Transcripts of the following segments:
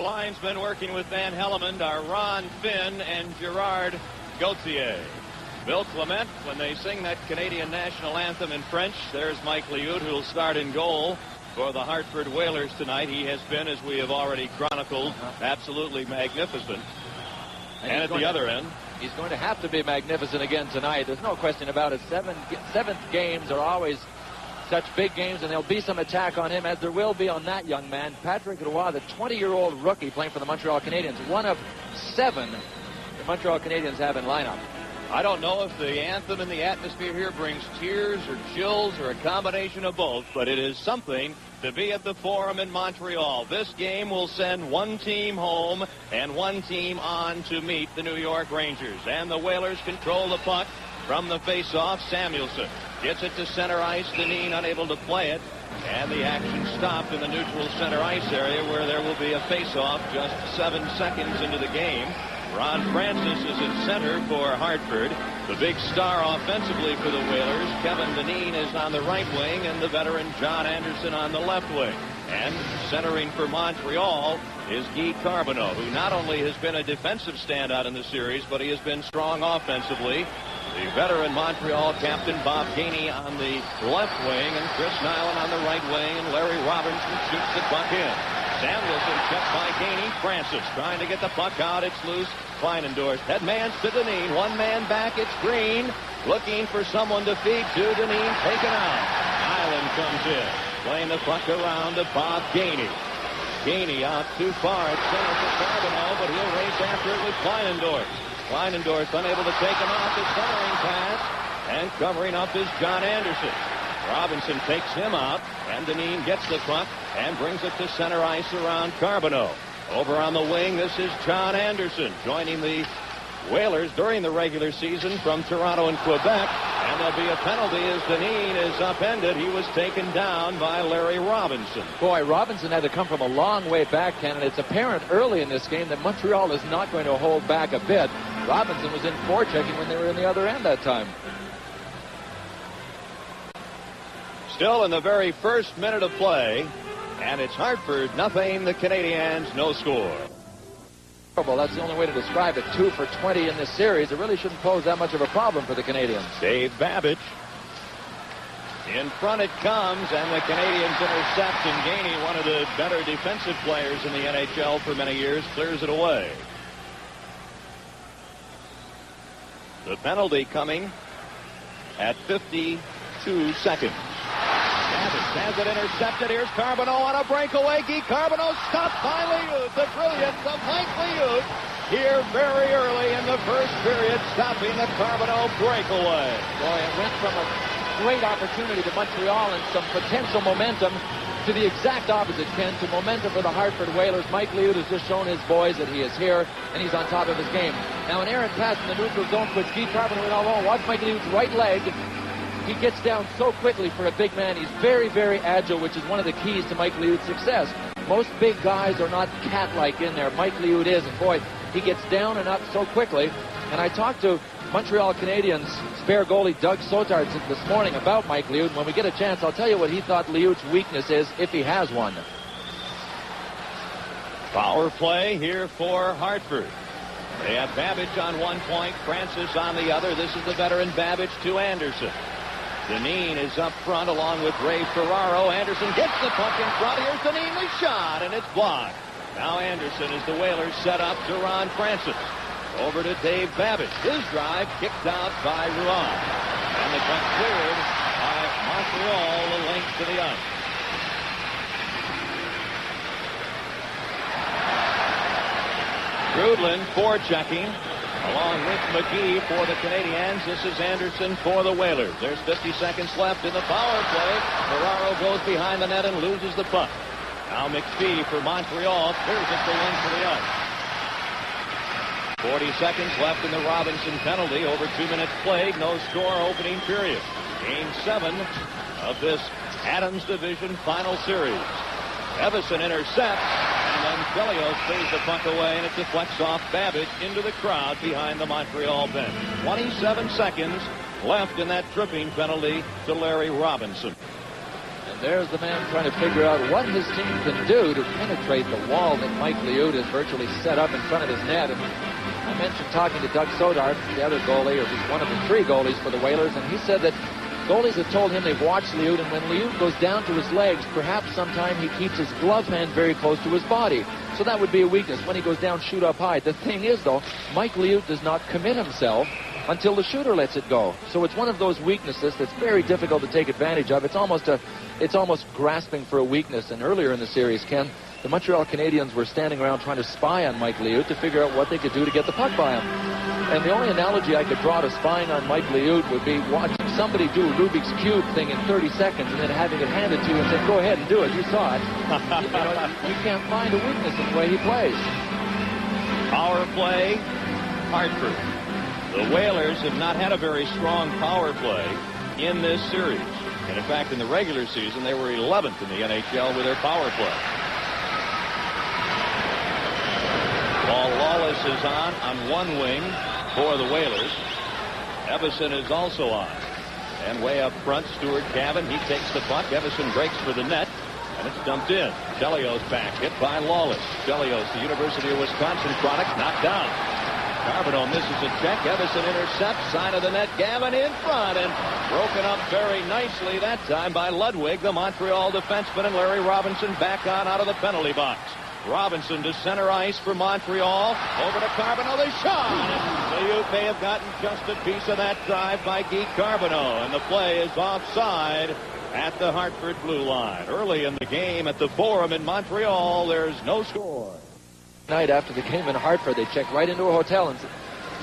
linesmen working with Van Hellemond are Ron Finn and Gerard Gauthier. Bill Clement, when they sing that Canadian national anthem in French, there's Mike Liut, who'll start in goal for the Hartford Whalers tonight. He has been, as we have already chronicled, absolutely magnificent. And at the other end, he's going to have to be magnificent again tonight. There's no question about it. Seventh games are always such big games, and there'll be some attack on him, as there will be on that young man, Patrick Roy, the 20-year-old rookie playing for the Montreal Canadiens, one of 7 the Montreal Canadiens have in lineup. I don't know if the anthem and the atmosphere here brings tears or chills or a combination of both, but it is something to be at the Forum in Montreal. This game will send one team home and one team on to meet the New York Rangers. And the Whalers control the puck from the face-off. Samuelson gets it to center ice. Dineen unable to play it. And the action stopped in the neutral center ice area, where there will be a face-off just 7 seconds into the game. Ron Francis is at center for Hartford. The big star offensively for the Whalers, Kevin Dineen, is on the right wing, and the veteran John Anderson on the left wing. And centering for Montreal is Guy Carbonneau, who not only has been a defensive standout in the series, but he has been strong offensively. The veteran Montreal captain Bob Gainey on the left wing, and Chris Nyland on the right wing, and Larry Robinson shoots the puck in. Samuelson checked by Gainey. Francis trying to get the puck out. It's loose. Kleinendorf headmans to Dineen. One man back. It's Green looking for someone to feed to. Dineen taken out. Nyland comes in, playing the puck around to Bob Gainey. Gainey out too far. It's center for Carbonneau, but he'll race after it with Kleinendorf. Kleinendorf unable to take him off. The centering pass, and covering up is John Anderson. Robinson takes him out, and Dineen gets the puck and brings it to center ice around Carbonneau. Over on the wing, this is John Anderson joining the Whalers during the regular season from Toronto and Quebec. And there'll be a penalty as Dineen is upended. He was taken down by Larry Robinson. Boy, Robinson had to come from a long way back, Ken, and it's apparent early in this game that Montreal is not going to hold back a bit. Robinson was in forechecking when they were in the other end that time. Still in the very first minute of play, and it's Hartford nothing, the Canadiens no score. Well, that's the only way to describe it. 2 for 20 in this series. It really shouldn't pose that much of a problem for the Canadiens. Dave Babbage. In front it comes, and the Canadiens intercept, and Gainey, one of the better defensive players in the NHL for many years, clears it away. The penalty coming at 52 seconds. Babbage has it intercepted. Here's Carbonneau on a breakaway. Guy Carbonneau stopped by Liut. The brilliance of Mike Liut here very early in the first period, stopping the Carbonneau breakaway. Boy, it went from a great opportunity to Montreal and some potential momentum to the exact opposite, Ken, to momentum for the Hartford Whalers. Mike Liut has just shown his boys that he is here, and he's on top of his game. Now, an errant pass in the neutral zone puts Guy Carbonneau all alone. Watch Mike Liut's right leg. He gets down so quickly for a big man. He's very, very agile, which is one of the keys to Mike Liut's success. Most big guys are not cat-like in there. Mike Liut is, and boy, he gets down and up so quickly. And I talked to Montreal Canadiens spare goalie Doug Sotard this morning about Mike Liut. And when we get a chance, I'll tell you what he thought Liut's weakness is, if he has one. Power play here for Hartford. They have Babbage on one point, Francis on the other. This is the veteran Babbage to Anderson. Dineen is up front along with Ray Ferraro. Anderson gets the puck in front. Here's Dineen, the shot, and it's blocked. Now Anderson, as the Whalers set up to Ron Francis. Over to Dave Babbage. His drive kicked out by Rouen. And the puck cleared by Montreal the length to the ice. Grudlin forechecking along with McGee for the Canadiens. This is Anderson for the Whalers. There's 50 seconds left in the power play. Ferraro goes behind the net and loses the puck. Now McPhee for Montreal clears it to win for the ice. 40 seconds left in the Robinson penalty. Over 2 minutes played. No score opening period. Game 7 of this Adams Division final series. Evison intercepts, and then Chelios plays the puck away, and it deflects off Babbage into the crowd behind the Montreal bench. 27 seconds left in that tripping penalty to Larry Robinson. And There's the man trying to figure out what his team can do to penetrate the wall that Mike Liut has virtually set up in front of his net. And I mentioned talking to Doug Sodart, the other goalie, or he's one of the 3 goalies for the Whalers, and he said that goalies have told him they've watched Liut, and when Liut goes down to his legs, perhaps sometime he keeps his glove hand very close to his body. So that would be a weakness. When he goes down, shoot up high. The thing is, though, Mike Liut does not commit himself until the shooter lets it go. So it's one of those weaknesses that's very difficult to take advantage of. It's almost grasping for a weakness. And earlier in the series, Ken, the Montreal Canadiens were standing around trying to spy on Mike Liut to figure out what they could do to get the puck by him. And the only analogy I could draw to spying on Mike Liut would be watching somebody do a Rubik's Cube thing in 30 seconds and then having it handed to you and saying, go ahead and do it. You saw it. You can't find a weakness in the way he plays. Power play, Hartford. The Whalers have not had a very strong power play in this series. And in fact, in the regular season, they were 11th in the NHL with their power play. Paul Lawless is on one wing for the Whalers. Evison is also on. And way up front, Stuart Gavin, he takes the puck. Evison breaks for the net, and it's dumped in. Chelios back, hit by Lawless. Chelios, the University of Wisconsin product, knocked down. Carbonneau misses a check. Evison intercepts, side of the net. Gavin in front, and broken up very nicely that time by Ludwig, the Montreal defenseman, and Larry Robinson back on out of the penalty box. Robinson to center ice for Montreal. Over to Carbonneau, the shot! Liut may have gotten just a piece of that drive by Guy Carbonneau, and the play is offside at the Hartford blue line. Early in the game at the Forum in Montreal, there's no score. Night after the game in Hartford, they checked right into a hotel, and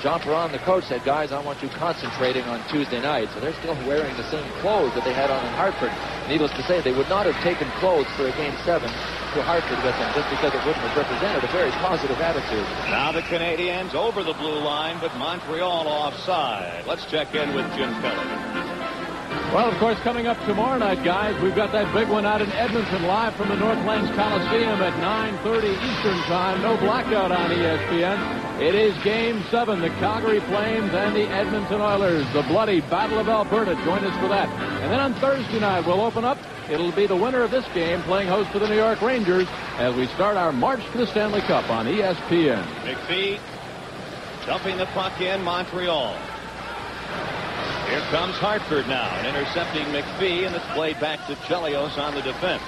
Jean Perron, the coach, said, guys, I want you concentrating on Tuesday night. So they're still wearing the same clothes that they had on in Hartford. Needless to say, they would not have taken clothes for a Game 7 to Hartford with them just because it wouldn't have represented a very positive attitude. Now the Canadiens over the blue line, but Montreal offside. Let's check in with Jim Kelly. Well, of course, coming up tomorrow night, guys, we've got that big one out in Edmonton, live from the Northlands Coliseum at 9:30 Eastern Time. No blackout on ESPN. It is Game 7, the Calgary Flames and the Edmonton Oilers. The bloody Battle of Alberta. Join us for that. And then on Thursday night, we'll open up. It'll be the winner of this game playing host to the New York Rangers as we start our march to the Stanley Cup on ESPN. McPhee dumping the puck in Montreal. Here comes Hartford now, and intercepting McPhee, and it's played back to Chelios on the defense.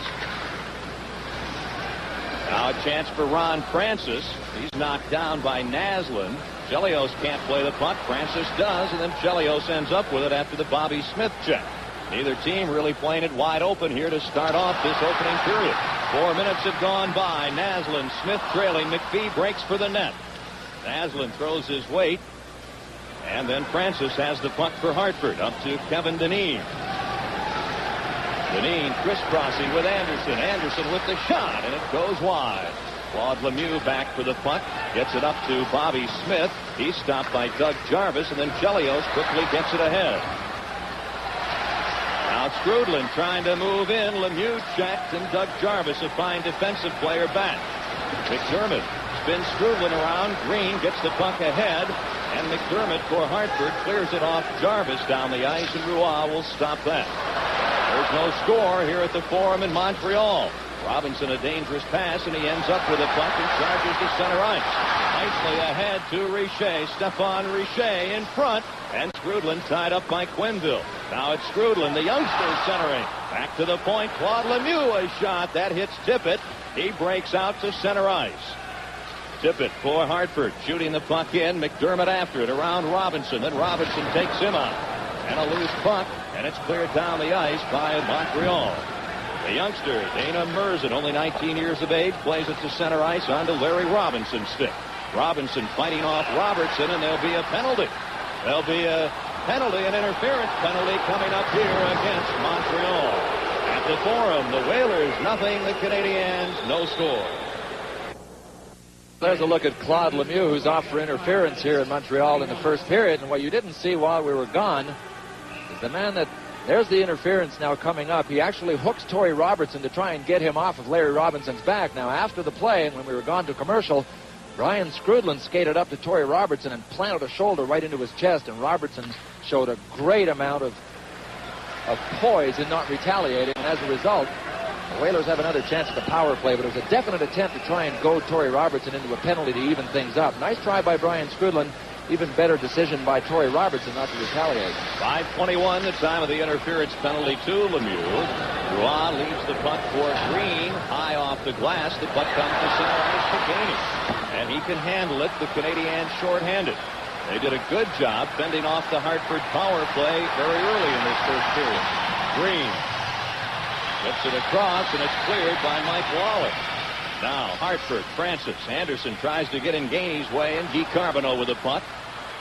Now a chance for Ron Francis. He's knocked down by Naslund. Chelios can't play the puck. Francis does, and then Chelios ends up with it after the Bobby Smith check. Neither team really playing it wide open here to start off this opening period. 4 minutes have gone by. Naslund, Smith trailing. McPhee breaks for the net. Naslund throws his weight. And then Francis has the puck for Hartford. Up to Kevin Dineen. Dineen crisscrossing with Anderson. Anderson with the shot, and it goes wide. Claude Lemieux back for the puck. Gets it up to Bobby Smith. He's stopped by Doug Jarvis, and then Chelios quickly gets it ahead. Now Strudlin trying to move in. Lemieux checked, and Doug Jarvis, a fine defensive player, back. McDermott spins Strudlin around. Green gets the puck ahead. And McDermott for Hartford clears it off Jarvis down the ice, and Roy will stop that. There's no score here at the Forum in Montreal. Robinson a dangerous pass, and he ends up with a puck and charges to center ice. Nicely ahead to Richer. Stephane Richer in front, and Strudlin tied up by Quenneville. Now it's Strudlin, the youngster, centering. Back to the point. Claude Lemieux, a shot. That hits Tippett. He breaks out to center ice. Tippett for Hartford, shooting the puck in. McDermott after it around Robinson. Then Robinson takes him out. And a loose puck, and it's cleared down the ice by Montreal. The youngster, Dana Merzen, only 19 years of age, plays it to center ice onto Larry Robinson's stick. Robinson fighting off Robertson, and there'll be a penalty. There'll be a penalty, an interference penalty coming up here against Montreal. At the Forum, the Whalers nothing, the Canadiens no score. There's a look at Claude Lemieux, who's off for interference here in Montreal in the first period. And what you didn't see while we were gone is the man that... There's the interference now coming up. He actually hooks Torrey Robertson to try and get him off of Larry Robinson's back. Now, after the play, and when we were gone to commercial, Brian Strudlin skated up to Torrey Robertson and planted a shoulder right into his chest. And Robertson showed a great amount of of poise in not retaliating, and as a result, the Whalers have another chance at the power play, but it was a definite attempt to try and goad Torrey Robertson into a penalty to even things up. Nice try by Brian Skrudland. Even better decision by Torrey Robertson not to retaliate. 5:21, the time of the interference penalty to Lemieux. Roy leaves the puck for Green, high off the glass. The puck comes to center ice to Gainey, and he can handle it. The Canadiens shorthanded. They did a good job fending off the Hartford power play very early in this first period. Green gets it across, and it's cleared by Mike Lawler. Now Hartford, Francis. Anderson tries to get in Gainey's way, and Guy Carbonneau with the puck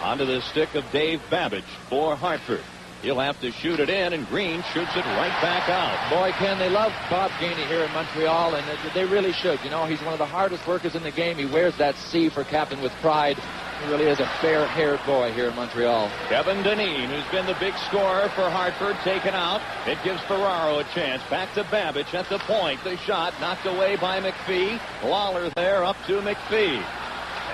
onto the stick of Dave Babbage for Hartford. He'll have to shoot it in, and Green shoots it right back out. Boy, Ken, they love Bob Gainey here in Montreal, and they really should. You know, he's one of the hardest workers in the game. He wears that C for captain with pride. He really is a fair-haired boy here in Montreal. Kevin Dineen, who's been the big scorer for Hartford, taken out. It gives Ferraro a chance. Back to Babbage at the point. The shot knocked away by McPhee. Lawler there up to McPhee.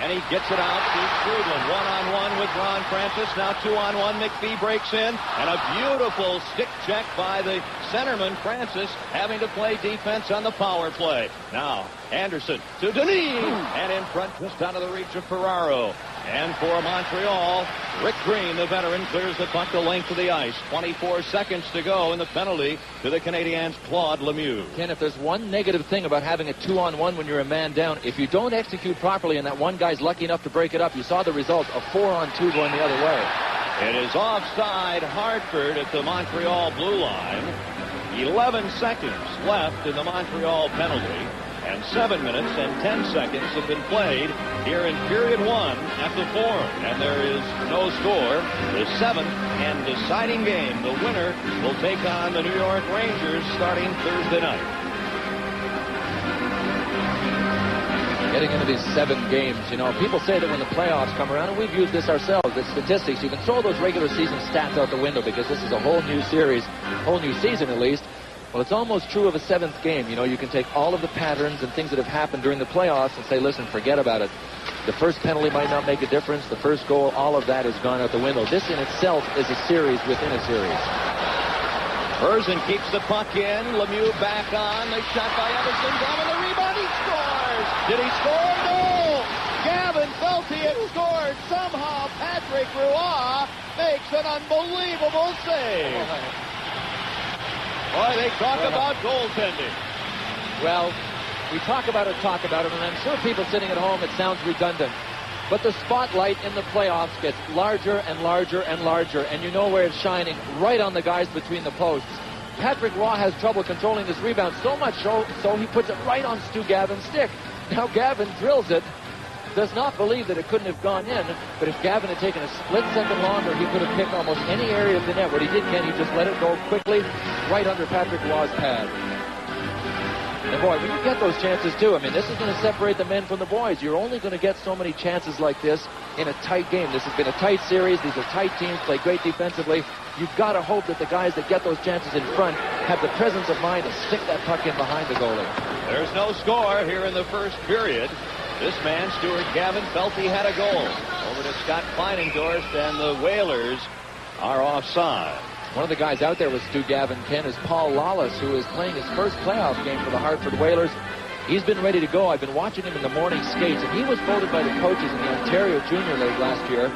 And he gets it out to Skrudland. One-on-one with Ron Francis. Now two-on-one. McPhee breaks in. And a beautiful stick check by the centerman, Francis, having to play defense on the power play. Now, Anderson to Dineen. And in front, just out of the reach of Ferraro. And for Montreal, Rick Green, the veteran, clears the puck the length of the ice. 24 seconds to go, and the penalty to the Canadiens' Claude Lemieux. Ken, if there's one negative thing about having a 2-on-1 when you're a man down, if you don't execute properly and that one guy's lucky enough to break it up, you saw the result of 4-on-2 going the other way. It is offside Hartford at the Montreal blue line. 11 seconds left in the Montreal penalty. And 7 minutes and 10 seconds have been played here in period 1 at the Forum. And there is no score. The 7th and deciding game. The winner will take on the New York Rangers starting Thursday night. Getting into these 7 games, you know, people say that when the playoffs come around, and we've used this ourselves, the statistics, you can throw those regular season stats out the window because this is a whole new series, whole new season at least. Well, it's almost true of a 7th game. You know, you can take all of the patterns and things that have happened during the playoffs and say, listen, forget about it. The first penalty might not make a difference. The first goal, all of that has gone out the window. This in itself is a series within a series. Berzin keeps the puck in. Lemieux back on. The shot by Everson. Down on the rebound. He scores. Did he score? No. Gavin Felty had scored. Somehow Patrick Roy makes an unbelievable save. Boy, they talk about goaltending. Well, we talk about it, and I'm sure people sitting at home, it sounds redundant. But the spotlight in the playoffs gets larger and larger and larger, and you know where it's shining, right on the guys between the posts. Patrick Roy has trouble controlling this rebound, so much so he puts it right on Stu Gavin's stick. Now Gavin drills it. Does not believe that it couldn't have gone in, but if Gavin had taken a split second longer, he could have picked almost any area of the net. What he did, Ken, he just let it go quickly right under Patrick Roy's pad. And boy, when you get those chances too, I mean, this is going to separate the men from the boys. You're only going to get so many chances like this in a tight game. This has been a tight series. These are tight teams, play great defensively. You've got to hope that the guys that get those chances in front have the presence of mind to stick that puck in behind the goalie. There's no score here in the first period. This man, Stuart Gavin, felt he had a goal. Over to Scott Kleinendorst, and the Whalers are offside. One of the guys out there with Stu Gavin, Ken, is Paul Lawless, who is playing his first playoff game for the Hartford Whalers. He's been ready to go. I've been watching him in the morning skates, and he was voted by the coaches in the Ontario Junior League last year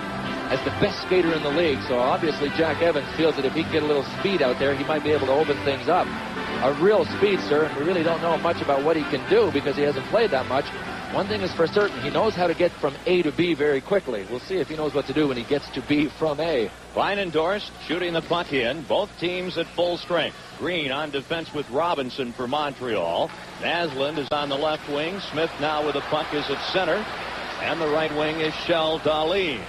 as the best skater in the league. So obviously Jack Evans feels that if he can get a little speed out there, he might be able to open things up. A real speedster, and we really don't know much about what he can do because he hasn't played that much. One thing is for certain, he knows how to get from A to B very quickly. We'll see if he knows what to do when he gets to B from A. Kleinendorst shooting the puck in. Both teams at full strength. Green on defense with Robinson for Montreal. Naslund is on the left wing. Smith now with the puck is at center. And the right wing is Shell Dahlin.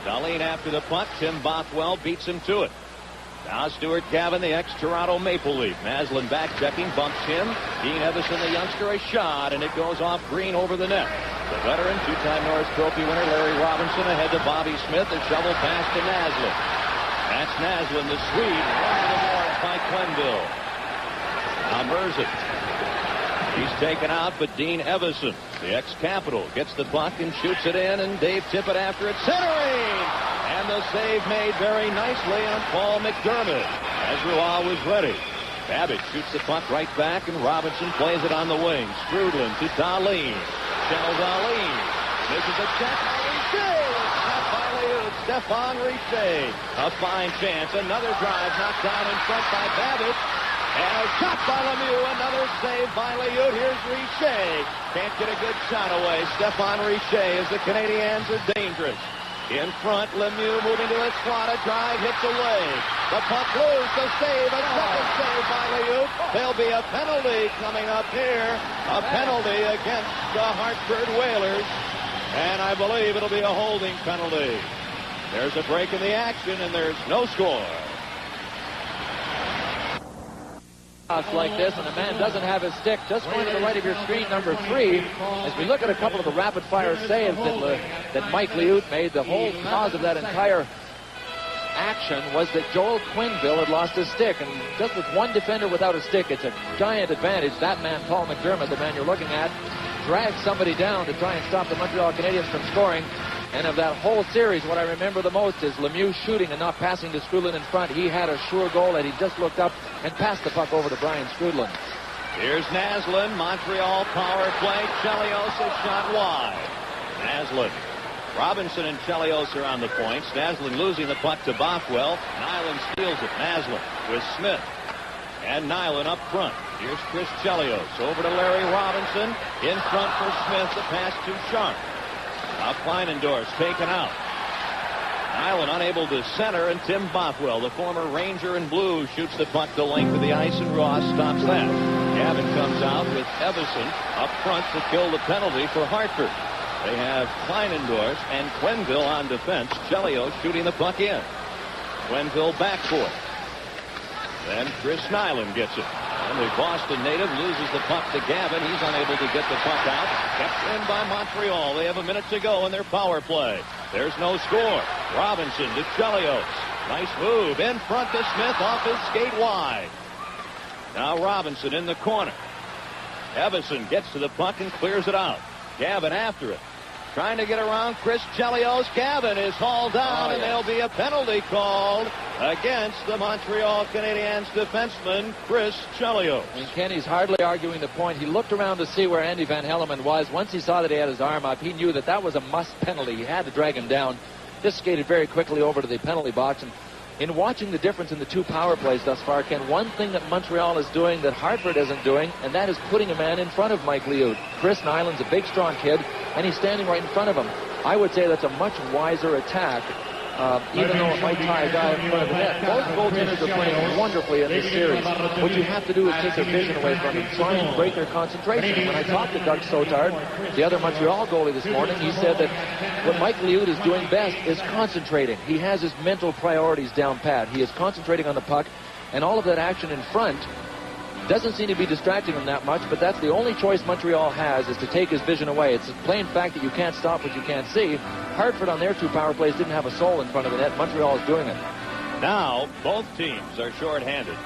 Dahlin after the puck. Tim Bothwell beats him to it. Now Stuart Gavin, the ex-Toronto Maple Leaf. Naslund back checking, bumps him. Dean Evison, the youngster, a shot, and it goes off Green over the net. The veteran, two-time Norris Trophy winner, Larry Robinson, ahead to Bobby Smith. A shovel pass to Naslund. That's Naslund, the Swede, run to the boards by Quenneville. Now Merzit. He's taken out, but Dean Evison, the ex-Capital, gets the puck and shoots it in, and Dave Tippett after it, centering! And the save made very nicely on Paul McDermott. Ezra was ready. Babbage shoots the puck right back, and Robinson plays it on the wing. Strudlin to Dahlin. Channel Dahlin. Misses a check. Stefan Richer. A fine chance. Another drive knocked down in front by Babbage. And a shot by Lemieux. Another save by Lemieux. Here's Richer. Can't get a good shot away. Stefan Richer as the Canadiens are dangerous. In front, Lemieux moving to the slot. A drive hits away. The puck loose. The save. A second save by Lemieux. There'll be a penalty coming up here. A penalty against the Hartford Whalers. And I believe it'll be a holding penalty. There's a break in the action, and there's no score. Like this, and the man doesn't have his stick. Just going to the right of your screen, number 3. As we look at a couple of the rapid-fire saves that Mike Liut made, the whole cause of that entire action was that Joel Quenneville had lost his stick. And just with one defender without a stick, it's a giant advantage. That man, Paul McDermott, the man you're looking at, dragged somebody down to try and stop the Montreal Canadiens from scoring. And of that whole series, what I remember the most is Lemieux shooting and not passing to Strudlin in front. He had a sure goal, and he just looked up and passed the puck over to Brian Strudlin. Here's Naslund. Montreal power play. Chelios a shot wide. Naslund. Robinson and Chelios are on the points. Naslund losing the puck to Bothwell. Nyland steals it. Naslund with Smith. And Nyland up front. Here's Chris Chelios. Over to Larry Robinson. In front for Smith. The pass to Sharp. Now Kleinendorf's taken out. Nyland unable to center, and Tim Bothwell, the former Ranger in blue, shoots the puck the length of the ice, and Ross stops that. Gavin comes out with Evison up front to kill the penalty for Hartford. They have Kleinendorf and Quenneville on defense. Chelios shooting the puck in. Quenneville back for it. Then Chris Nyland gets it. And the Boston native loses the puck to Gavin. He's unable to get the puck out. Kept in by Montreal. They have a minute to go in their power play. There's no score. Robinson to Chelios. Nice move. In front to Smith off his skate wide. Now Robinson in the corner. Evison gets to the puck and clears it out. Gavin after it. Trying to get around Chris Chelios. Gavin is hauled down, and there'll be a penalty called against the Montreal Canadiens defenseman, Chris Chelios. And Kenny's hardly arguing the point. He looked around to see where Andy Van Hellemond was. Once he saw that he had his arm up, he knew that that was a must penalty. He had to drag him down. Just skated very quickly over to the penalty box. And in watching the difference in the two power plays thus far, Ken, one thing that Montreal is doing that Hartford isn't doing, and that is putting a man in front of Mike Liut. Chris Nyland's a big, strong kid, and he's standing right in front of him. I would say that's a much wiser attack, even though it might tie a guy in front of the net. Both goaltenders are playing wonderfully in this series. What you have to do is take their vision away from them, try and break their concentration. When I talked to Doug Sotard, the other Montreal goalie this morning, he said that what Mike Liut is doing best is concentrating. He has his mental priorities down pat. He is concentrating on the puck, and all of that action in front doesn't seem to be distracting him that much, but that's the only choice Montreal has, is to take his vision away. It's a plain fact that you can't stop what you can't see. Hartford on their two power plays didn't have a soul in front of the net. Montreal is doing it. Now both teams are shorthanded.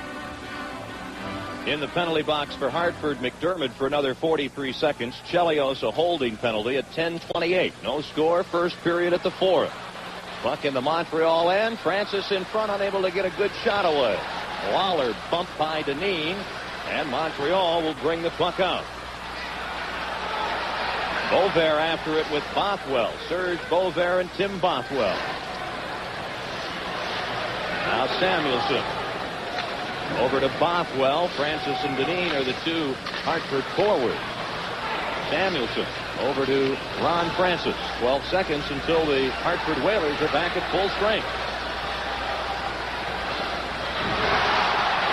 In the penalty box for Hartford, McDermott for another 43 seconds. Chelios a holding penalty at 10:28. No score, first period at the fourth. Puck in the Montreal end. Francis in front, unable to get a good shot away. Waller bumped by Deneen, and Montreal will bring the puck out. Beauvais after it with Bothwell. Serge Beauvais and Tim Bothwell. Now Samuelson. Over to Bothwell. Francis and Deneen are the two Hartford forwards. Samuelson over to Ron Francis. 12 seconds until the Hartford Whalers are back at full strength.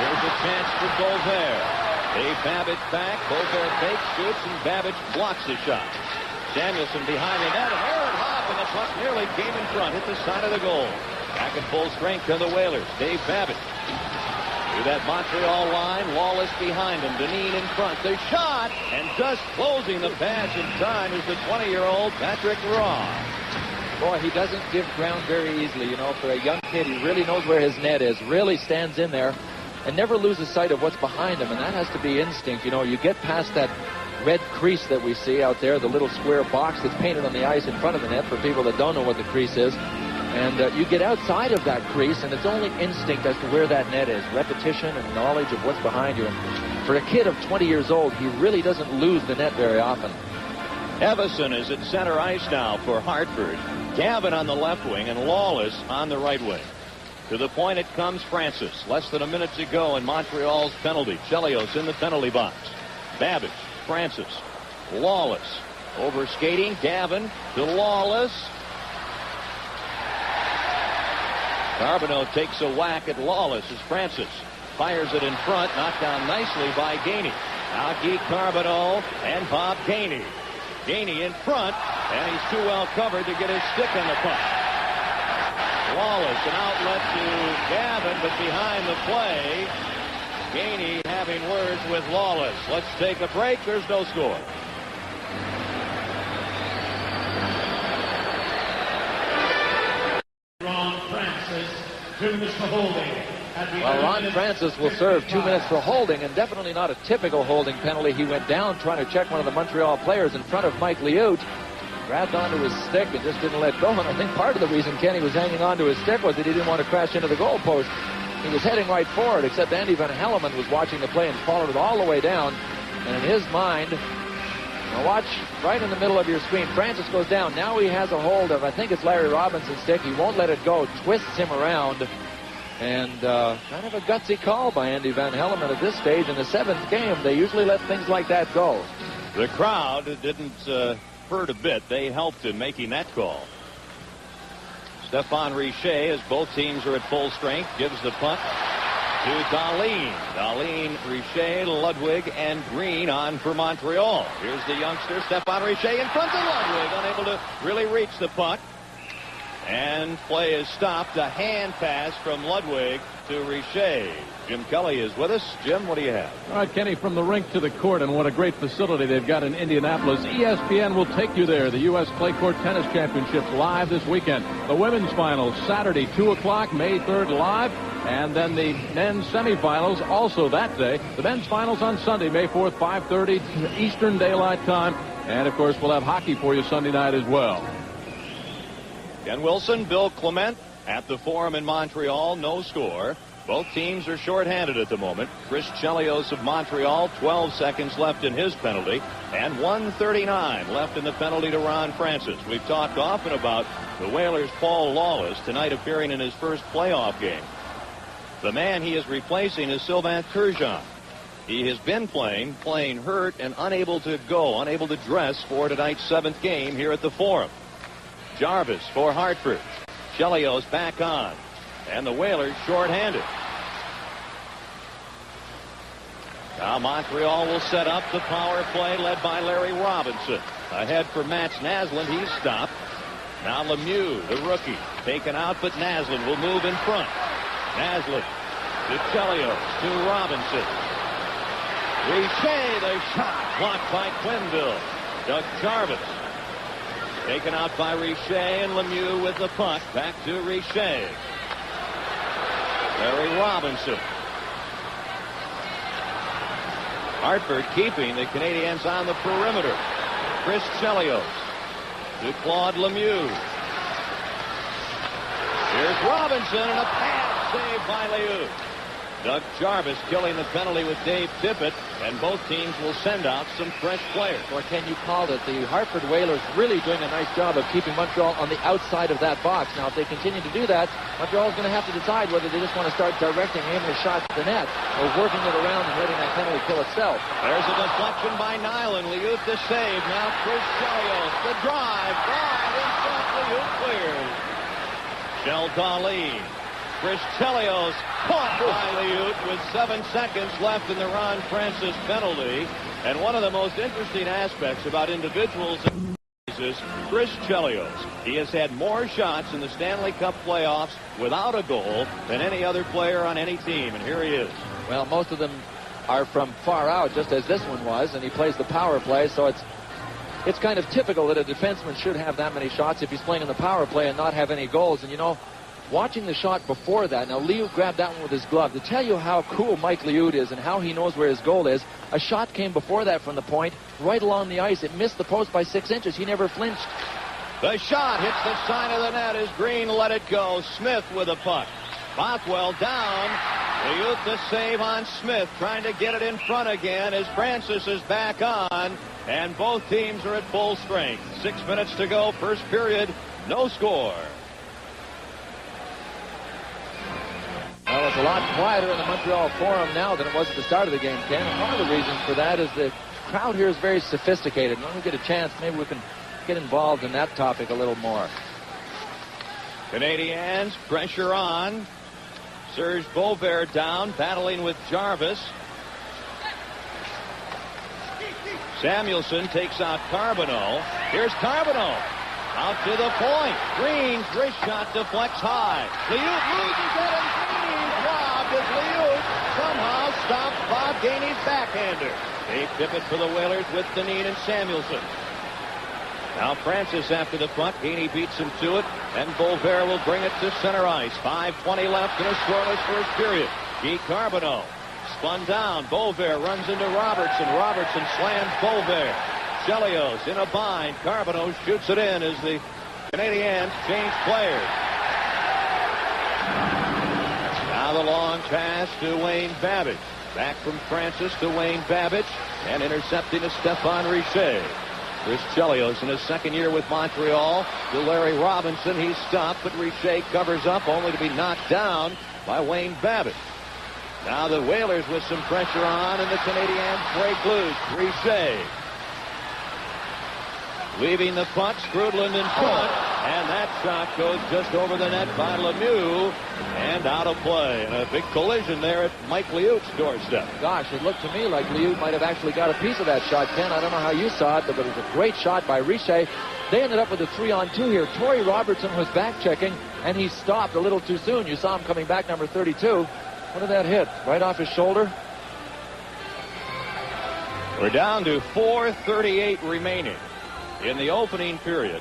Here's a chance for Beauvais. Dave Babbage back. Beauvais fakes, shoots, and Babbage blocks the shot. Samuelson behind the net. Aaron Hopp, and the puck nearly came in front. Hit the side of the goal. Back at full strength are the Whalers. Dave Babbage. To that Montreal line, Wallace behind him, Deneen in front. The shot, and just closing the pass in time is the 20-year-old Patrick Raw. Boy, he doesn't give ground very easily. You know, for a young kid, he really knows where his net is, really stands in there, and never loses sight of what's behind him, and that has to be instinct. You know, you get past that red crease that we see out there, the little square box that's painted on the ice in front of the net for people that don't know what the crease is. And you get outside of that crease, and it's only instinct as to where that net is. Repetition and knowledge of what's behind you. And for a kid of 20 years old, he really doesn't lose the net very often. Evison is at center ice now for Hartford. Gavin on the left wing and Lawless on the right wing. To the point it comes Francis. Less than a minute to go in Montreal's penalty. Chelios in the penalty box. Babbage, Francis, Lawless. Over skating, Gavin to Lawless. Carbonneau takes a whack at Lawless as Francis fires it in front, knocked down nicely by Gainey. Now Guy Carbonneau and Bob Gainey. Gainey in front, and he's too well covered to get his stick on the puck. Lawless, an outlet to Gavin, but behind the play. Gainey having words with Lawless. Let's take a break. There's no score. Ron Francis, 2 minutes for holding. Well, Ron Francis will serve 2 minutes for holding, and definitely not a typical holding penalty. He went down trying to check one of the Montreal players in front of Mike Liut. Grabbed onto his stick and just didn't let go. And I think part of the reason Kenny was hanging onto his stick was that he didn't want to crash into the goalpost. He was heading right for it, except Andy Van Hellemond was watching the play and followed it all the way down. And in his mind, now watch right in the middle of your screen. Francis goes down. Now he has a hold of, I think it's Larry Robinson's stick. He won't let it go. Twists him around. And kind of a gutsy call by Andy Van Hellemond at this stage. In the 7th game, they usually let things like that go. The crowd didn't hurt a bit. They helped in making that call. Stéphane Richer, as both teams are at full strength, gives the puck to Dahlin. Dahlin, Richer, Ludwig, and Green on for Montreal. Here's the youngster, Stéphane Richer, in front of Ludwig, unable to really reach the puck. And play is stopped. A hand pass from Ludwig to Richer. Jim Kelly is with us. Jim, what do you have? All right, Kenny, from the rink to the court, and what a great facility they've got in Indianapolis. ESPN will take you there. The U.S. Clay Court Tennis Championships live this weekend. The women's finals Saturday, 2 o'clock, May 3rd live. And then the men's semifinals also that day. The men's finals on Sunday, May 4th, 5:30 Eastern Daylight Time. And, of course, we'll have hockey for you Sunday night as well. Ken Wilson, Bill Clement at the Forum in Montreal. No score. Both teams are shorthanded at the moment. Chris Chelios of Montreal, 12 seconds left in his penalty, and 1:39 left in the penalty to Ron Francis. We've talked often about the Whalers' Paul Lawless, tonight appearing in his first playoff game. The man he is replacing is Sylvain Turgeon. He has been playing hurt and unable to go, unable to dress for tonight's 7th game here at the Forum. Jarvis for Hartford. Chelios back on. And the Whalers shorthanded. Now Montreal will set up the power play led by Larry Robinson. Ahead for Mats Naslund. He's stopped. Now Lemieux, the rookie, taken out, but Naslund will move in front. Naslund to Chelios to Robinson. Richer, the shot blocked by Quenneville. Doug Jarvis. Taken out by Richer, and Lemieux with the puck. Back to Richer. Larry Robinson. Hartford keeping the Canadiens on the perimeter. Chris Chelios to Claude Lemieux. Here's Robinson, and a pass saved by Lemieux. Doug Jarvis killing the penalty with Dave Tippett, and both teams will send out some fresh players. Or can you call it the Hartford Whalers really doing a nice job of keeping Montreal on the outside of that box. Now, if they continue to do that, Montreal's going to have to decide whether they just want to start directing, aiming a shot at the net, or working it around and letting that penalty kill itself. There's a deflection by Nyland. Liut the save. Now Chris Chelios. The drive. In front. Liut clears. Shel Dahlin. Chris Chelios caught by Liut with 7 seconds left in the Ron Francis penalty. And one of the most interesting aspects about individuals is Chris Chelios. He has had more shots in the Stanley Cup playoffs without a goal than any other player on any team. And here he is. Well, most of them are from far out, just as this one was, and he plays the power play, so it's kind of typical that a defenseman should have that many shots if he's playing in the power play and not have any goals. And, you know, watching the shot before that, now Liut grabbed that one with his glove. To tell you how cool Mike Liut is and how he knows where his goal is, a shot came before that from the point, right along the ice. It missed the post by 6 inches. He never flinched. The shot hits the side of the net as Green let it go. Smith with a puck. Bothwell down. Liut the save on Smith, trying to get it in front again as Francis is back on, and both teams are at full strength. 6 minutes to go, first period, no score. Well, it's a lot quieter in the Montreal Forum now than it was at the start of the game, Ken. And one of the reasons for that is the crowd here is very sophisticated. When we get a chance, maybe we can get involved in that topic a little more. Canadiens, pressure on. Serge Beauvert down, battling with Jarvis. Samuelson takes out Carbonneau. Here's Carbonneau. Out to the point. Green's wrist shot deflects high. Liut loses it, and Green's robbed as Liut somehow stops Bob Gainey's backhander. Dave Tippett for the Whalers with Dineen and Samuelson. Now Francis after the puck. Gainey beats him to it, and Beauvert will bring it to center ice. 5:20 left in a scoreless first period. Guy Carbonneau spun down. Beauvert runs into Robertson. Robertson slams Beauvert. Chelios in a bind. Carbonneau shoots it in as the Canadiens change players. Now the long pass to Wayne Babbage. Back from Francis to Wayne Babbage, and intercepting is Stéphane Richer. Chris Chelios in his second year with Montreal to Larry Robinson. He's stopped, but Richer covers up, only to be knocked down by Wayne Babbage. Now the Whalers with some pressure on, and the Canadiens break loose. Richer leaving the puck. Skrudland in front, and that shot goes just over the net by Lemieux and out of play. And a big collision there at Mike Liut's doorstep. Gosh, it looked to me like Liut might have actually got a piece of that shot, Ken. I don't know how you saw it, but it was a great shot by Richer. They ended up with a 3-on-2 here. Torrey Robertson was back checking, and he stopped a little too soon. You saw him coming back, number 32. What did that hit? Right off his shoulder? We're down to 4:38 remaining in the opening period.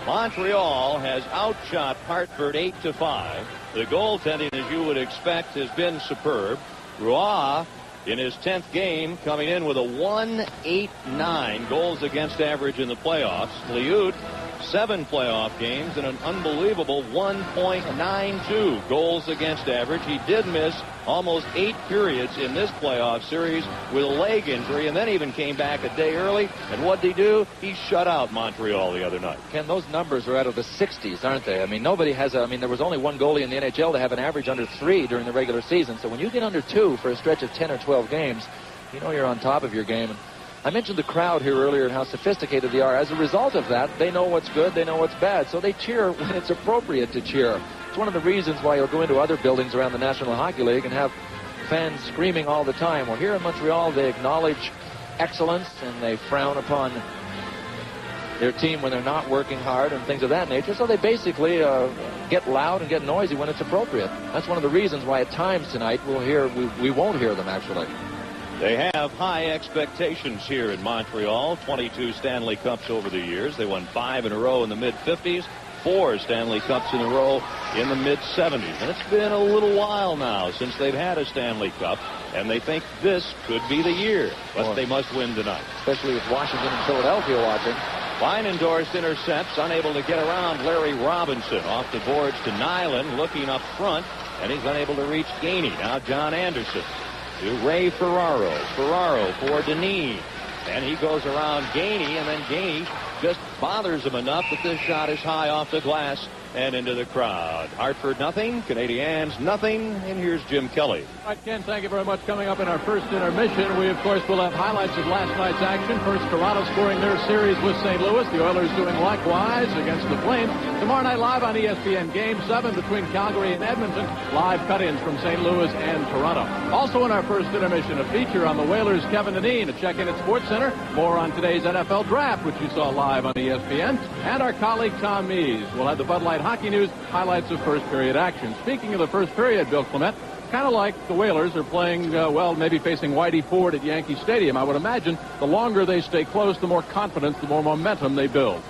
Montreal has outshot Hartford 8-5. The goaltending, as you would expect, has been superb. Roy, in his 10th game, coming in with a 1.89 goals against average in the playoffs. Liut, 7 playoff games and an unbelievable 1.92 goals against average. He did miss almost 8 periods in this playoff series with a leg injury, and then even came back a day early. And what did he do? He shut out Montreal the other night. Ken, those numbers are out of the 60s, aren't they? I mean, nobody has there was only one goalie in the NHL to have an average under 3 during the regular season. So when you get under 2 for a stretch of 10 or 12 games, you know you're on top of your game. And I mentioned the crowd here earlier and how sophisticated they are. As a result of that, they know what's good, they know what's bad, so they cheer when it's appropriate to cheer. It's one of the reasons why you'll go into other buildings around the National Hockey League and have fans screaming all the time. Well, here in Montreal, they acknowledge excellence and they frown upon their team when they're not working hard and things of that nature. So they basically get loud and get noisy when it's appropriate. That's one of the reasons why at times tonight we won't hear them, actually. They have high expectations here in Montreal. 22 Stanley Cups over the years. They won 5 in a row in the mid-50s. 4 Stanley Cups in a row in the mid-70s. And it's been a little while now since they've had a Stanley Cup, and they think this could be the year. But they must win tonight. Especially with Washington and Philadelphia watching. Weinendorst intercepts, unable to get around Larry Robinson. Off the boards to Nyland, looking up front, and he's unable to reach Gainey. Now John Anderson to Ray Ferraro. Ferraro for Dineen. And he goes around Gainey, and then Gainey just bothers him enough that this shot is high off the glass and into the crowd. Hartford nothing, Canadiens nothing, and here's Jim Kelly. All right, Ken, thank you very much. Coming up in our first intermission, we, of course, will have highlights of last night's action. First, Toronto scoring their series with St. Louis. The Oilers doing likewise against the Flames. Tomorrow night live on ESPN, Game 7 between Calgary and Edmonton. Live cut-ins from St. Louis and Toronto. Also in our first intermission, a feature on the Whalers' Kevin Dineen. A check-in at Sports Center. More on today's NFL Draft, which you saw live on ESPN. And our colleague Tom Mees will have the Bud Light Hockey News highlights of first period action. Speaking of the first period, Bill Clement, kind of like the Whalers are playing, maybe facing Whitey Ford at Yankee Stadium. I would imagine the longer they stay close, the more confidence, the more momentum they build.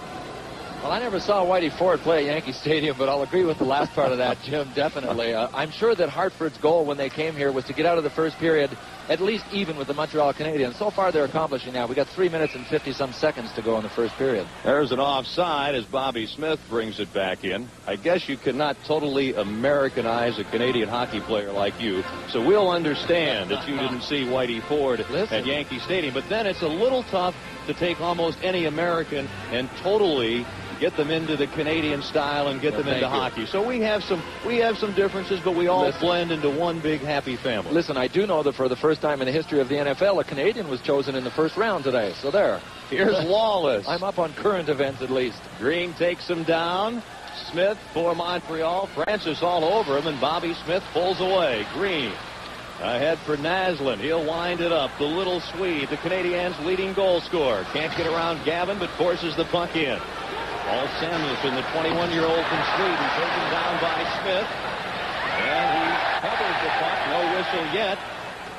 Well, I never saw Whitey Ford play at Yankee Stadium, but I'll agree with the last part of that, Jim, definitely. I'm sure that Hartford's goal when they came here was to get out of the first period at least even with the Montreal Canadiens. So far, they're accomplishing that. We got 3 minutes and 50-some seconds to go in the first period. There's an offside as Bobby Smith brings it back in. I guess you cannot totally Americanize a Canadian hockey player like you, so we'll understand that you didn't see Whitey Ford at Yankee Stadium. But then it's a little tough to take almost any American and totally get them into the Canadian style and get them into hockey. So we have some differences, but we all blend into one big happy family. Listen, I do know that for the first time in the history of the NFL, a Canadian was chosen in the first round today. So there. Here's Lawless. I'm up on current events at least. Green takes him down. Smith for Montreal. Francis all over him, and Bobby Smith pulls away. Green ahead for Naslund. He'll wind it up. The little Swede, the Canadiens' leading goal scorer. Can't get around Gavin, but forces the puck in. Paul Samuelson, the 21-year-old from Sweden, taken down by Smith. And he covers the puck. No whistle yet.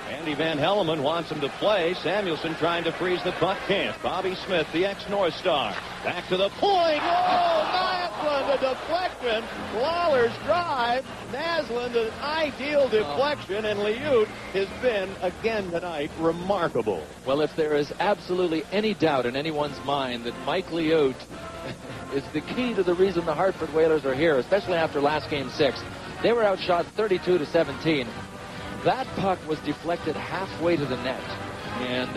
Andy Van Hellemond wants him to play. Samuelson trying to freeze the puck. Can't. Bobby Smith, the ex-North Star. Back to the point. Oh, Naslund, a deflection. Lawler's drive. Naslund, an ideal deflection. And Liut has been, again tonight, remarkable. Well, if there is absolutely any doubt in anyone's mind that Mike Liut is the key to the reason the Hartford Whalers are here, especially after last game 6. They were outshot 32-17. That puck was deflected halfway to the net. And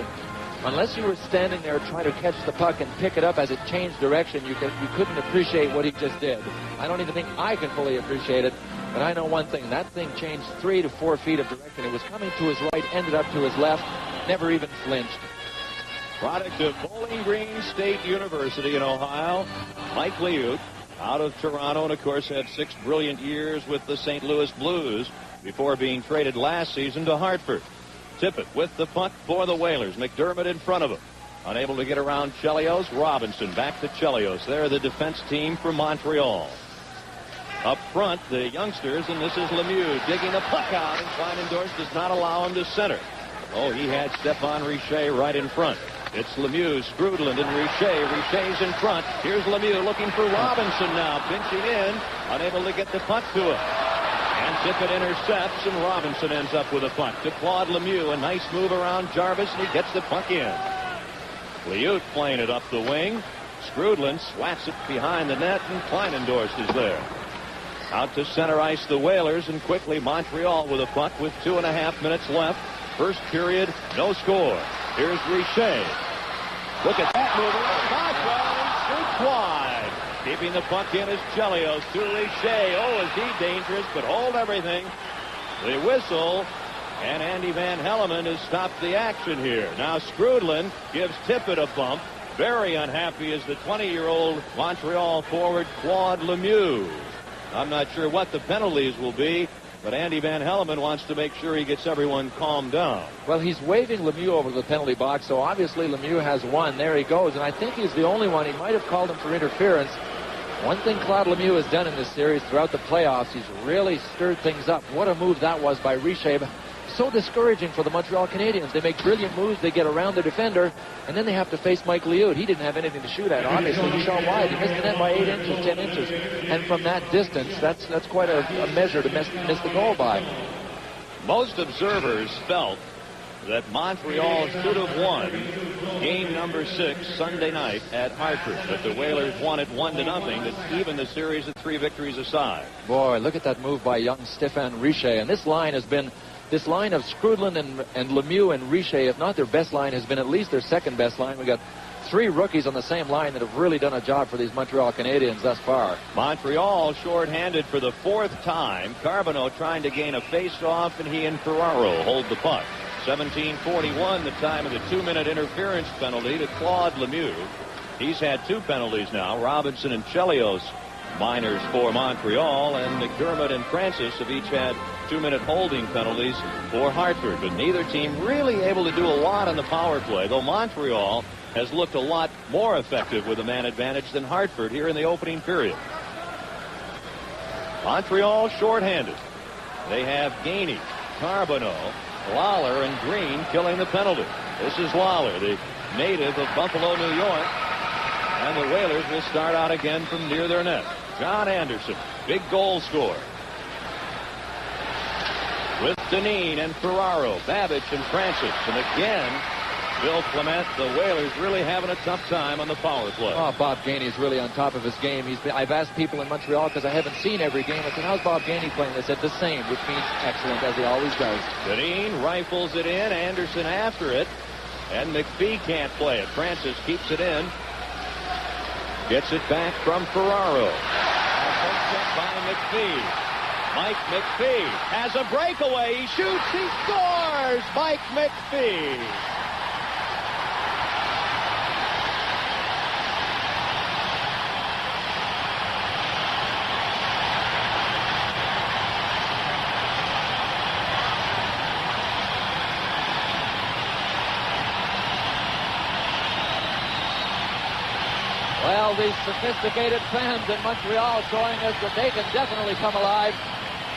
unless you were standing there trying to catch the puck and pick it up as it changed direction, you couldn't appreciate what he just did. I don't even think I can fully appreciate it, but I know one thing. That thing changed 3 to 4 feet of direction. It was coming to his right, ended up to his left, never even flinched. Product of Bowling Green State University in Ohio, Mike Liut, out of Toronto, and of course had 6 brilliant years with the St. Louis Blues before being traded last season to Hartford. Tippett with the puck for the Whalers. McDermott in front of him. Unable to get around Chelios. Robinson back to Chelios. They're the defense team for Montreal. Up front, the youngsters, and this is Lemieux digging the puck out, and Kleinendorf does not allow him to center. Oh, he had Stephane Richer right in front. It's Lemieux, Scrudland, and Richer. Richer's in front. Here's Lemieux looking for Robinson now. Pinching in. Unable to get the puck to him. And Tippett intercepts, and Robinson ends up with a puck to Claude Lemieux. A nice move around Jarvis, and he gets the puck in. Liut playing it up the wing. Scrudland swats it behind the net, and Kleinendorf is there. Out to center ice, the Whalers, and quickly Montreal with a puck with 2.5 minutes left. First period, no score. Here's Richer. Look at that move around. Shoots wide. Keeping the puck in is Chelios to Richer. Oh, is he dangerous, but hold everything. The whistle, and Andy Van Hellemond has stopped the action here. Now Scrudland gives Tippett a bump. Very unhappy is the 20-year-old Montreal forward Claude Lemieux. I'm not sure what the penalties will be, but Andy Van Hellemond wants to make sure he gets everyone calmed down. Well, he's waving Lemieux over the penalty box, so obviously Lemieux has one. There he goes, and I think he's the only one. He might have called him for interference. One thing Claude Lemieux has done in this series throughout the playoffs, he's really stirred things up. What a move that was by Richer. So discouraging for the Montreal Canadiens. They make brilliant moves. They get around the defender, and then they have to face Mike Liut. He didn't have anything to shoot at, obviously. He shot wide. He missed the net by 8 inches, 10 inches. And from that distance, that's quite a measure to miss the goal by. Most observers felt that Montreal should have won game number 6 Sunday night at Hartford, but the Whalers won it 1-0 to even the series at 3 victories aside. Boy, look at that move by young Stephane Richer. And this line has been... This line of Scrudland and Lemieux and Richer, if not their best line, has been at least their second best line. We got 3 rookies on the same line that have really done a job for these Montreal Canadiens thus far. Montreal shorthanded for the 4th time. Carbonneau trying to gain a face-off, and he and Ferraro hold the puck. 17:41, the time of the 2-minute interference penalty to Claude Lemieux. He's had 2 penalties now. Robinson and Chelios minors for Montreal, and McDermott and Francis have each had 2-minute holding penalties for Hartford, but neither team really able to do a lot on the power play, though Montreal has looked a lot more effective with a man advantage than Hartford here in the opening period. Montreal shorthanded. They have Gainey, Carbonneau, Lawler, and Green killing the penalty. This is Lawler, the native of Buffalo, New York, and the Whalers will start out again from near their net. John Anderson, big goal scorer. With Dineen and Ferraro, Babbage and Francis. And again, Bill Clement, the Whalers really having a tough time on the power play. Oh, Bob Gainey's really on top of his game. I've asked people in Montreal because I haven't seen every game. I said, how's Bob Gainey playing? They said the same, which means excellent, as he always does. Dineen rifles it in. Anderson after it. And McPhee can't play it. Francis keeps it in. Gets it back from Ferraro. Check by McPhee. Mike McPhee has a breakaway. He shoots. He scores. Mike McPhee. Well, these sophisticated fans in Montreal showing us that they can definitely come alive.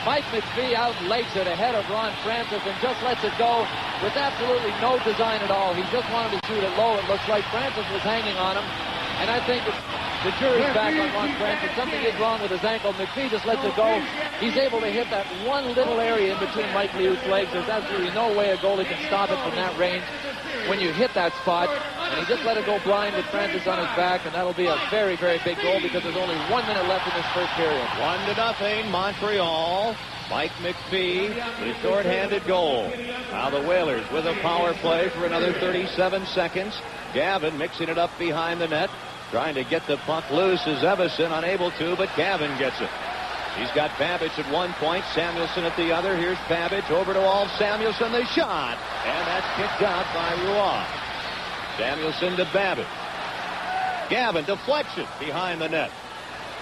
Mike McPhee outlegs it ahead of Ron Francis and just lets it go with absolutely no design at all. He just wanted to shoot it low. It looks like Francis was hanging on him. And I think the jury's back on Ron Francis. Something is wrong with his ankle. McPhee just lets it go. He's able to hit that one little area in between Mike Liut's legs. There's absolutely no way a goalie can stop it from that range when you hit that spot. And he just let it go blind with Francis on his back, and that'll be a very, very big goal because there's only 1 minute left in this first period. 1-0, Montreal. Mike McPhee, the short-handed goal. Now the Whalers with a power play for another 37 seconds. Gavin mixing it up behind the net, trying to get the puck loose as Evason unable to, but Gavin gets it. He's got Babbage at one point, Samuelson at the other. Here's Babbage over to Ulf Samuelson, the shot, and that's kicked out by Roy. Samuelson to Babbage. Gavin deflects it behind the net.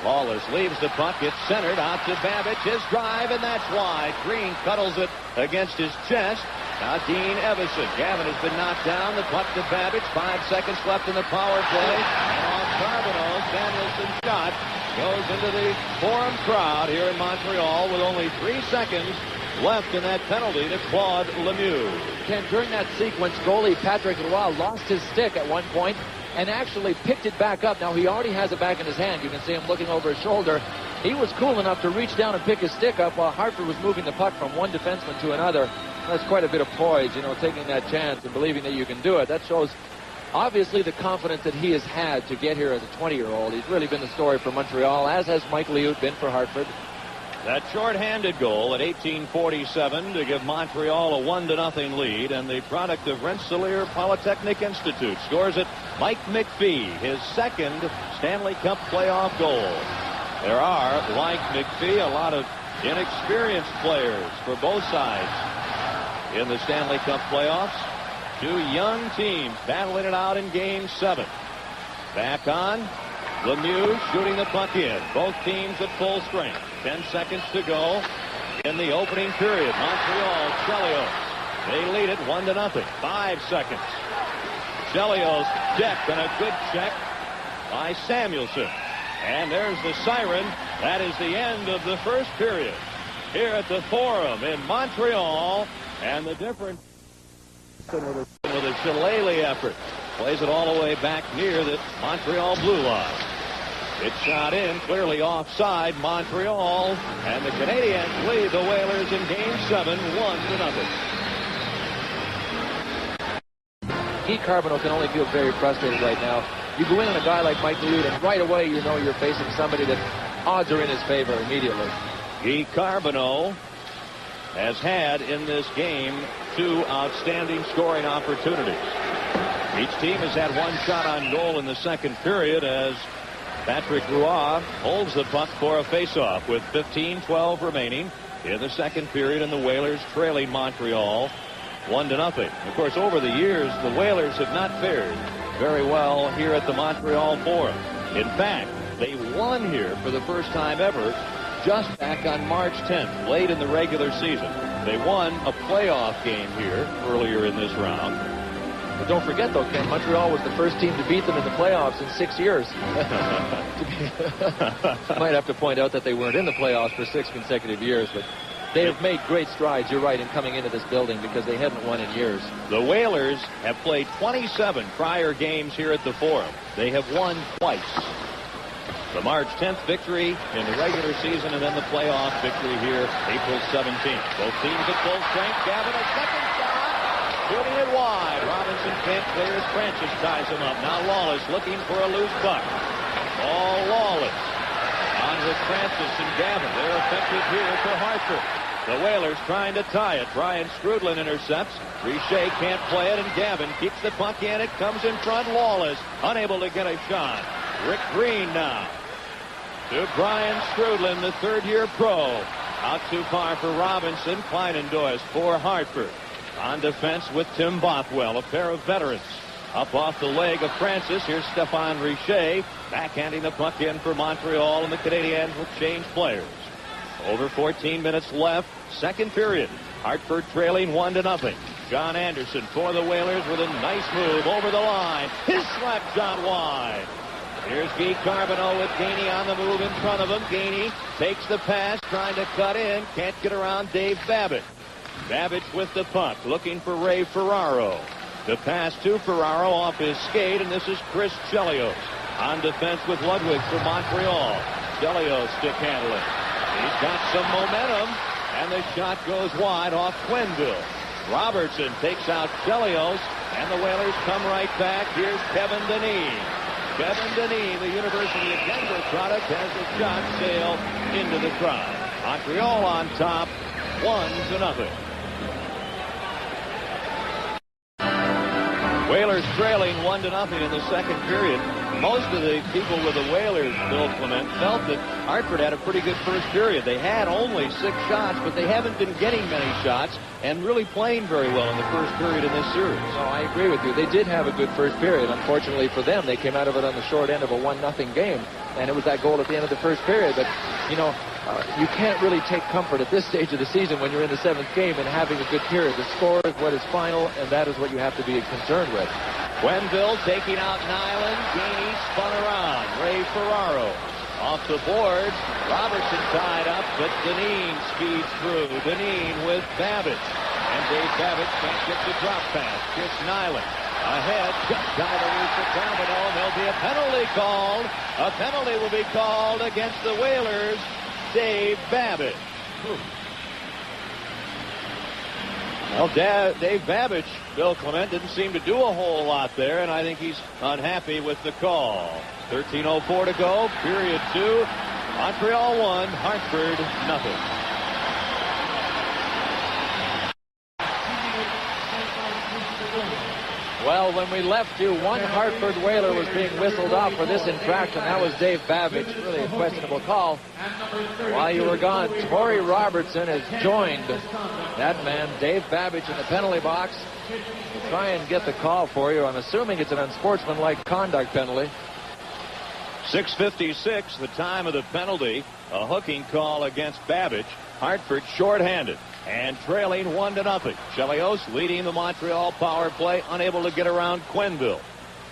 Lawless leaves the puck. It's centered out to Babbage. His drive, and that's wide. Green cuddles it against his chest. Now Dean Evason. Gavin has been knocked down. The puck to Babbage. 5 seconds left in the power play. And off Carbonneau, Samuelson's shot goes into the Forum crowd here in Montreal with only 3 seconds left in that penalty to Claude Lemieux. Ken, during that sequence, goalie Patrick Roy lost his stick at one point and actually picked it back up. Now, he already has it back in his hand. You can see him looking over his shoulder. He was cool enough to reach down and pick his stick up while Hartford was moving the puck from one defenseman to another. That's quite a bit of poise, you know, taking that chance and believing that you can do it. That shows, obviously, the confidence that he has had to get here as a 20-year-old. He's really been the story for Montreal, as has Mike Liut been for Hartford. That short-handed goal at 18:47 to give Montreal a 1-0 lead, and the product of Rensselaer Polytechnic Institute scores it. Mike McPhee, his second Stanley Cup playoff goal. There are, like McPhee, a lot of inexperienced players for both sides in the Stanley Cup playoffs. Two young teams battling it out in Game 7. Back on. Lemieux shooting the puck in. Both teams at full strength. 10 seconds to go in the opening period. Montreal, Chelios. They lead it 1-0. 5 seconds. Chelios decked, and a good check by Samuelson. And there's the siren. That is the end of the first period here at the Forum in Montreal. And the difference with a Shillelagh effort. Plays it all the way back near the Montreal blue line. It's shot in, clearly offside, Montreal, and the Canadiens lead the Whalers in Game 7, 1-0. Guy Carbonneau can only feel very frustrated right now. You go in on a guy like Mike Liut, and right away you know you're facing somebody that odds are in his favor immediately. Guy Carbonneau has had in this game 2 outstanding scoring opportunities. Each team has had 1 shot on goal in the second period as Patrick Roy holds the puck for a faceoff with 15:12 remaining in the second period, and the Whalers trailing Montreal 1-0. Of course, over the years, the Whalers have not fared very well here at the Montreal Forum. In fact, they won here for the first time ever just back on March 10th, late in the regular season. They won a playoff game here earlier in this round. But don't forget, though, Ken, Montreal was the first team to beat them in the playoffs in 6 years. Might have to point out that they weren't in the playoffs for 6 consecutive years, but they have made great strides, you're right, in coming into this building because they hadn't won in years. The Whalers have played 27 prior games here at the Forum. They have won twice. The March 10th victory in the regular season and then the playoff victory here April 17th. Both teams at full strength. Gavin, a second shot. Shooting it wide. Robinson can't clear as Francis ties him up. Now Lawless looking for a loose puck. All Lawless. On with Francis and Gavin. They're effective here for Hartford. The Whalers trying to tie it. Brian Strudlin intercepts. Richer can't play it, and Gavin keeps the puck in. It comes in front. Lawless unable to get a shot. Rick Green now to Brian Strudlin, the third-year pro. Out too far for Robinson. Kleinendois for Hartford. On defense with Tim Bothwell, a pair of veterans. Up off the leg of Francis. Here's Stéphane Richer backhanding the puck in for Montreal, and the Canadiens will change players. Over 14 minutes left. Second period. Hartford trailing 1-0. John Anderson for the Whalers with a nice move over the line. His slap shot wide. Here's Guy Carbonneau with Gainey on the move in front of him. Gainey takes the pass, trying to cut in. Can't get around Dave Babbage. Babbage with the puck, looking for Ray Ferraro. The pass to Ferraro off his skate, and this is Chris Chelios. On defense with Ludwig for Montreal. Chelios stick handling. He's got some momentum, and the shot goes wide off Quenneville. Robertson takes out Chelios, and the Whalers come right back. Here's Kevin Dineen. Kevin Dineen, the University of Denver product, has the shot sail into the crowd. Montreal on top, 1-0. Whalers trailing 1-0 in the second period. Most of the people with the Whalers, Bill Clement, felt that Hartford had a pretty good first period. They had only 6 shots, but they haven't been getting many shots and really playing very well in the first period in this series. No, I agree with you. They did have a good first period. Unfortunately for them, they came out of it on the short end of a 1-0 game, and it was that goal at the end of the first period. But, you know, you can't really take comfort at this stage of the season when you're in the 7th game and having a good period. The score is what is final, and that is what you have to be concerned with. Quenneville taking out Nyland. Gainey spun around. Ray Ferraro off the boards. Robertson tied up, but Dineen speeds through. Dineen with Babbage. And Dave Babbage can't get the drop pass. Chris Nyland ahead. Just down the loose for Carbonneau. There'll be a penalty called. A penalty will be called against the Whalers. Dave Babbage. Well, Dave Babbage, Bill Clement, didn't seem to do a whole lot there, and I think he's unhappy with the call. 13:04 to go, period 2. Montreal 1, Hartford 0. Well, when we left you, one Hartford Whaler was being whistled off for this infraction. That was Dave Babbage. Really a questionable call. While you were gone, Torrey Robertson has joined that man, Dave Babbage, in the penalty box to try and get the call for you. I'm assuming it's an unsportsmanlike conduct penalty. 6:56, the time of the penalty. A hooking call against Babbage. Hartford shorthanded and trailing 1-0. Chelios leading the Montreal power play, unable to get around Quenneville.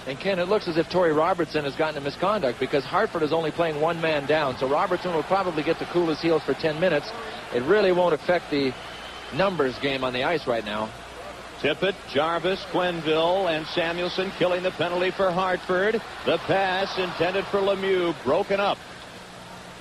And Ken, it looks as if Torrey Robertson has gotten a misconduct because Hartford is only playing one man down. So Robertson will probably get to cool his heels for 10 minutes. It really won't affect the numbers game on the ice right now. Tippett, Jarvis, Quenneville, and Samuelson killing the penalty for Hartford. The pass intended for Lemieux, broken up.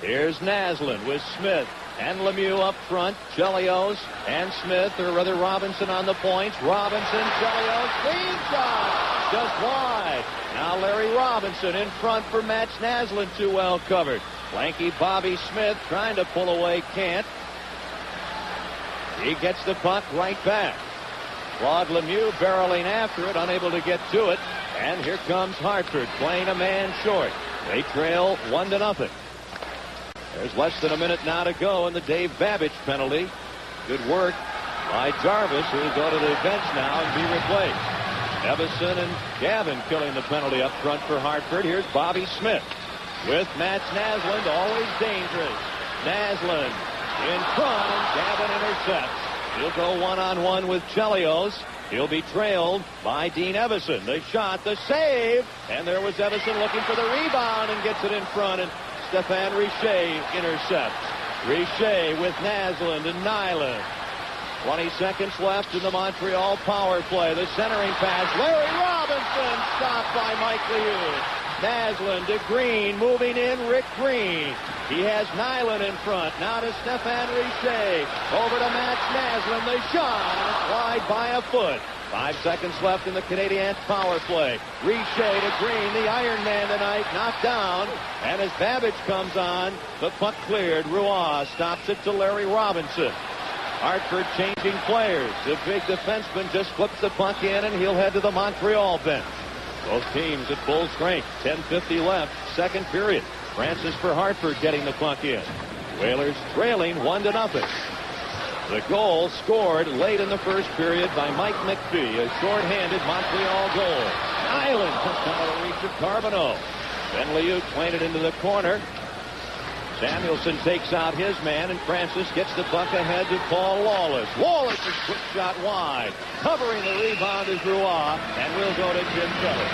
Here's Naslund with Smith and Lemieux up front. Chelios and Smith, or rather Robinson on the points. Robinson, Chelios, clean shot, just wide. Now Larry Robinson in front for Matt Naslund, too well covered. Lanky Bobby Smith trying to pull away, can't. He gets the puck right back. Claude Lemieux barreling after it, unable to get to it. And here comes Hartford playing a man short. They trail 1-0. There's less than a minute now to go in the Dave Babbage penalty. Good work by Jarvis, who will go to the bench now and be replaced. Evison and Gavin killing the penalty up front for Hartford. Here's Bobby Smith with Matt Naslund, always dangerous. Naslund in front, and Gavin intercepts. He'll go one-on-one with Chelios. He'll be trailed by Dean Evison. The shot, the save, and there was Evison looking for the rebound and gets it in front, and Stéphane Richer intercepts. Richer with Naslund and Nyland. 20 seconds left in the Montreal power play. The centering pass. Larry Robinson stopped by Mike Lemieux. Naslund to Green, moving in Rick Green. He has Nyland in front. Now to Stefan Richer. Over to Matt Naslund. The shot. And it's wide by a foot. 5 seconds left in the Canadiens power play. Richer to Green, the Iron Man tonight, knocked down. And as Babbage comes on, the puck cleared. Roy stops it to Larry Robinson. Hartford changing players. The big defenseman just flips the puck in, and he'll head to the Montreal bench. Both teams at full strength. 10:50 left, second period. Francis for Hartford getting the puck in. Whalers trailing 1-0. The goal scored late in the first period by Mike McPhee, a short-handed Montreal goal. Island just out of the reach of Carbonneau. Then Liut planted into the corner. Samuelson takes out his man, and Francis gets the puck ahead to Paul Lawless. Lawless' quick shot wide. Covering the rebound is Roy, and we'll go to Jim Kelly.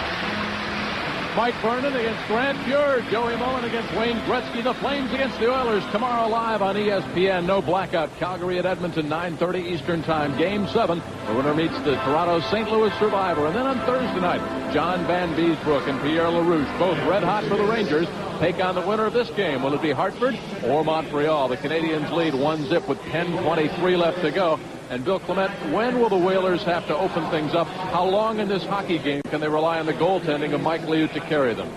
Mike Vernon against Grant Fuhr. Joey Mullen against Wayne Gretzky. The Flames against the Oilers tomorrow live on ESPN. No blackout. Calgary at Edmonton, 9:30 Eastern Time. Game 7. The winner meets the Toronto St. Louis Survivor. And then on Thursday night, John Van Beesbrook and Pierre LaRouche, both red hot for the Rangers, take on the winner of this game. Will it be Hartford or Montreal? The Canadiens lead 1-0 with 10:23 left to go. And Bill Clement, when will the Whalers have to open things up? How long in this hockey game can they rely on the goaltending of Mike Liut to carry them?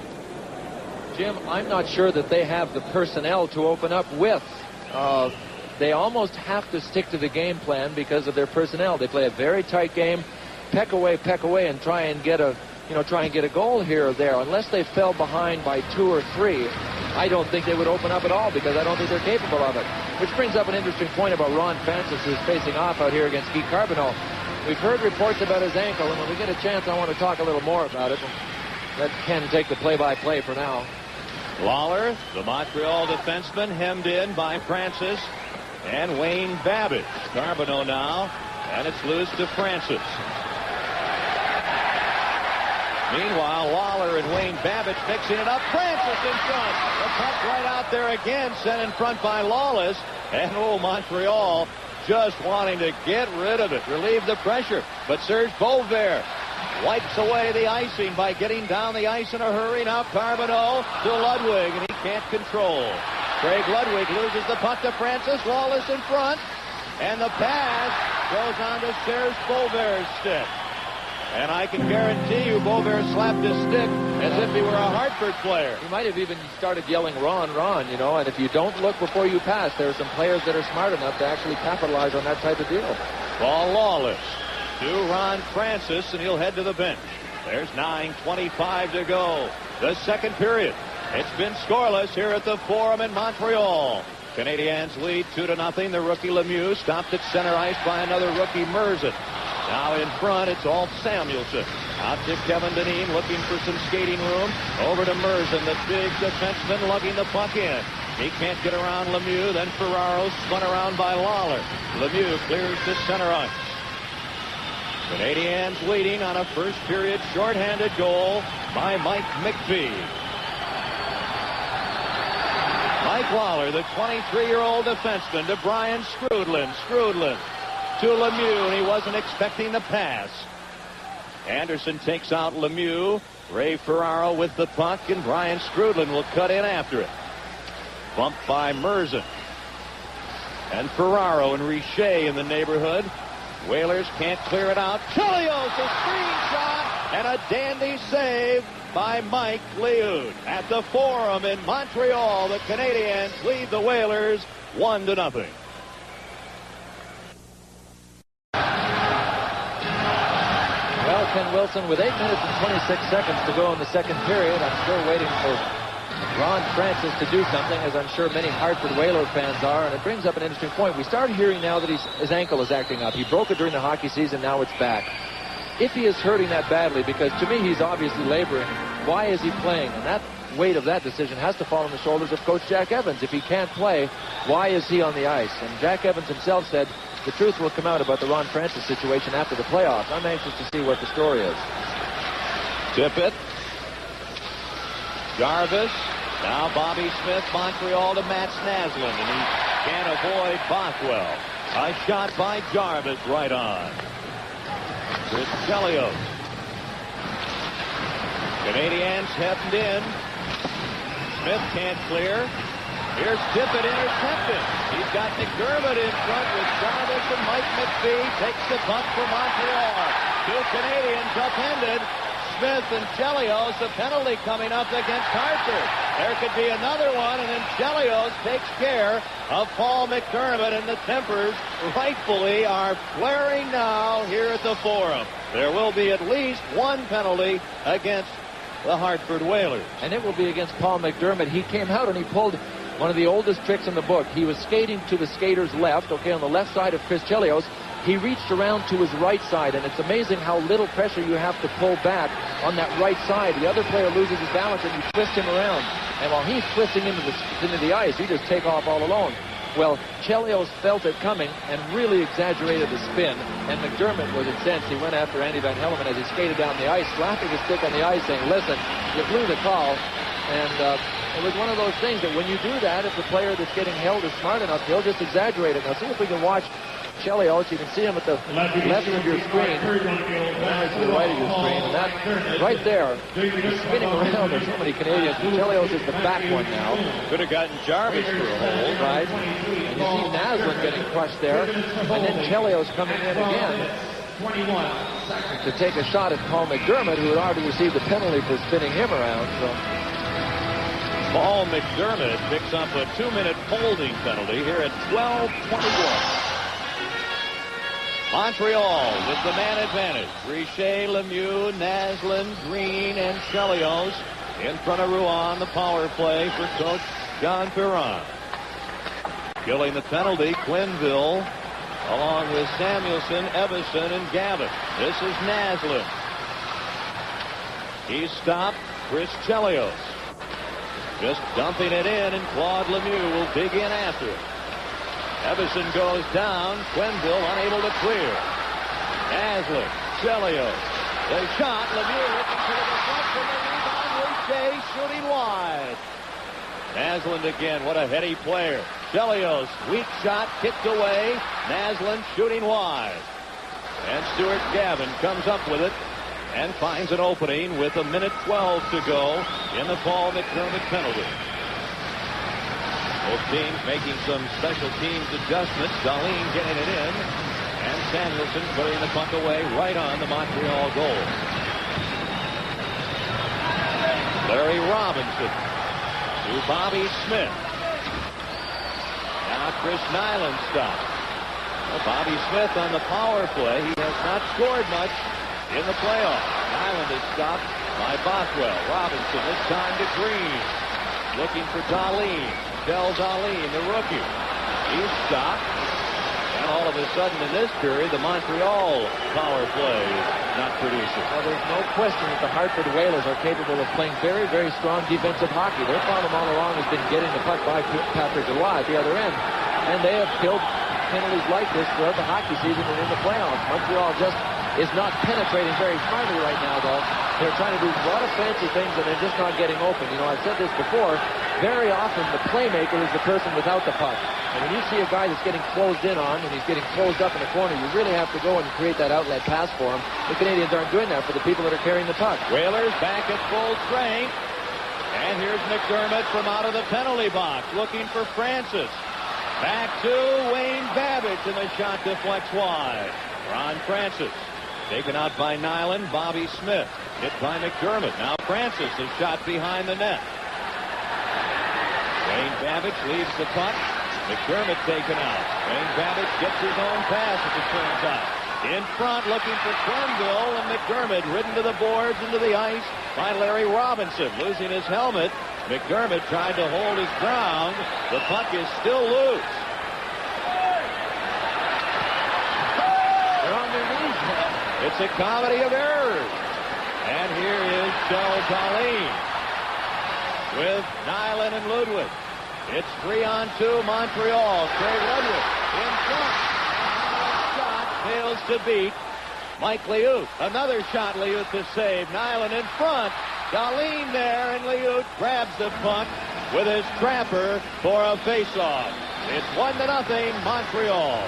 Jim, I'm not sure that they have the personnel to open up with. They almost have to stick to the game plan because of their personnel. They play a very tight game, peck away, and try and get a goal here or there. Unless they fell behind by 2 or 3, I don't think they would open up at all because I don't think they're capable of it. Which brings up an interesting point about Ron Francis, who's facing off out here against Guy Carbonneau. We've heard reports about his ankle, and when we get a chance, I want to talk a little more about it. Let Ken take the play-by-play for now. Lawler, the Montreal defenseman, hemmed in by Francis and Wayne Babbage. Carbonneau now, and it's loose to Francis. Meanwhile, Lawler and Wayne Babbage mixing it up. Francis in front. The puck right out there again, sent in front by Lawless. And Montreal just wanting to get rid of it, relieve the pressure. But Serge Beauvais wipes away the icing by getting down the ice in a hurry. Now Carbonneau to Ludwig, and he can't control. Craig Ludwig loses the puck to Francis. Lawless in front. And the pass goes on to Serge Beauvais' stick. And I can guarantee you Beauvais slapped his stick as if he were a Hartford player. He might have even started yelling, Ron, and if you don't look before you pass, there are some players that are smart enough to actually capitalize on that type of deal. Paul Lawless to Ron Francis, and he'll head to the bench. There's 9:25 to go. The second period. It's been scoreless here at the Forum in Montreal. Canadiens lead 2-0. The rookie Lemieux stopped at center ice by another rookie, Merzen. Now in front, it's all Samuelson. Out to Kevin Dineen looking for some skating room. Over to Merzen, the big defenseman, lugging the puck in. He can't get around Lemieux. Then Ferraro spun around by Lawler. Lemieux clears to center ice. Canadiens leading on a first period shorthanded goal by Mike McPhee. Mike Lawler, the 23-year-old defenseman, to Brian Skrudland. Skrudland to Lemieux, and he wasn't expecting the pass. Anderson takes out Lemieux. Ray Ferraro with the puck, and Brian Skrudland will cut in after it. Bumped by Merzen. And Ferraro and Richer in the neighborhood. Whalers can't clear it out. Chelios, a screen shot, and a dandy save by Mike Liut. At the Forum in Montreal, the Canadiens lead the Whalers 1-0. Well, Ken Wilson, with 8 minutes and 26 seconds to go in the second period, I'm still waiting for Ron Francis to do something, as I'm sure many Hartford Whaler fans are, and it brings up an interesting point. We start hearing now that his ankle is acting up. He broke it during the hockey season, now it's back. If he is hurting that badly, because to me he's obviously laboring, why is he playing? And that weight of that decision has to fall on the shoulders of Coach Jack Evans. If he can't play, why is he on the ice? And Jack Evans himself said the truth will come out about the Ron Francis situation after the playoffs. I'm anxious to see what the story is. Tippett. Jarvis. Now Bobby Smith, Montreal to Matt Naslund, and he can't avoid Bothwell. A shot by Jarvis right on. With Chelios. Canadiens heading in. Smith can't clear. Here's Tippett intercepted. He's got McDermott in front with Jarvis and Mike McPhee. Takes the puck for Montreal. Two Canadiens upended. Smith and Chelios, a penalty coming up against Hartford. There could be another one, and then Chelios takes care of Paul McDermott, and the tempers rightfully are flaring now here at the Forum. There will be at least one penalty against the Hartford Whalers. And it will be against Paul McDermott. He came out and he pulled one of the oldest tricks in the book. He was skating to the skater's left, okay, on the left side of Chris Chelios. He reached around to his right side, and it's amazing how little pressure you have to pull back on that right side. The other player loses his balance, and you twist him around. And while he's twisting into the ice, you just take off all alone. Well, Chelios felt it coming and really exaggerated the spin, and McDermott was incensed. He went after Andy Van Hellemond as he skated down the ice, slapping his stick on the ice, saying, "Listen, you blew the call." And it was one of those things that when you do that, if the player that's getting held is smart enough, he'll just exaggerate it. Now, see if we can watch Chelios. You can see him at the left of your screen, to the right of your screen, and that right there, he's spinning around. There's so many Canadians. Chelios is the back one now. Could have gotten Jarvis for a hold. Right. And you see Naslund getting crushed there, and then Chelios coming in again to take a shot at Paul McDermott, who had already received a penalty for spinning him around. So Paul McDermott picks up a 2-minute holding penalty here at 12:21. Montreal with the man advantage. Richer, Lemieux, Naslund, Green, and Chelios in front of Rouen. The power play for coach John Perron. Killing the penalty, Quenneville, along with Samuelson, Evason, and Gavin. This is Naslund. He's stopped. Chris Chelios just dumping it in, and Claude Lemieux will dig in after it. Evason goes down. Quenneville unable to clear. Naslund, Chelios. The shot. Lemieux looking for the deflection. The rebound. Richer shooting wide. Naslund again. What a heady player. Chelios. Weak shot. Kicked away. Naslund shooting wide. And Stuart Gavin comes up with it and finds an opening with 1:12 to go in the Paul McDermott penalty. Both teams making some special teams adjustments. Dahlin getting it in. And Samuelson putting the puck away right on the Montreal goal. Larry Robinson to Bobby Smith. Now Chris Nyland stopped. Well, Bobby Smith on the power play. He has not scored much in the playoffs. Nyland is stopped by Bothwell. Robinson this time to Green. Looking for Dahlin. Del Dahlin, the rookie. He's stopped. And all of a sudden in this period, the Montreal power play is not producing. Well, there's no question that the Hartford Whalers are capable of playing very, very strong defensive hockey. Their problem all along has been getting the puck by Patrick Roy at the other end. And they have killed penalties like this throughout the hockey season and in the playoffs. Montreal just is not penetrating very smartly right now, though. They're trying to do a lot of fancy things, and they're just not getting open. You know, I've said this before. Very often, the playmaker is the person without the puck. And when you see a guy that's getting closed in on, and he's getting closed up in the corner, you really have to go and create that outlet pass for him. The Canadiens aren't doing that for the people that are carrying the puck. Whalers back at full strength. And here's McDermott from out of the penalty box, looking for Francis. Back to Wayne Babbage, and the shot deflects wide. Ron Francis. Taken out by Nyland. Bobby Smith. Hit by McDermott. Now Francis is shot behind the net. Wayne Babbage leaves the puck. McDermott taken out. Wayne Babbage gets his own pass as it turns out. In front looking for Quenneville, and McDermott ridden to the boards, into the ice by Larry Robinson. Losing his helmet. McDermott tried to hold his ground. The puck is still loose. They're on their knees now. It's a comedy of errors. And here is Del Dahlin with Nyland and Ludwig. It's 3-on-2 Montreal. Craig Ludwig in front. Shot fails to beat Mike Liut. Another shot Liut to save. Nyland in front. Dahlin there, and Liut grabs the puck with his trapper for a faceoff. It's 1-0 Montreal.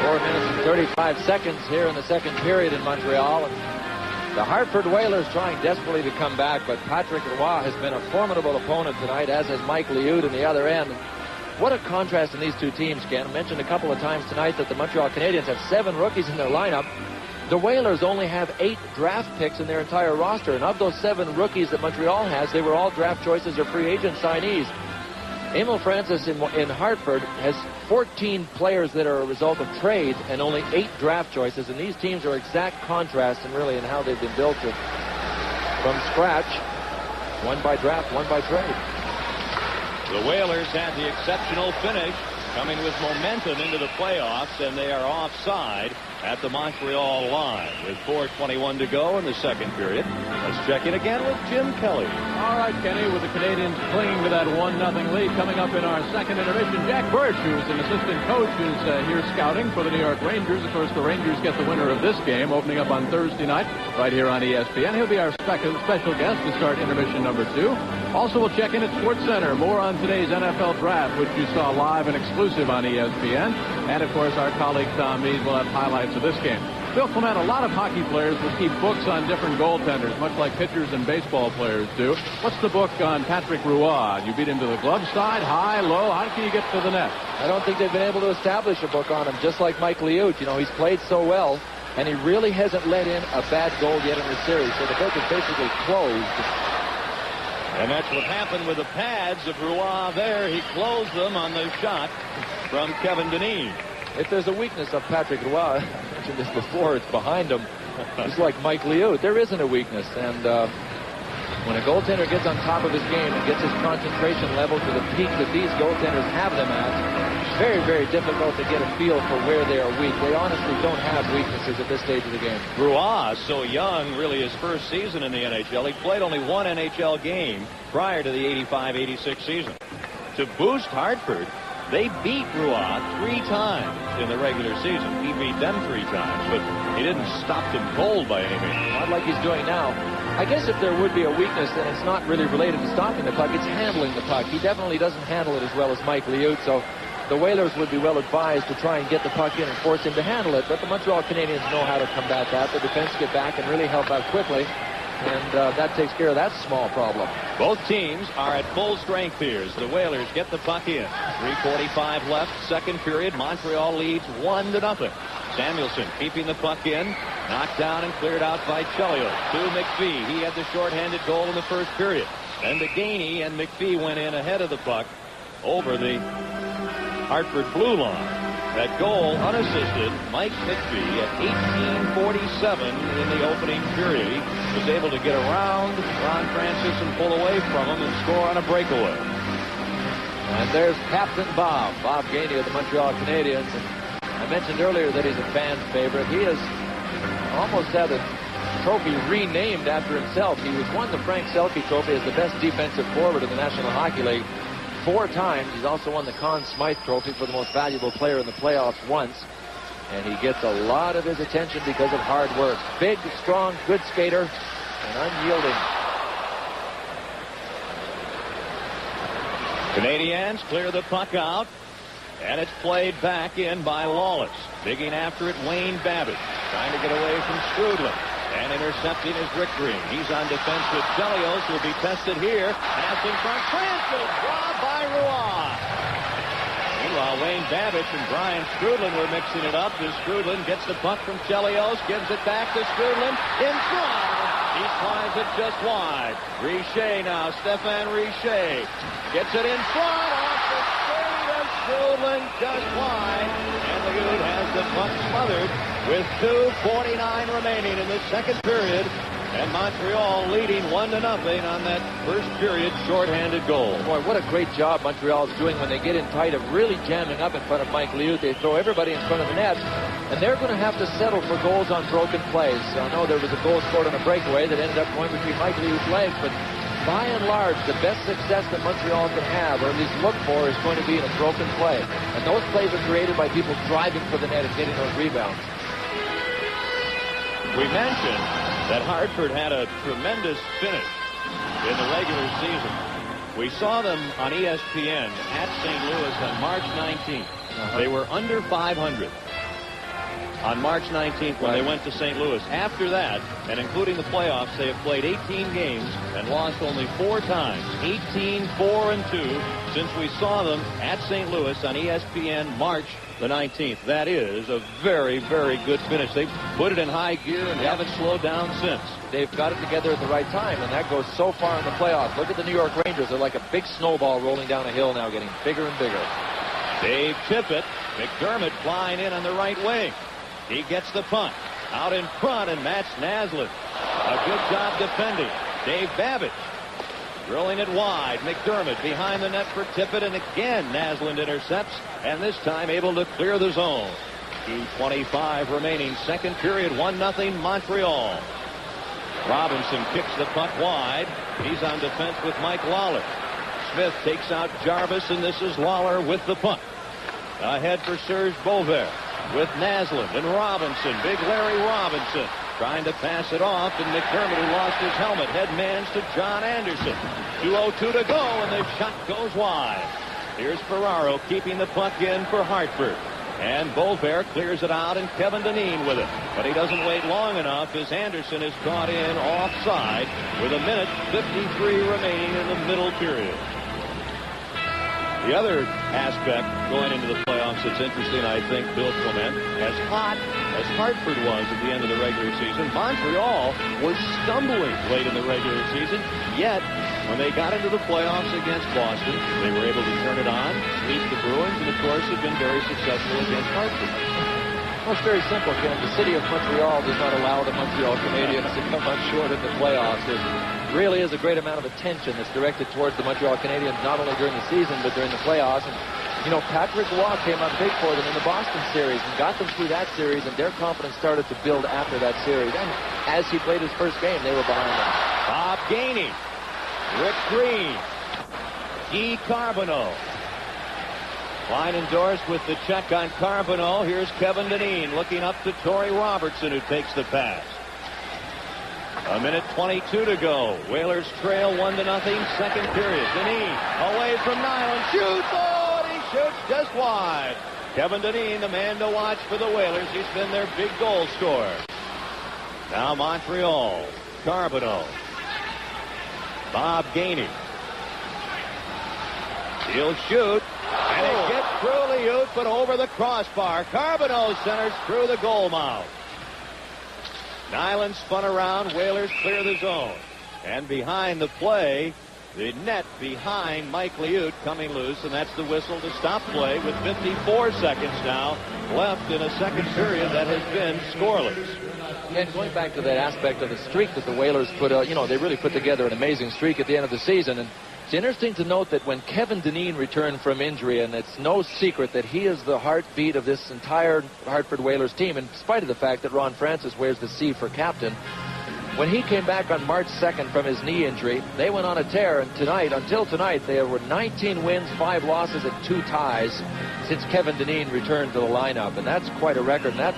4 minutes and 35 seconds here in the second period in Montreal. And the Hartford Whalers trying desperately to come back, but Patrick Roy has been a formidable opponent tonight, as has Mike Liud in the other end. What a contrast in these two teams, Ken. I mentioned a couple of times tonight that the Montreal Canadiens have 7 rookies in their lineup. The Whalers only have 8 draft picks in their entire roster, and of those 7 rookies that Montreal has, they were all draft choices or free agent signees. Emil Francis in Hartford has 14 players that are a result of trade and only 8 draft choices, and these teams are exact contrast in really in how they've been built from scratch, one by draft, one by trade. The Whalers had the exceptional finish, coming with momentum into the playoffs, and they are offside at the Montreal line with 4:21 to go in the second period. Let's check in again with Jim Kelly. All right, Kenny, with the Canadiens clinging to that 1-0 lead. Coming up in our second intermission, Jack Birch, who's an assistant coach, is here scouting for the New York Rangers. Of course, the Rangers get the winner of this game, opening up on Thursday night right here on ESPN. He'll be our special guest to start intermission number 2. Also, we'll check in at SportsCenter. More on today's NFL Draft, which you saw live and exclusive on ESPN. And, of course, our colleague Tom Meade will have highlights of this game. Bill Clement, a lot of hockey players will keep books on different goaltenders, much like pitchers and baseball players do. What's the book on Patrick Roy? You beat him to the glove side, high, low. How can you get to the net? I don't think they've been able to establish a book on him, just like Mike Liut. You know, he's played so well, and he really hasn't let in a bad goal yet in the series. So the book is basically closed. And that's what happened with the pads of Roy there. He closed them on the shot from Kevin Dineen. If there's a weakness of Patrick Roy, I mentioned this before, it's behind him. Just like Mike Liut. There isn't a weakness. And when a goaltender gets on top of his game and gets his concentration level to the peak that these goaltenders have them at, it's very, very difficult to get a feel for where they are weak. They honestly don't have weaknesses at this stage of the game. Roy, so young, really his first season in the NHL. He played only 1 NHL game prior to the 85-86 season. To boost Hartford, they beat Roy 3 times in the regular season. He beat them 3 times, but he didn't stop them cold by any means. Not like he's doing now. I guess if there would be a weakness, then it's not really related to stopping the puck. It's handling the puck. He definitely doesn't handle it as well as Mike Liut, so the Whalers would be well advised to try and get the puck in and force him to handle it. But the Montreal Canadiens know how to combat that. The defense get back and really help out quickly. And that takes care of that small problem. Both teams are at full strength here as the Whalers get the puck in. 3:45 left, second period. Montreal leads 1-0. Samuelson keeping the puck in. Knocked down and cleared out by Chelios. To McPhee. He had the shorthanded goal in the first period. Then to Gainey, and McPhee went in ahead of the puck over the Hartford blue line. That goal unassisted. Mike McPhee at 18:47 in the opening period. He was able to get around Ron Francis and pull away from him and score on a breakaway. And there's Captain Bob Gainey of the Montreal Canadiens. And I mentioned earlier that he's a fan favorite. He has almost had a trophy renamed after himself. He was won the Frank Selke Trophy as the best defensive forward in the National Hockey League 4 times. He's also won the Conn Smythe Trophy for the most valuable player in the playoffs once. And he gets a lot of his attention because of hard work. Big, strong, good skater, and unyielding. Canadiens clear the puck out, and it's played back in by Lawless. Digging after it, Wayne Babbage, trying to get away from Strudlin. And intercepting is Rick Green. He's on defense with Chelios, will be tested here. Pass in front, transferred, robbed by Roy. Meanwhile, Wayne Babbage and Brian Strudlin were mixing it up as Strudlin gets the puck from Chelios, gives it back to Strudlin in front. He slides it just wide. Richer now, Stéphane Richer gets it in front off the skate of Strudlin just wide. And the Ute has the puck smothered with 2:49 remaining in the second period. And Montreal leading 1-0 on that first period shorthanded goal. Boy, what a great job Montreal is doing when they get in tight of really jamming up in front of Mike Liut. They throw everybody in front of the net, and they're going to have to settle for goals on broken plays. I know there was a goal scored on a breakaway that ended up going between Mike Liut's legs, but by and large, the best success that Montreal can have, or at least look for, is going to be in a broken play. And those plays are created by people driving for the net and getting those rebounds. We mentioned that Hartford had a tremendous finish in the regular season. We saw them on ESPN at St. Louis on March 19th. They were under 500. on March 19th when they went to St. Louis. After that, and including the playoffs, they have played 18 games and lost only 4 times. 18-4-2 since we saw them at St. Louis on ESPN March the 19th. That is a very, very good finish. They've put it in high gear and haven't slowed down since. They've got it together at the right time, and that goes so far in the playoffs. Look at the New York Rangers. They're like a big snowball rolling down a hill now, getting bigger and bigger. Dave Tippett, McDermott flying in on the right wing. He gets the punt. Out in front, and Matt Naslund. A good job defending. Dave Babbitt drilling it wide. McDermott behind the net for Tippett, and again Naslund intercepts, and this time able to clear the zone. 2:25 remaining, second period, 1-0 Montreal. Robinson kicks the puck wide. He's on defense with Mike Lawler. Smith takes out Jarvis, and this is Lawler with the puck. Ahead for Serge Beauvais with Naslund and Robinson. Big Larry Robinson trying to pass it off, and McDermott, who lost his helmet, head mans to John Anderson. 2:02 to go, and the shot goes wide. Here's Ferraro keeping the puck in for Hartford. And Beauvais clears it out, and Kevin Dineen with it. But he doesn't wait long enough as Anderson is caught in offside with 1:53 remaining in the middle period. The other aspect going into the playoffs that's interesting, I think, Bill Clement, as hot as Hartford was at the end of the regular season, Montreal was stumbling late in the regular season, yet when they got into the playoffs against Boston, they were able to turn it on, sweep the Bruins, and of course have been very successful against Hartford. Well, it's very simple, Ken. The city of Montreal does not allow the Montreal Canadiens to come up short in the playoffs. There really is a great amount of attention that's directed towards the Montreal Canadiens, not only during the season, but during the playoffs. And, you know, Patrick Roy came up big for them in the Boston series and got them through that series, and their confidence started to build after that series. And as he played his first game, they were behind him. Bob Gainey, Rick Green, Guy Carbonneau. Line endorsed with the check on Carbonneau. Here's Kevin Dineen looking up to Torrey Robertson, who takes the pass. 1:22 to go. Whalers trail 1-0, second period. Dineen away from Nyland. Shoots! Oh, and he shoots just wide. Kevin Dineen, the man to watch for the Whalers. He's been their big goal scorer. Now Montreal. Carbonneau. Bob Gainey. He'll shoot. And it gets through Liut, but over the crossbar. Carbonneau centers through the goal mouth. Nyland spun around. Whalers clear the zone. And behind the play, the net behind Mike Liut coming loose, and that's the whistle to stop play with 54 seconds now left in a second period that has been scoreless. And going back to that aspect of the streak that the Whalers put, they really put together an amazing streak at the end of the season. And it's interesting to note that when Kevin Dineen returned from injury, and it's no secret that he is the heartbeat of this entire Hartford Whalers team, in spite of the fact that Ron Francis wears the C for captain. When he came back on March 2nd from his knee injury, they went on a tear, and until tonight, there were 19 wins, 5 losses, and 2 ties since Kevin Dineen returned to the lineup, and that's quite a record. And that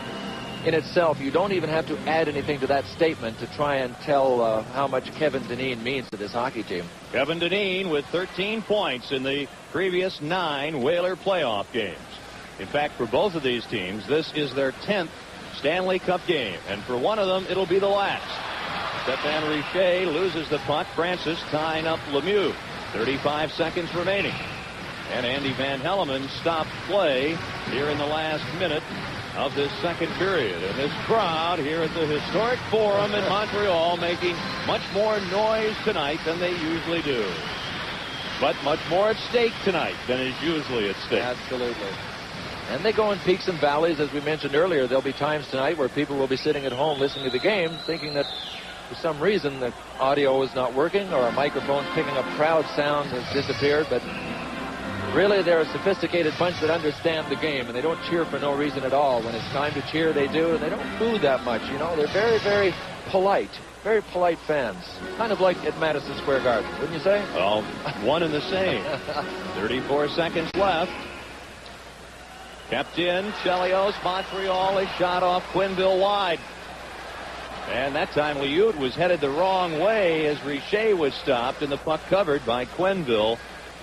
in itself, you don't even have to add anything to that statement to try and tell how much Kevin Dineen means to this hockey team. Kevin Dineen with 13 points in the previous 9 Whaler playoff games. In fact, for both of these teams, this is their 10th Stanley Cup game, and for one of them, it'll be the last. Stéphane Richer loses the puck. Francis tying up Lemieux. 35 seconds remaining. And Andy Van Hellemond stopped play here in the last minute of this second period. And this crowd here at the historic Forum in Montreal making much more noise tonight than they usually do. But much more at stake tonight than is usually at stake. Absolutely. And they go in peaks and valleys, as we mentioned earlier. There'll be times tonight where people will be sitting at home listening to the game thinking that for some reason the audio is not working or a microphone picking up crowd sounds has disappeared. But really, they're a sophisticated bunch that understand the game, and they don't cheer for no reason at all. When it's time to cheer, they do, and they don't boo that much. You know, they're very, very polite fans. Kind of like at Madison Square Garden, wouldn't you say? Well, one and the same. 34 seconds left. Kept in. Chelios, Montreal, a shot off Quenneville wide. And that time Liut was headed the wrong way as Richer was stopped, and the puck covered by Quenneville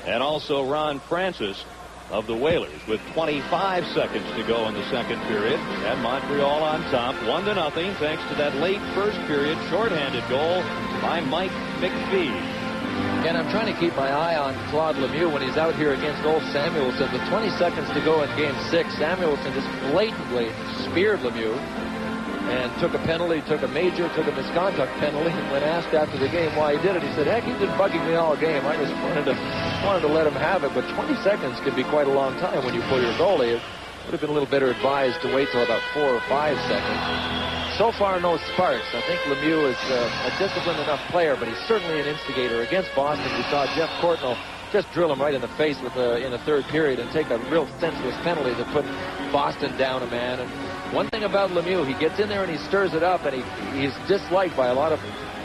and also Ron Francis. of the Whalers with 25 seconds to go in the second period. And Montreal on top, 1-0, thanks to that late first period shorthanded goal by Mike McPhee. And I'm trying to keep my eye on Claude Lemieux when he's out here against Ulf Samuelsson. With 20 seconds to go in Game 6, Samuelsson just blatantly speared Lemieux and took a penalty, took a misconduct penalty. And when asked after the game why he did it, he said, heck, he's been bugging me all game. I just wanted to let him have it. But 20 seconds can be quite a long time when you pull your goalie. It would have been a little better advised to wait till about 4 or 5 seconds. So far, no sparks. I think Lemieux is a disciplined enough player, but he's certainly an instigator. Against Boston, we saw Jeff Courtnall just drill him right in the face in the third period and take a real senseless penalty that put Boston down a man. And one thing about Lemieux, he gets in there and he stirs it up, and he's disliked by a lot of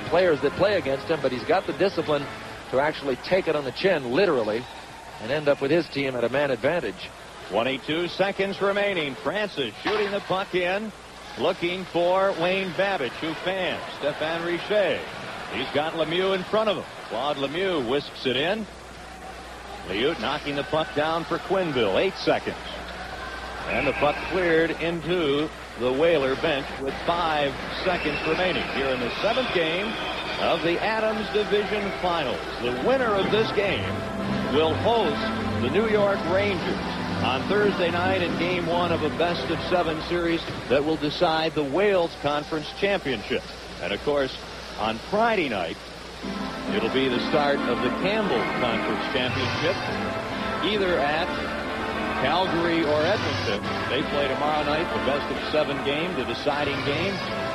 players that play against him, but he's got the discipline to actually take it on the chin, literally, and end up with his team at a man advantage. 22 seconds remaining. Francis shooting the puck in, looking for Wayne Babbage, who fans. Stéphane Richer. He's got Lemieux in front of him. Claude Lemieux whisks it in. Liut knocking the puck down for Quenneville. 8 seconds. And the puck cleared into the Whaler bench with 5 seconds remaining here in the 7th game of the Adams Division Finals. The winner of this game will host the New York Rangers on Thursday night in Game 1 of a best-of-7 series that will decide the Wales Conference Championship. And, of course, on Friday night, it'll be the start of the Campbell Conference Championship, either at Calgary or Edmonton. They play tomorrow night, the best-of-7 game, the deciding game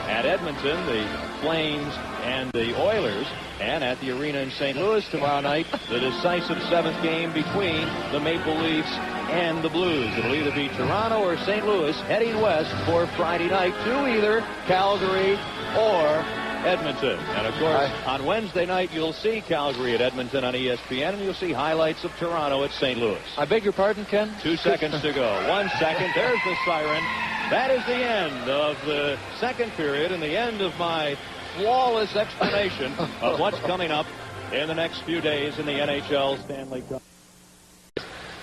at Edmonton, the Flames and the Oilers, and at the arena in St. Louis tomorrow night, the decisive 7th game between the Maple Leafs and the Blues. It'll either be Toronto or St. Louis heading west for Friday night to either Calgary or Edmonton. And, of course, on Wednesday night, you'll see Calgary at Edmonton on ESPN, and you'll see highlights of Toronto at St. Louis. I beg your pardon, Ken? 2 seconds to go. 1 second. There's the siren. That is the end of the second period and the end of my flawless explanation of what's coming up in the next few days in the NHL Stanley Cup.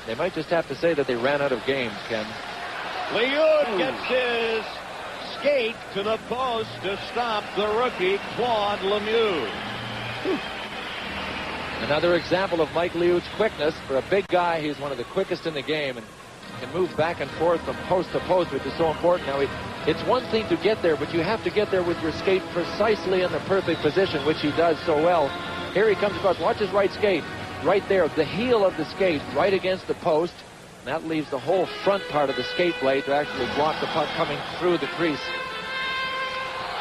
They might just have to say that they ran out of games, Ken. Liut gets his skate to the post to stop the rookie Claude Lemieux. Another example of Mike Liut's quickness. For a big guy, he's one of the quickest in the game and can move back and forth from post to post, which is so important. Now, it's one thing to get there, but you have to get there with your skate precisely in the perfect position, which he does so well. Here he comes across. Watch his right skate. Right there, the heel of the skate right against the post. And that leaves the whole front part of the skate blade to actually block the puck coming through the crease.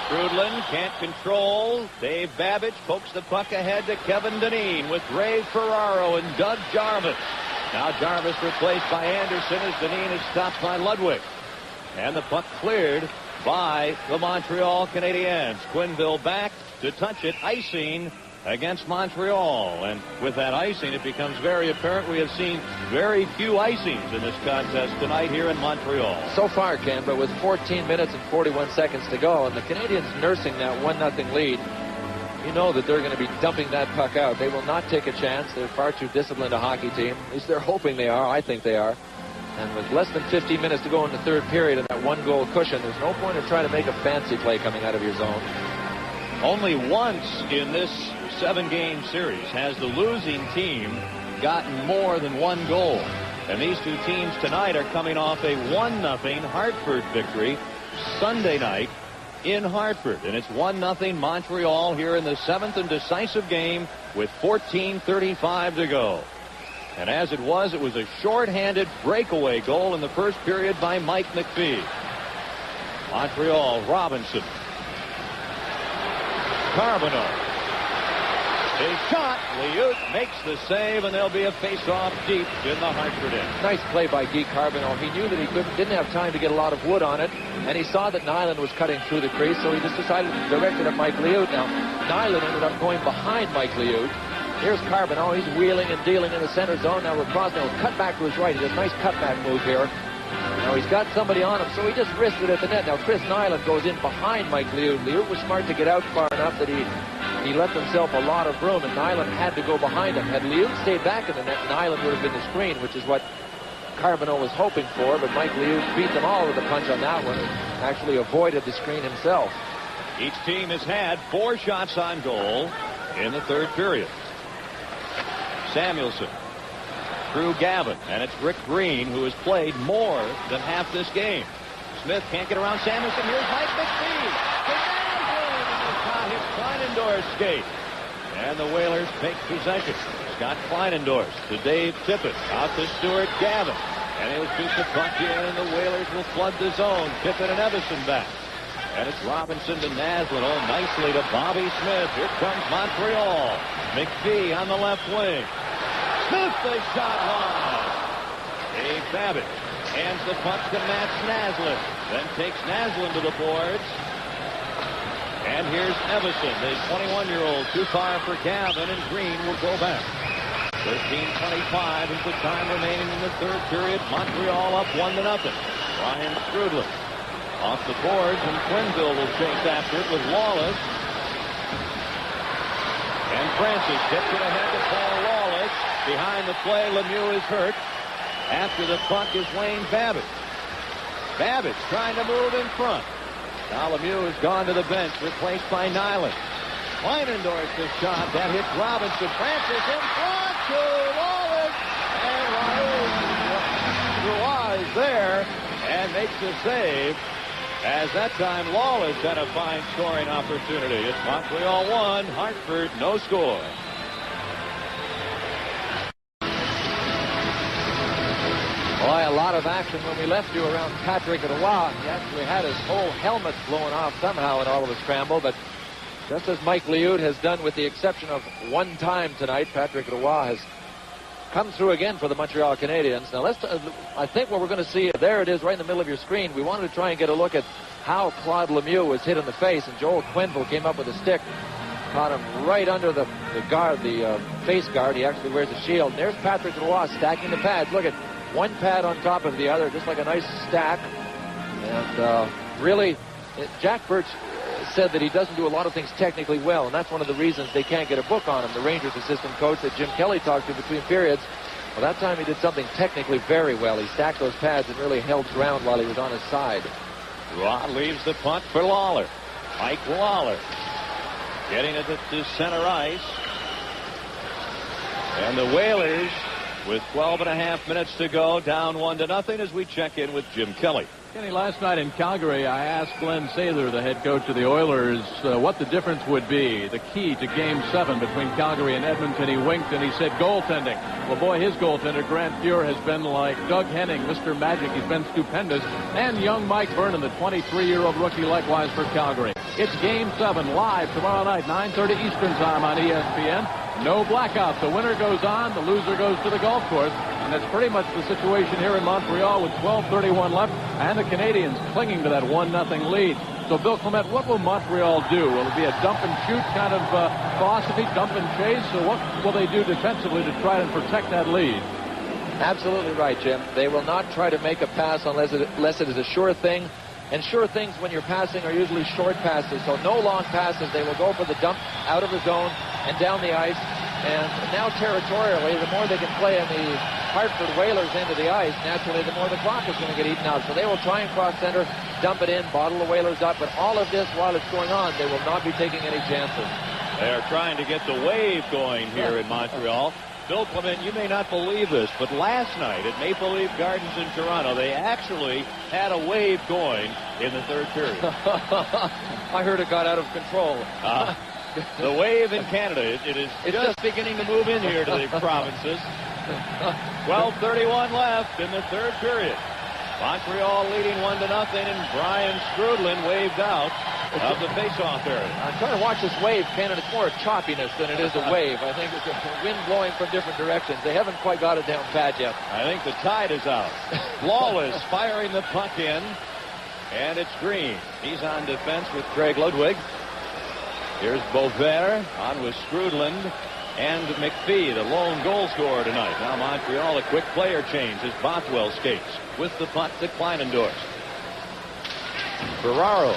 Trudlin can't control. Dave Babbage pokes the puck ahead to Kevin Dineen with Ray Ferraro and Doug Jarvis. Now Jarvis replaced by Anderson as Dineen is stopped by Ludwig. And the puck cleared by the Montreal Canadiens. Quenneville back to touch it, icing against Montreal. And with that icing, it becomes very apparent we have seen very few icings in this contest tonight here in Montreal. So far, Ken, but with 14 minutes and 41 seconds to go, and the Canadiens nursing that 1-0 lead, you know that they're going to be dumping that puck out. They will not take a chance. They're far too disciplined a hockey team. At least they're hoping they are. I think they are. And with less than 15 minutes to go in the third period and that 1-goal cushion, there's no point in trying to make a fancy play coming out of your zone. Only once in this 7-game series has the losing team gotten more than 1 goal. And these two teams tonight are coming off a 1-0 Hartford victory Sunday night in Hartford. And it's 1-0 Montreal here in the 7th and decisive game with 14:35 to go. And as it was a shorthanded breakaway goal in the first period by Mike McPhee. Montreal, Robinson. Carbonneau. His shot, Liut makes the save, and there'll be a face-off deep in the Hartford end. Nice play by Guy Carbonneau. He knew that he didn't have time to get a lot of wood on it, and he saw that Nyland was cutting through the crease, so he just decided to direct it at Mike Liut. Now, Nyland ended up going behind Mike Liut. Here's Carbonneau. He's wheeling and dealing in the center zone. Now, Crosnell cut back to his right. He does a nice cutback move here. Now, he's got somebody on him, so he just wrists it at the net. Now, Chris Nyland goes in behind Mike Liut. Liut was smart to get out far enough that he left himself a lot of room, and Nyland had to go behind him. Had Liut stayed back in the net, Nyland would have been the screen, which is what Carbonneau was hoping for, but Mike Liu beat them all with a punch on that one and actually avoided the screen himself. Each team has had 4 shots on goal in the third period. Samuelson through Gavin, and it's Rick Green who has played more than half this game. Smith can't get around Samuelson. Here's Mike McPhee. The shot hits Kleinendorf's skate. And the Whalers take possession. Scott Kleinendorf to Dave Tippett. Out to Stuart Gavin. And he'll shoot the puck in, and the Whalers will flood the zone. Tippett and Evison back. And it's Robinson to Naslund. Oh, nicely to Bobby Smith. Here comes Montreal. McPhee on the left wing. Smith, the shot line. Dave Babbitt hands the puck to Matt Naslund. Then takes Naslund to the boards. And here's Evison, the 21-year-old. Too far for Gavin, and Green will go back. 13:25 is the time remaining in the third period. Montreal up 1-0. Ryan Strudlin off the boards, and Quenneville will chase after it with Lawless. And Francis gets it ahead to Paul Lawless. Behind the play, Lemieux is hurt. After the puck is Wayne Babbitt. Babbitt's trying to move in front. Now Lemieux has gone to the bench, replaced by Nyland. Kleinendorf's the shot. That hits Robinson. Francis in front to Lawless. And Roy is there and makes the save. As that time Lawless had a fine scoring opportunity. It's Montreal 1, Hartford no score. Boy, a lot of action when we left you around Patrick Roy. He actually had his whole helmet blown off somehow in all of the scramble, but just as Mike Liu has done with the exception of one time tonight, Patrick Roy has come through again for the Montreal Canadiens. Now, I think what we're going to see, there it is right in the middle of your screen. We wanted to try and get a look at how Claude Lemieux was hit in the face, and Joel Quenneville came up with a stick, caught him right under the guard, the face guard. He actually wears a shield. And there's Patrick Roy stacking the pads. Look at one pad on top of the other, just like a nice stack. And really, Jack Birch said that he doesn't do a lot of things technically well, and that's one of the reasons they can't get a book on him. The Rangers assistant coach that Jim Kelly talked to between periods, well, that time he did something technically very well. He stacked those pads and really held ground while he was on his side. Raw leaves the puck for Lawler. Mike Lawler getting it to center ice. And the Whalers, with 12.5 minutes to go, down 1-0 as we check in with Jim Kelly. Kenny, last night in Calgary, I asked Glenn Sather, the head coach of the Oilers, what the difference would be, the key to Game 7 between Calgary and Edmonton. He winked and he said goaltending. Well, boy, his goaltender, Grant Fuhr, has been like Doug Henning, Mr. Magic. He's been stupendous. And young Mike Vernon, the 23-year-old rookie, likewise for Calgary. It's Game 7 live tomorrow night, 9:30 Eastern Time on ESPN. No blackout. The winner goes on, the loser goes to the golf course. And that's pretty much the situation here in Montreal with 12:31 left and the Canadiens clinging to that 1-0 lead. So, Bill Clement, what will Montreal do? Will it be a dump and shoot kind of philosophy, dump and chase? Or what will they do defensively to try and protect that lead? Absolutely right, Jim. They will not try to make a pass unless it is a sure thing. And sure things when you're passing are usually short passes. So no long passes. They will go for the dump out of the zone and down the ice. And now territorially, the more they can play in the Hartford Whalers end of the ice, naturally the more the clock is going to get eaten out. So they will try and cross center, dump it in, bottle the Whalers up. But all of this, while it's going on, they will not be taking any chances. They are trying to get the wave going here in Montreal. Bill Clement, you may not believe this, but last night at Maple Leaf Gardens in Toronto, they actually had a wave going in the third period. I heard it got out of control. The wave in Canada, it's just beginning to move in here to the provinces. 12:31 left in the third period. Montreal leading 1-0, and Brian Strudlin waved out of the face-off area. I'm trying to watch this wave, Ken, and it's more a choppiness than it is a wave. I think it's a wind blowing from different directions. They haven't quite got it down pat yet. I think the tide is out. Lawless firing the puck in, and it's Green. He's on defense with Craig Ludwig. Here's Beauvais on with Strudland and McPhee, the lone goal scorer tonight. Now Montreal, a quick player change as Bothwell skates with the puck to Kleinendorf. Ferraro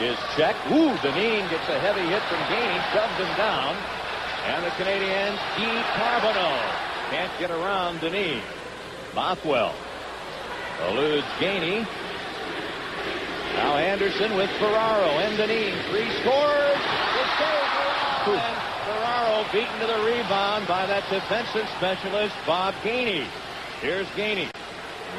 is checked. Deneen gets a heavy hit from Gaines, shoves him down. And the Canadiens, Carbonneau can't get around Deneen. Bothwell Eludes Gainey. Now Anderson with Ferraro. Endenine. 3 scores. It saves Ferraro. And Ferraro beaten to the rebound by that defensive specialist, Bob Gainey. Here's Gainey.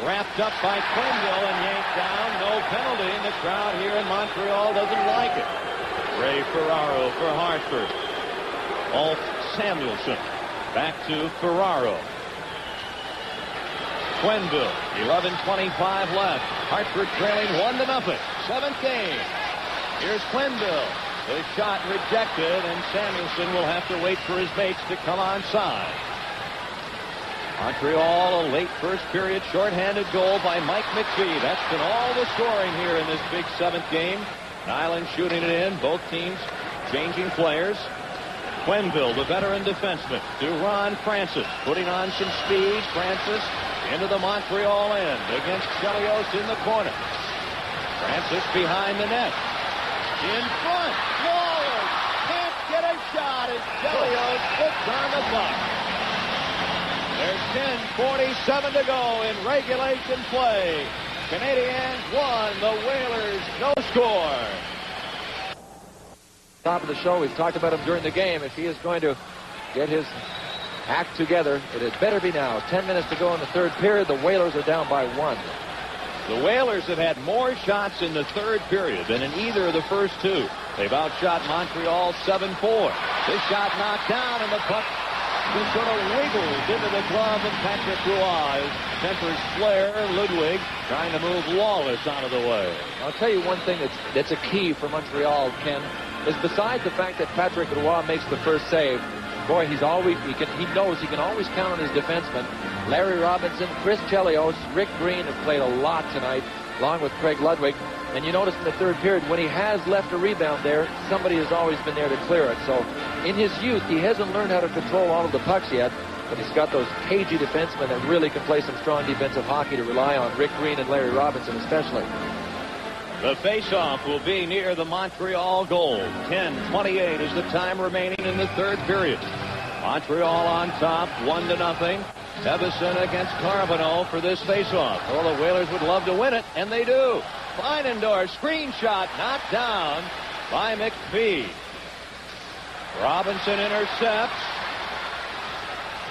Wrapped up by Quenville and yanked down. No penalty. And the crowd here in Montreal doesn't like it. Ray Ferraro for Hartford. Ulf Samuelson. Back to Ferraro. Quenville. 11:25 left. Hartford trailing 1-0. 7th game. Here's Quenville. The shot rejected, and Samuelson will have to wait for his mates to come onside. Montreal, a late first period shorthanded goal by Mike McPhee. That's been all the scoring here in this big 7th game. Nyland shooting it in. Both teams changing players. Quenville, the veteran defenseman, to Ron Francis, putting on some speed. Francis into the Montreal end against Chelios in the corner. Francis behind the net. In front. Wallace can't get a shot as Chelios puts on the puck. There's 10:47 to go in regulation play. Canadiens won. The Whalers no score. Top of the show, we've talked about him during the game. If he is going to get his act together, it had better be now. 10 minutes to go in the third period. The Whalers are down by 1. The Whalers have had more shots in the third period than in either of the first 2. They've outshot Montreal 7-4. This shot knocked down, and the puck just sort of wiggles into the glove of Patrick Roy. Centers Flair, Ludwig trying to move Lawless out of the way. I'll tell you one thing that's a key for Montreal, Ken, is besides the fact that Patrick Roy makes the first save, boy, he knows he can always count on his defensemen. Larry Robinson, Chris Chelios, Rick Green have played a lot tonight, along with Craig Ludwig. And you notice in the third period, when he has left a rebound there, somebody has always been there to clear it. So in his youth, he hasn't learned how to control all of the pucks yet, but he's got those cagey defensemen that really can play some strong defensive hockey to rely on, Rick Green and Larry Robinson especially. The face-off will be near the Montreal goal. 10:28 is the time remaining in the third period. Montreal on top, 1-0. Evison against Carbonneau for this face-off. Well, the Whalers would love to win it, and they do. Kleinendorf, screen shot, knocked down by McPhee. Robinson intercepts.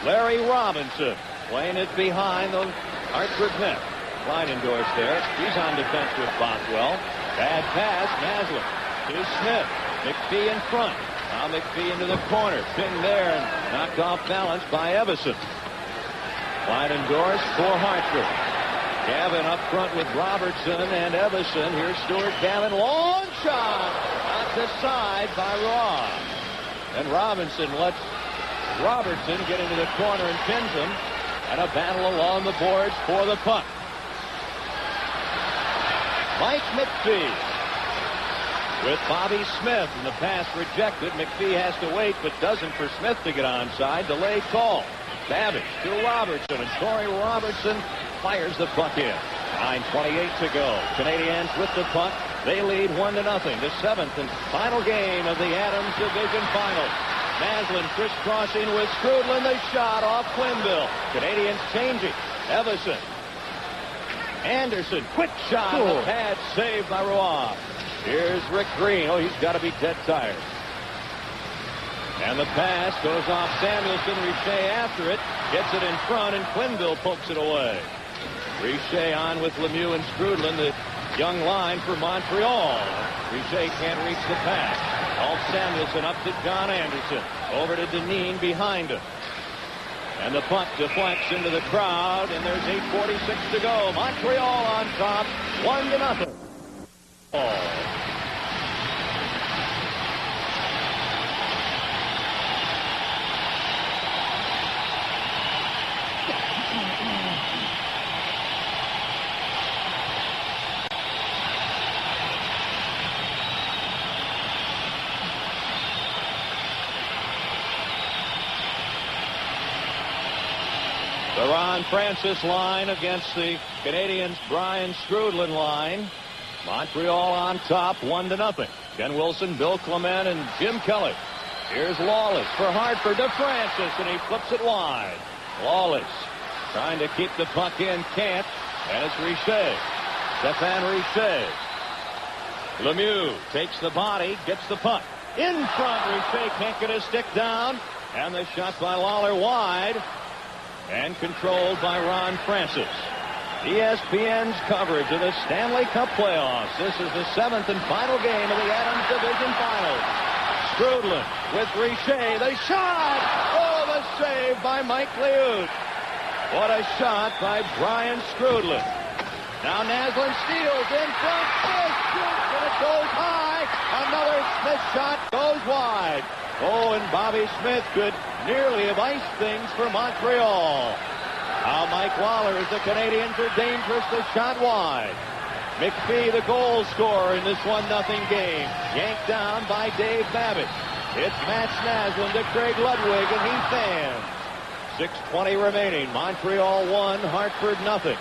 Larry Robinson playing it behind the Hartford net. Kleinendorf's there. He's on defense with Bothwell. Bad pass, Naslin to Smith. McPhee in front. Now McPhee into the corner. Pinned there and knocked off balance by Evison. Kleinendorf for Hartford. Gavin up front with Robertson and Evison. Here's Stuart Gavin. Long shot. Out the side by Ross. And Robinson lets Robertson get into the corner and pins him. And a battle along the boards for the puck. Mike McPhee with Bobby Smith, and the pass rejected. McPhee has to wait, but doesn't for Smith to get onside. Delayed call. Savage to Robertson, and Corey Robertson fires the puck in. 9:28 to go. Canadiens with the puck. They lead 1-0. The 7th and final game of the Adams Division Final. Naslin crisscrossing with Strudlin. The shot off Quenville. Canadiens changing. Evison. Anderson, quick shot. The pad saved by Roy. Here's Rick Green. Oh, he's got to be dead tired. And the pass goes off Samuelson. Richer after it. Gets it in front, and Quenville pokes it away. Richer on with Lemieux and Strudlin, the young line for Montreal. Richer can't reach the pass. Ulf Samuelson up to John Anderson. Over to Deneen behind him. And the puck deflects into the crowd, and there's 8:46 to go. Montreal on top, 1-0. The Ron Francis line against the Canadiens' Brian Strudlin line. Montreal on top, 1-0. Ken Wilson, Bill Clement, and Jim Kelly. Here's Lawless for Hartford to Francis, and he flips it wide. Lawless trying to keep the puck in, can't. And it's Richer. Stéphane Richer. Lemieux takes the body, gets the puck. In front, Richer can't get his stick down. And the shot by Lawler wide. And controlled by Ron Francis. ESPN's coverage of the Stanley Cup playoffs. This is the 7th and final game of the Adams Division Finals. Strudlin with Richer. The shot! Oh, the save by Mike Liut. What a shot by Brian Strudlin. Now Naslund steals in front. Smith shoots and it goes high. Another Smith shot goes wide. Oh, and Bobby Smith could nearly have iced things for Montreal. Now Mike Waller, as the Canadiens are dangerous, the shot wide. McPhee, the goal scorer in this 1-0 game. Yanked down by Dave Babbitt. It's Matt Naslund to Craig Ludwig, and he fans. 6:20 remaining. Montreal 1, Hartford 0.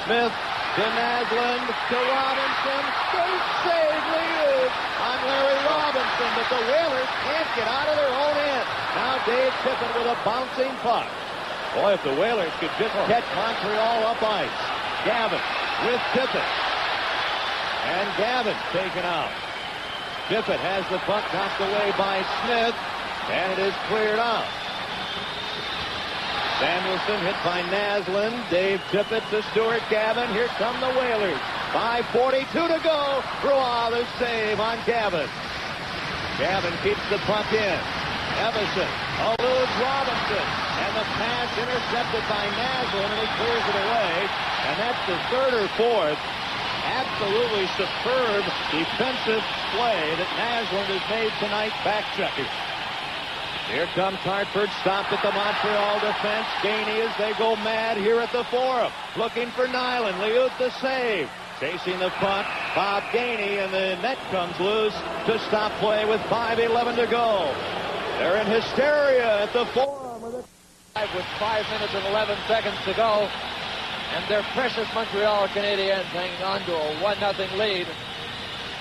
Smith to Naslund to Robinson. Great save, Liut on Larry Robinson, but the Whalers can't get out of their own end. Now Dave Tippett with a bouncing puck. Boy, if the Whalers could just catch Montreal up ice. Gavin with Tippett. And Gavin taken out. Tippett has the puck knocked away by Smith, and it is cleared out. Samuelson hit by Naslund. Dave Tippett to Stuart Gavin. Here come the Whalers. 5:42 to go. Roy, the save on Gavin. Gavin keeps the puck in. Everson eludes Robinson. And the pass intercepted by Naslund, and he clears it away. And that's the third or fourth absolutely superb defensive play that Naslund has made tonight, back-checking. Here comes Hartford, stopped at the Montreal defense. Gainey as they go mad here at the Forum. Looking for Nyland. Liut the save. Chasing the puck. Bob Gainey, and the net comes loose to stop play with 5:11 to go. They're in hysteria at the Forum with 5 minutes and 11 seconds to go. And their precious Montreal Canadiens hanging on to a 1-0 lead.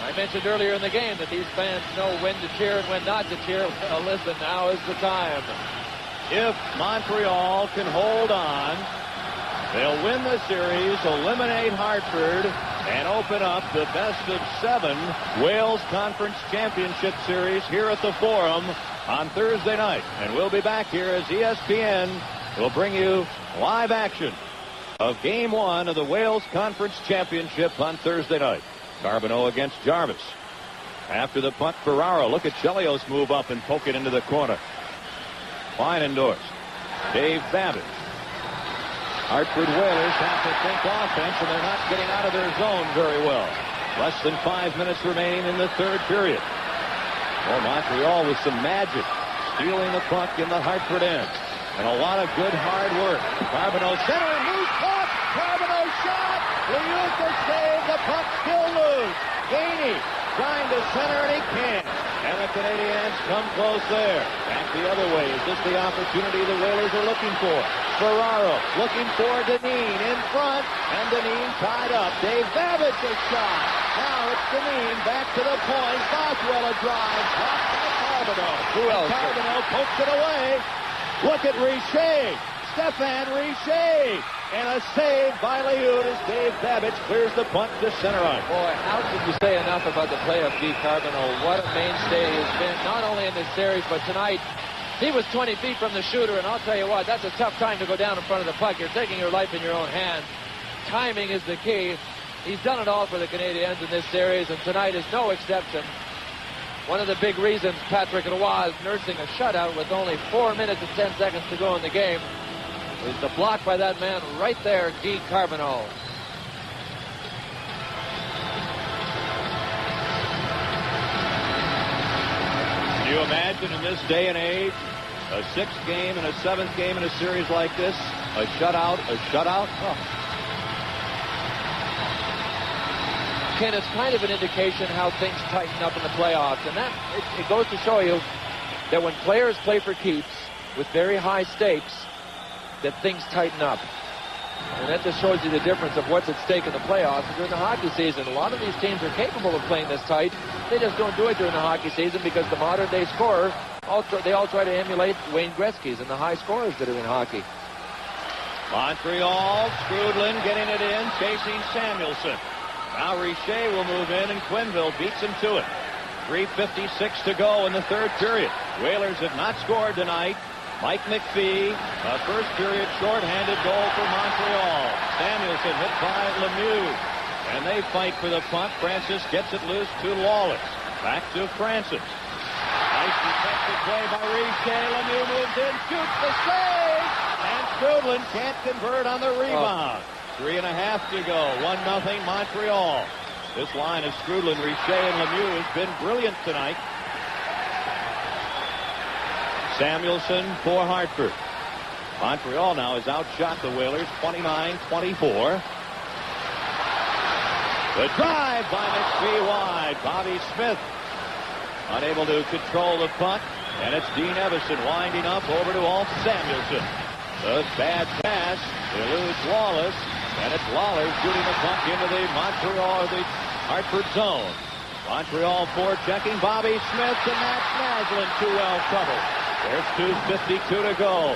I mentioned earlier in the game that these fans know when to cheer and when not to cheer. Well, listen, now is the time. If Montreal can hold on, they'll win the series, eliminate Hartford, and open up the best-of-7 Wales Conference Championship Series here at the Forum on Thursday night. And we'll be back here as ESPN will bring you live action of Game 1 of the Wales Conference Championship on Thursday night. Carbonneau against Jarvis. After the puck, Ferraro. Look at Chelios move up and poke it into the corner. Fine endorsed. Dave Babbitt. Hartford Whalers have to think offense, and they're not getting out of their zone very well. Less than 5 minutes remaining in the third period. Well, Montreal with some magic, stealing the puck in the Hartford end. And a lot of good hard work. Carbonneau center, loose puck. Carbonneau shot. Liut the save. The puck still loose. Gainey trying to center, and he can't. And the Canadiens come close there. Back the other way. Is this the opportunity the Whalers are looking for? Ferraro looking for Dineen in front, and Dineen tied up. Dave Babbitt a shot. Now it's Dineen back to the point. Boswell a drive. Blocked by Carbonneau. Who else? Carbonneau pokes it away. Look at Richer. Stéphane Richer. And a save by Liut as Dave Babbitt clears the punt to center ice. Boy, how can you say enough about the play of Guy Carbonneau? What a mainstay he has been, not only in this series, but tonight. He was 20 feet from the shooter, and I'll tell you what, that's a tough time to go down in front of the puck. You're taking your life in your own hands. Timing is the key. He's done it all for the Canadiens in this series, and tonight is no exception. One of the big reasons Patrick Roy is nursing a shutout with only 4 minutes and 10 seconds to go in the game is the block by that man right there, Guy Carbonneau. Can you imagine in this day and age, a 6th game and a 7th game in a series like this, a shutout? Oh. Ken, it's kind of an indication how things tighten up in the playoffs, and that it goes to show you that when players play for keeps with very high stakes, that things tighten up. And that just shows you the difference of what's at stake in the playoffs. And during the hockey season, a lot of these teams are capable of playing this tight. They just don't do it during the hockey season because the modern-day scorer, they all try to emulate Wayne Gretzky's and the high scorers that are in hockey. Montreal, Skrudlin getting it in, chasing Samuelson. Now Richer will move in, and Quenneville beats him to it. 3:56 to go in the third period. Whalers have not scored tonight. Mike McPhee, a first period shorthanded goal for Montreal. Samuelson hit by Lemieux, and they fight for the puck. Francis gets it loose to Lawless. Back to Francis. Nice defensive play by Richer. Lemieux moves in, shoots the save, and Skrudlin can't convert on the rebound. 3.5 to go. 1-0 Montreal. This line of Skrudlin, Richer, and Lemieux has been brilliant tonight. Samuelson for Hartford. Montreal now has outshot the Whalers 29-24. The drive by McPhee wide. Bobby Smith unable to control the puck, and it's Dean Evison winding up over to Alt Samuelson. The bad pass eludes Lawless, and it's Lawler shooting the puck into the the Hartford zone. Montreal forechecking. Bobby Smith, and Matt Naslin too well covered. There's 2:52 to go.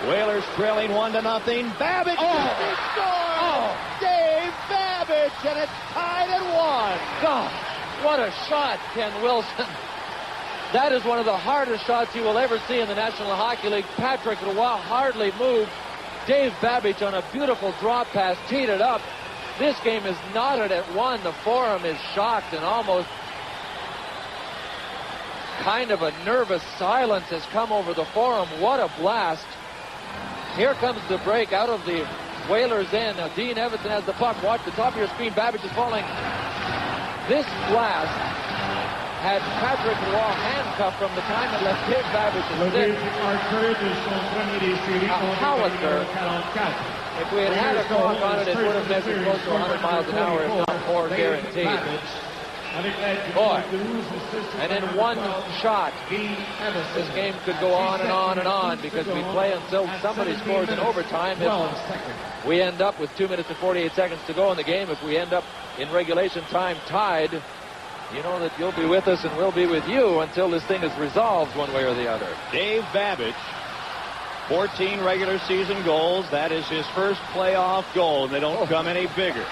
Whalers trailing 1-0. Babbage scores! Dave Babbage, and it's tied at 1. God, what a shot, Ken Wilson. That is one of the hardest shots you will ever see in the National Hockey League. Patrick Roy hardly moved. Dave Babbage on a beautiful drop pass teed it up. This game is knotted at 1. The Forum is shocked, and almost kind of a nervous silence has come over the Forum. What a blast. Here comes the break out of the Whalers' end. Now Dean Evison has the puck. Watch the top of your screen. Babbage is falling. This blast had Patrick Roy handcuffed from the time it left Dave Babbage to sit. A howitzer. If we had had a clock on it, it would have measured close to 100 miles an hour, if not more, guaranteed. Boy, and in one shot, this game could go on and on and on, because we play until somebody scores in overtime. If we end up with 2 minutes and 48 seconds to go in the game, if we end up in regulation time tied, you know that you'll be with us and we'll be with you until this thing is resolved one way or the other. Dave Babbage, 14 regular season goals. That is his first playoff goal, and they don't come any bigger.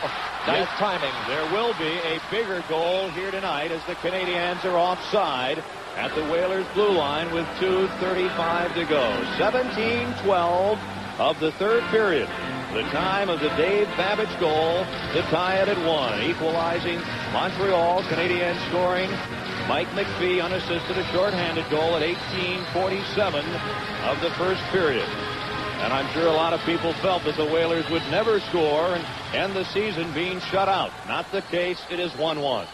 Nice timing. There will be a bigger goal here tonight as the Canadiens are offside at the Whalers' blue line with 2:35 to go. 17-12 of the third period. The time of the Dave Babbage goal to tie it at 1. Equalizing Montreal. Canadiens scoring. Mike McPhee unassisted, a shorthanded goal at 18:47 of the first period. And I'm sure a lot of people felt that the Whalers would never score and end the season being shut out. Not the case. It is 1-1.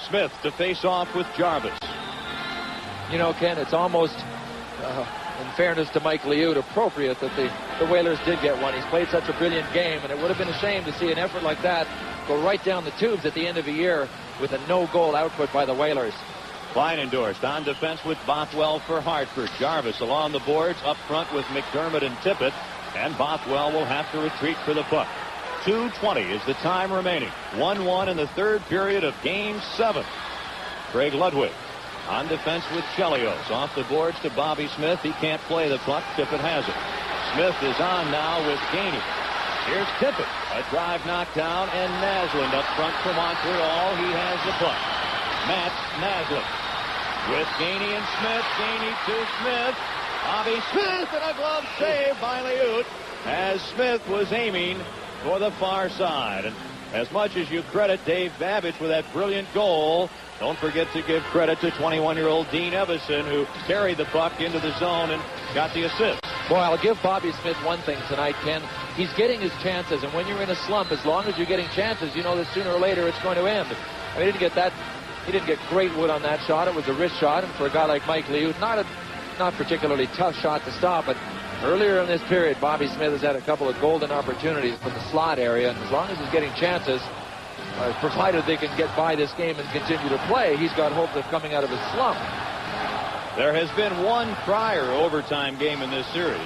Smith to face off with Jarvis. You know, Ken, it's almost, in fairness to Mike Liut, appropriate that the Whalers did get one. He's played such a brilliant game, and it would have been a shame to see an effort like that go right down the tubes at the end of a year with a no-goal output by the Whalers. Kleinendorst on defense with Bothwell for Hartford. Jarvis along the boards up front with McDermott and Tippett, and Bothwell will have to retreat for the puck. 2:20 is the time remaining. 1-1 in the third period of Game 7. Craig Ludwig on defense with Chelios. Off the boards to Bobby Smith. He can't play the puck. Tippett has it. Smith is on now with Gainey. Here's Tippett. A drive knocked down, and Naslin up front for Montreal. He has the puck. Matt Naslin with Gainey and Smith. Gainey to Smith. Bobby Smith, and a glove save by Liut as Smith was aiming for the far side. And as much as you credit Dave Babbage for that brilliant goal, don't forget to give credit to 21-year-old Dean Evison, who carried the puck into the zone and got the assist. Boy, I'll give Bobby Smith one thing tonight, Ken. He's getting his chances, and when you're in a slump, as long as you're getting chances, you know that sooner or later it's going to end. I mean, he didn't get great wood on that shot. It was a wrist shot, and for a guy like Mike Liut, not particularly tough shot to stop, but earlier in this period, Bobby Smith has had a couple of golden opportunities from the slot area, and as long as he's getting chances, provided they can get by this game and continue to play, he's got hope of coming out of his slump. There has been one prior overtime game in this series.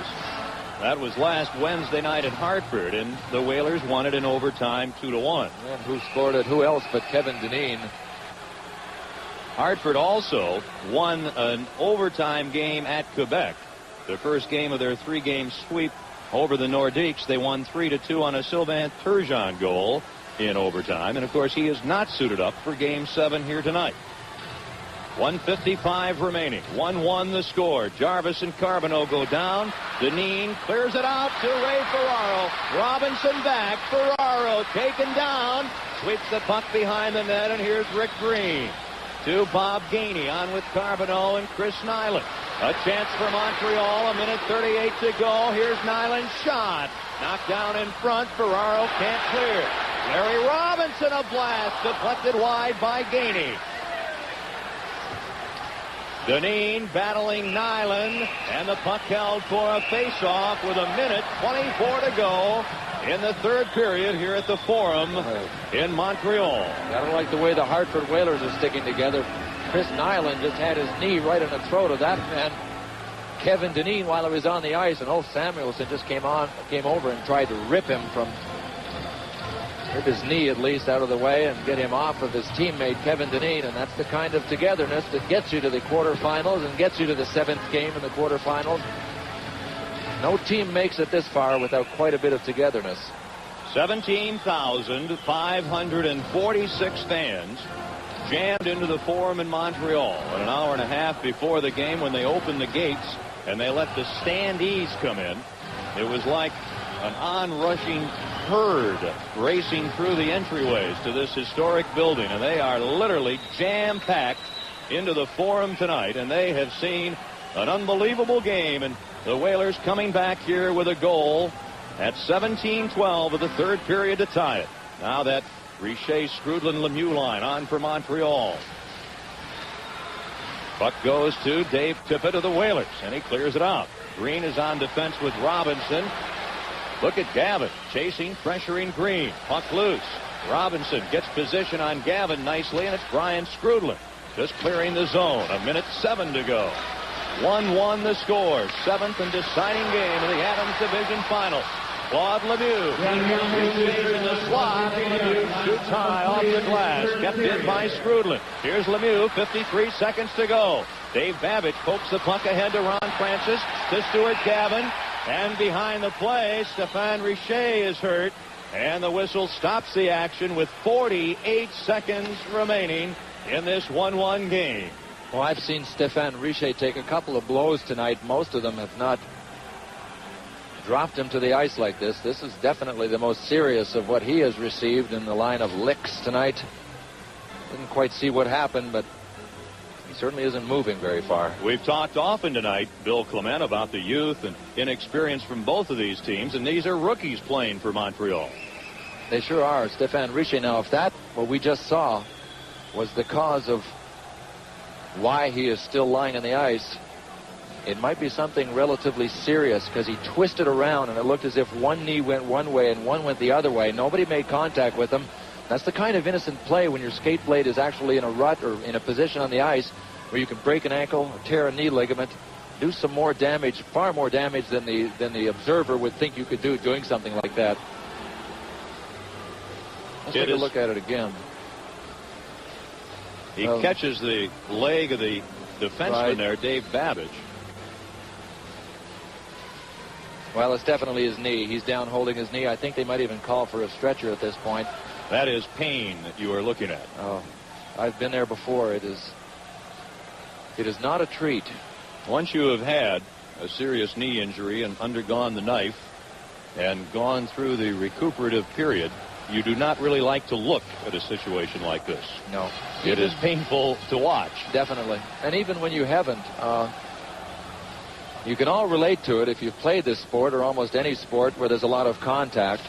That was last Wednesday night at Hartford, and the Whalers won it in overtime 2-1. And who scored it? Who else but Kevin Dineen? Hartford also won an overtime game at Quebec, the first game of their 3-game sweep over the Nordiques. They won 3-2 on a Sylvain Turgeon goal in overtime. And, of course, he is not suited up for Game 7 here tonight. 1:55 remaining. 1-1 the score. Jarvis and Carbonneau go down. Dineen clears it out to Ray Ferraro. Robinson back. Ferraro taken down. Sweeps the puck behind the net, and here's Rick Green. To Bob Gainey on with Carbonneau and Chris Nyland. A chance for Montreal. 1:38 to go. Here's Nyland's shot. Knocked down in front. Ferraro can't clear. Larry Robinson, a blast. Deflected wide by Gainey. Dineen battling Nyland, and the puck held for a face-off with 1:24 to go in the third period here at the Forum in Montreal. I don't like the way the Hartford Whalers are sticking together. Chris Nyland just had his knee right in the throat of that man, Kevin Dineen, while he was on the ice, and Samuelson just came over and tried to rip his knee at least out of the way and get him off of his teammate Kevin Dineen. And that's the kind of togetherness that gets you to the quarterfinals and gets you to the 7th game in the quarterfinals. No team makes it this far without quite a bit of togetherness. 17,546 fans jammed into the Forum in Montreal an hour and a half before the game when they opened the gates and they let the standees come in. It was like an onrushing herd racing through the entryways to this historic building, and they are literally jam-packed into the Forum tonight, and they have seen an unbelievable game, and the Whalers coming back here with a goal at 17:12 of the third period to tie it. Now that Richer, Skrudland, Lemieux line on for Montreal. Puck goes to Dave Tippett of the Whalers, and he clears it out. Green is on defense with Robinson. Look at Gavin chasing, pressuring Green. Puck loose. Robinson gets position on Gavin nicely, and it's Brian Skrudland just clearing the zone. 1:07 to go. 1-1 the score. 7th and deciding game of the Adams Division Final. Claude Lemieux stays in the slot. Lemieux shoots high off the glass. Kept in by Skrudland. Here's Lemieux. 53 seconds to go. Dave Babbage pokes the puck ahead to Ron Francis. To Stuart Gavin. And behind the play, Stéphane Richer is hurt. And the whistle stops the action with 48 seconds remaining in this 1-1 game. Well, I've seen Stéphane Richer take a couple of blows tonight. Most of them have not dropped him to the ice like this. This is definitely the most serious of what he has received in the line of licks tonight. Didn't quite see what happened, but he certainly isn't moving very far. We've talked often tonight, Bill Clement, about the youth and inexperience from both of these teams, and these are rookies playing for Montreal. They sure are. Stéphane Richer. Now, if that, what we just saw, was the cause of why he is still lying on the ice, it might be something relatively serious, because he twisted around and it looked as if one knee went one way and one went the other way. Nobody made contact with him. That's the kind of innocent play when your skate blade is actually in a rut or in a position on the ice where you can break an ankle or tear a knee ligament, do some more damage, far more damage than the observer would think you could do doing something like that. Let's take a look at it again. He catches the leg of the defenseman there, Dave Babbage. Well, it's definitely his knee. He's down holding his knee. I think they might even call for a stretcher at this point. That is pain that you are looking at. Oh, I've been there before. It is not a treat. Once you have had a serious knee injury and undergone the knife and gone through the recuperative period, you do not really like to look at a situation like this. No. It is painful to watch. Definitely. And even when you haven't, you can all relate to it if you've played this sport or almost any sport where there's a lot of contact.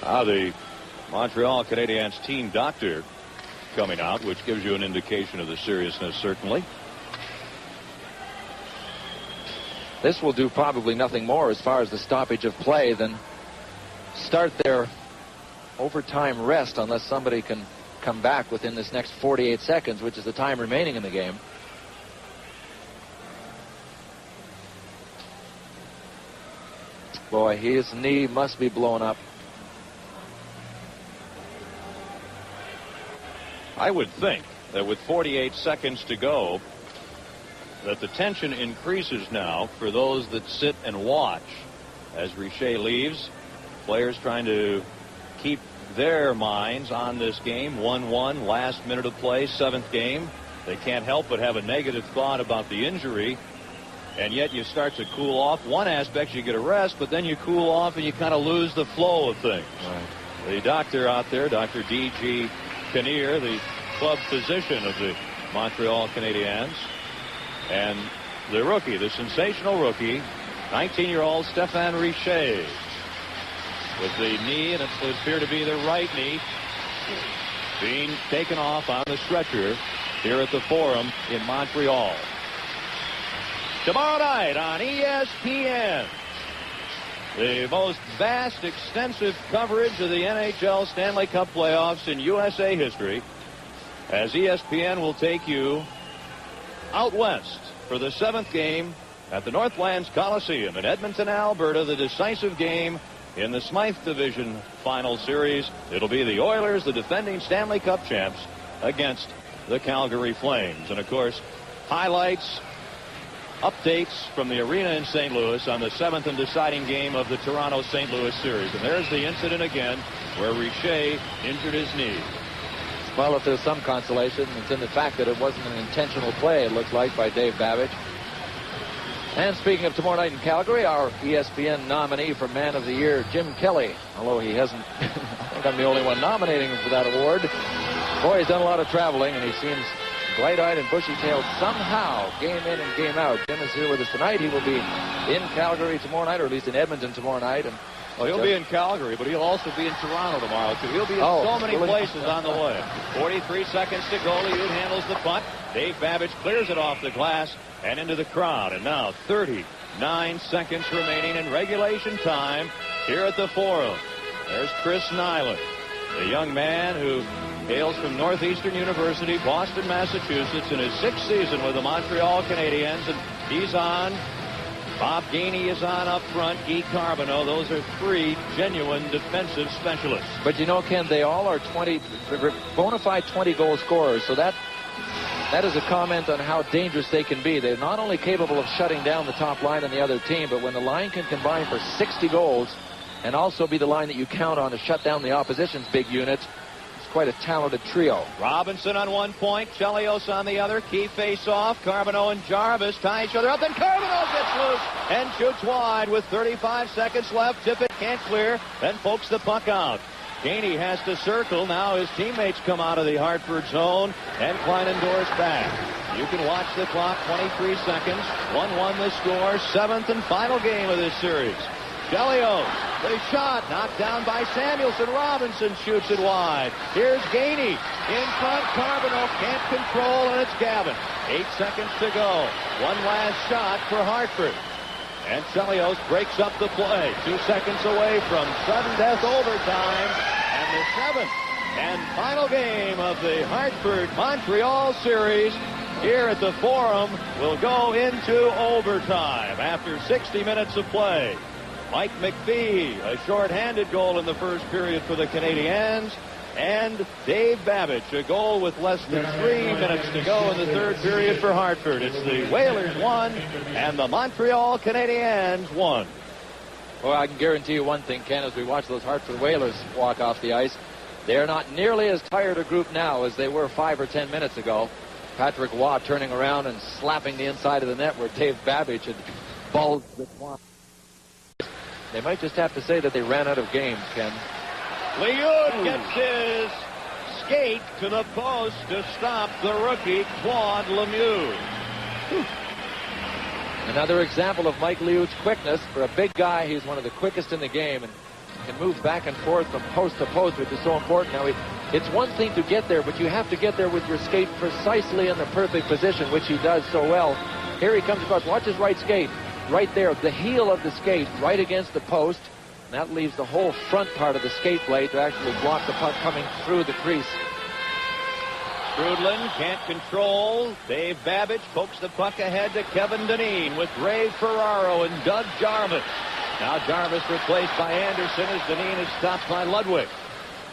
The Montreal Canadiens team doctor coming out, which gives you an indication of the seriousness, certainly. This will do probably nothing more as far as the stoppage of play than start their overtime rest, unless somebody can come back within this next 48 seconds, which is the time remaining in the game. Boy, his knee must be blown up. I would think that with 48 seconds to go, that the tension increases now for those that sit and watch as Richer leaves. Players trying to keep their minds on this game. 1-1, last minute of play, 7th game. They can't help but have a negative thought about the injury, and yet you start to cool off. One aspect, you get a rest, but then you cool off and you kind of lose the flow of things. Right. The doctor out there, Dr. D.G. Kinnear, the club physician of the Montreal Canadiens, and the rookie, the sensational rookie, 19-year-old Stéphane Richer, with the knee, and it would appear to be the right knee, being taken off on the stretcher here at the Forum in Montreal. Tomorrow night on ESPN, the most vast, extensive coverage of the NHL Stanley Cup playoffs in USA history, as ESPN will take you out west for the 7th game at the Northlands Coliseum in Edmonton, Alberta, the decisive game in the Smythe Division Final Series. It'll be the Oilers, the defending Stanley Cup champs, against the Calgary Flames. And, of course, highlights, updates from the arena in St. Louis on the 7th and deciding game of the Toronto-St. Louis series. And there's the incident again where Richer injured his knee. Well, if there's some consolation, it's in the fact that it wasn't an intentional play, it looks like, by Dave Babbage. And speaking of tomorrow night in Calgary, our ESPN nominee for Man of the Year, Jim Kelly, although he hasn't, I think I'm the only one nominating him for that award. Boy, he's done a lot of traveling, and he seems bright-eyed and bushy-tailed somehow, game in and game out. Jim is here with us tonight. He will be in Calgary tomorrow night, or at least in Edmonton tomorrow night. And well, he'll be in Calgary, but he'll also be in Toronto tomorrow, too. He'll be in so many places on the way. 43 seconds to go. Liut handles the puck. Dave Babbage clears it off the glass and into the crowd. And now 39 seconds remaining in regulation time here at the Forum. There's Chris Nyland, the young man who hails from Northeastern University, Boston, Massachusetts, in his 6th season with the Montreal Canadiens. And he's on. Bob Gainey is on up front. Guy Carbonneau. Those are 3 genuine defensive specialists. But you know, Ken, they all are bona fide 20-goal scorers. So that is a comment on how dangerous they can be. They're not only capable of shutting down the top line on the other team, but when the line can combine for 60 goals and also be the line that you count on to shut down the opposition's big units, quite a talented trio. Robinson on one point, Chelios on the other. Key face-off. Carbonneau and Jarvis tie each other up. Then Carbonneau gets loose and shoots wide with 35 seconds left. Tippett can't clear, then pokes the puck out. Gainey has to circle. Now his teammates come out of the Hartford zone, and Kleinendorf's back. You can watch the clock. 23 seconds. 1-1 the score. 7th and final game of this series. Chelios, the shot knocked down by Samuelson. Robinson shoots it wide. Here's Gainey in front. Carbonneau can't control, and it's Gavin. 8 seconds to go. One last shot for Hartford. And Chelios breaks up the play. 2 seconds away from sudden death overtime. And the 7th and final game of the Hartford-Montreal series here at the Forum will go into overtime after 60 minutes of play. Mike McPhee, a short-handed goal in the first period for the Canadiens. And Dave Babbage, a goal with less than 3 minutes to go in the 3rd period for Hartford. It's the Whalers 1 and the Montreal Canadiens 1. Well, I can guarantee you one thing, Ken, as we watch those Hartford Whalers walk off the ice, they're not nearly as tired a group now as they were 5 or 10 minutes ago. Patrick Waugh turning around and slapping the inside of the net where Dave Babbage had bulged the twine. They might just have to say that they ran out of games, Ken. Liut gets his skate to the post to stop the rookie, Claude Lemieux. Another example of Mike Liut's quickness. For a big guy, he's one of the quickest in the game and can move back and forth from post to post, which is so important. Now, it's one thing to get there, but you have to get there with your skate precisely in the perfect position, which he does so well. Here he comes across. Watch his right skate. Right there, the heel of the skate right against the post. And that leaves the whole front part of the skate blade to actually block the puck coming through the crease. Strudlin can't control. Dave Babbage pokes the puck ahead to Kevin Dineen with Ray Ferraro and Doug Jarvis. Now Jarvis replaced by Anderson as Dineen is stopped by Ludwig.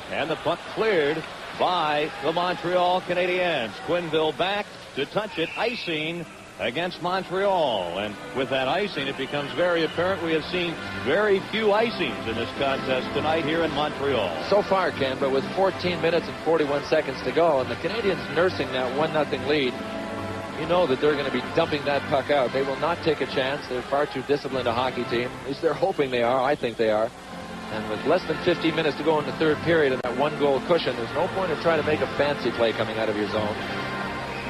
And the puck cleared by the Montreal Canadiens. Quinville back to touch it, icing against Montreal. And with that icing, it becomes very apparent we have seen very few icings in this contest tonight here in Montreal. So far, Ken, but with 14 minutes and 41 seconds to go, and the Canadiens nursing that 1-0 lead, you know that they're going to be dumping that puck out. They will not take a chance. They're far too disciplined a hockey team. At least they're hoping they are. I think they are. And with less than 15 minutes to go in the third period and that one-goal cushion, there's no point in trying to make a fancy play coming out of your zone.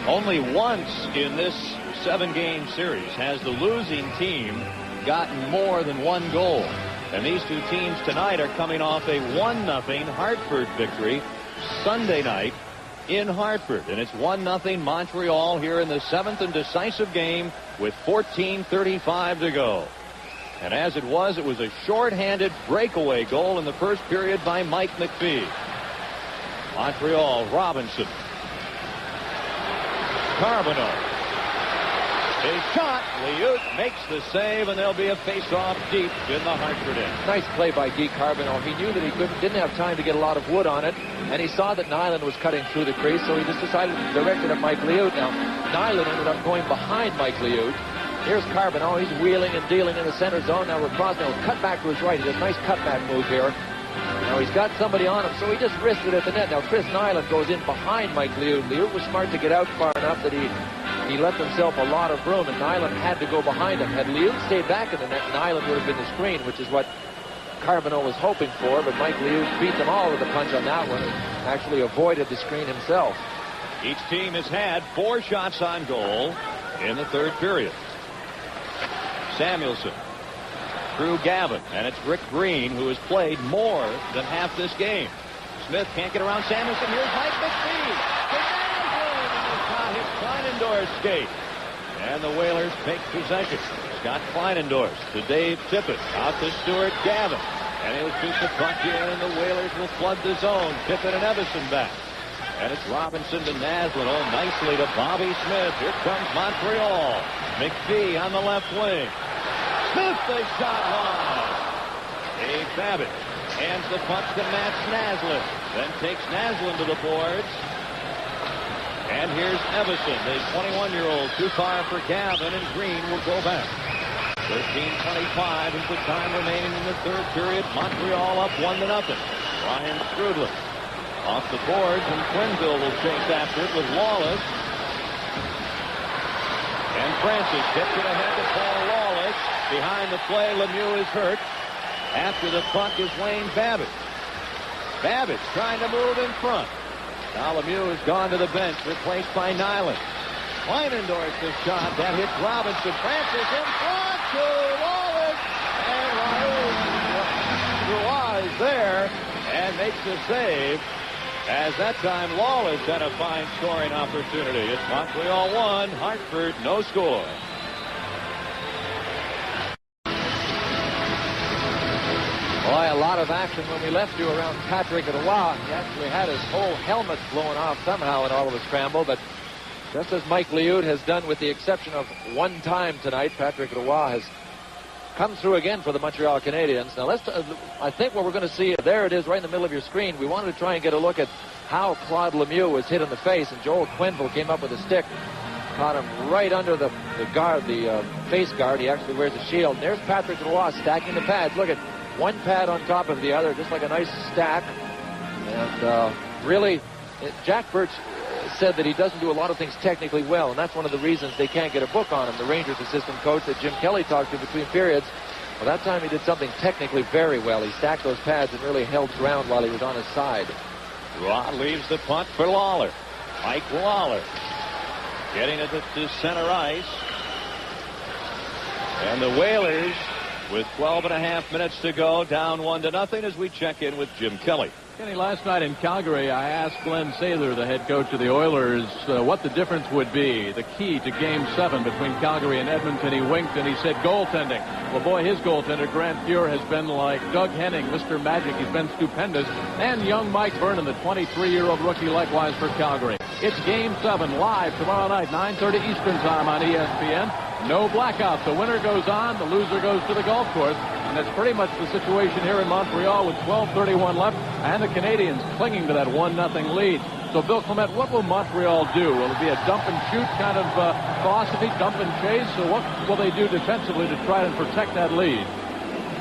Only once in this 7-game series has the losing team gotten more than one goal. And these two teams tonight are coming off a 1-0 Hartford victory Sunday night in Hartford. And it's 1-0 Montreal here in the 7th and decisive game with 14:35 to go. And as it was a shorthanded breakaway goal in the first period by Mike McPhee. Montreal, Robinson. Carbonneau. His shot, Liut makes the save, and there'll be a face-off deep in the Hartford end. Nice play by Guy Carbonneau. He knew that he didn't have time to get a lot of wood on it, and he saw that Nyland was cutting through the crease, so he just decided to direct it at Mike Liut. Now, Nyland ended up going behind Mike Liut. Here's Carbonneau. He's wheeling and dealing in the center zone. Now, Crosnell will cut back to his right. He does a nice cutback move here. Now, he's got somebody on him, so he just wristed it at the net. Now, Chris Nyland goes in behind Mike Liut. Liut was smart to get out far enough that he left himself a lot of room, and Nyland had to go behind him. Had Liut stayed back in the net, Nyland would have been the screen, which is what Carbonneau was hoping for, but Mike Liut beat them all with a punch on that one and actually avoided the screen himself. Each team has had 4 shots on goal in the third period. Samuelson through Gavin, and it's Rick Green who has played more than half this game. Smith can't get around Samuelson. Here's Mike McPhee. Scott hits Kleinendorf's skate. And the Whalers take possession. Scott Kleinendorf to Dave Tippett. Out to Stuart Gavin. And he'll shoot the puck in, and the Whalers will flood the zone. Tippett and Evison back. And it's Robinson to Naslund. Oh, nicely to Bobby Smith. Here comes Montreal. McPhee on the left wing. Smith, the shot high. Dave Babbitt hands the puck to Matt Naslund. Then takes Naslund to the boards. And here's Evison, the 21-year-old. Too far for Gavin, and Green will go back. 13:25 is the time remaining in the third period. Montreal up 1-0. Ryan Strudlin off the boards, and Quenneville will chase after it with Lawless. And Francis gets it ahead to Paul Lawless. Behind the play, Lemieux is hurt. After the puck is Wayne Babbitt. Babbitt's trying to move in front. Now Lemieux has gone to the bench, replaced by Nyland. Kleinendorf's the shot. That hits Robinson. Francis in front to Lawless. And Raul is there and makes the save. As that time, Lawless had a fine scoring opportunity. It's Montreal 1, Hartford no score. Boy, a lot of action when we left you around Patrick Roy. He actually had his whole helmet blown off somehow in all of the scramble, but just as Mike Liut has done with the exception of one time tonight, Patrick Roy has come through again for the Montreal Canadiens. Now, I think what we're going to see, there it is right in the middle of your screen. We wanted to try and get a look at how Claude Lemieux was hit in the face, and Joel Quenneville came up with a stick, caught him right under the guard, the face guard. He actually wears a shield. And there's Patrick Roy stacking the pads. Look at one pad on top of the other, just like a nice stack. And really, Jack Birch said that he doesn't do a lot of things technically well, and that's one of the reasons they can't get a book on him. The Rangers assistant coach that Jim Kelly talked to between periods, well, that time he did something technically very well. He stacked those pads and really held ground while he was on his side. Raw leaves the punt for Lawler. Mike Lawler getting it to center ice. And the Whalers, with 12.5 minutes to go, down 1-0 as we check in with Jim Kelly. Kenny, last night in Calgary, I asked Glenn Sather, the head coach of the Oilers, what the difference would be, the key to Game 7 between Calgary and Edmonton. He winked and he said goaltending. Well, boy, his goaltender, Grant Fuhr, has been like Doug Henning, Mr. Magic. He's been stupendous. And young Mike Vernon, the 23-year-old rookie, likewise for Calgary. It's Game 7 live tomorrow night, 9:30 Eastern Time on ESPN. No blackout. The winner goes on, the loser goes to the golf course. And that's pretty much the situation here in Montreal with 12:31 left, and the Canadiens clinging to that 1-0 lead. So, Bill Clement, what will Montreal do? Will it be a dump and shoot kind of philosophy, dump and chase? Or what will they do defensively to try and protect that lead?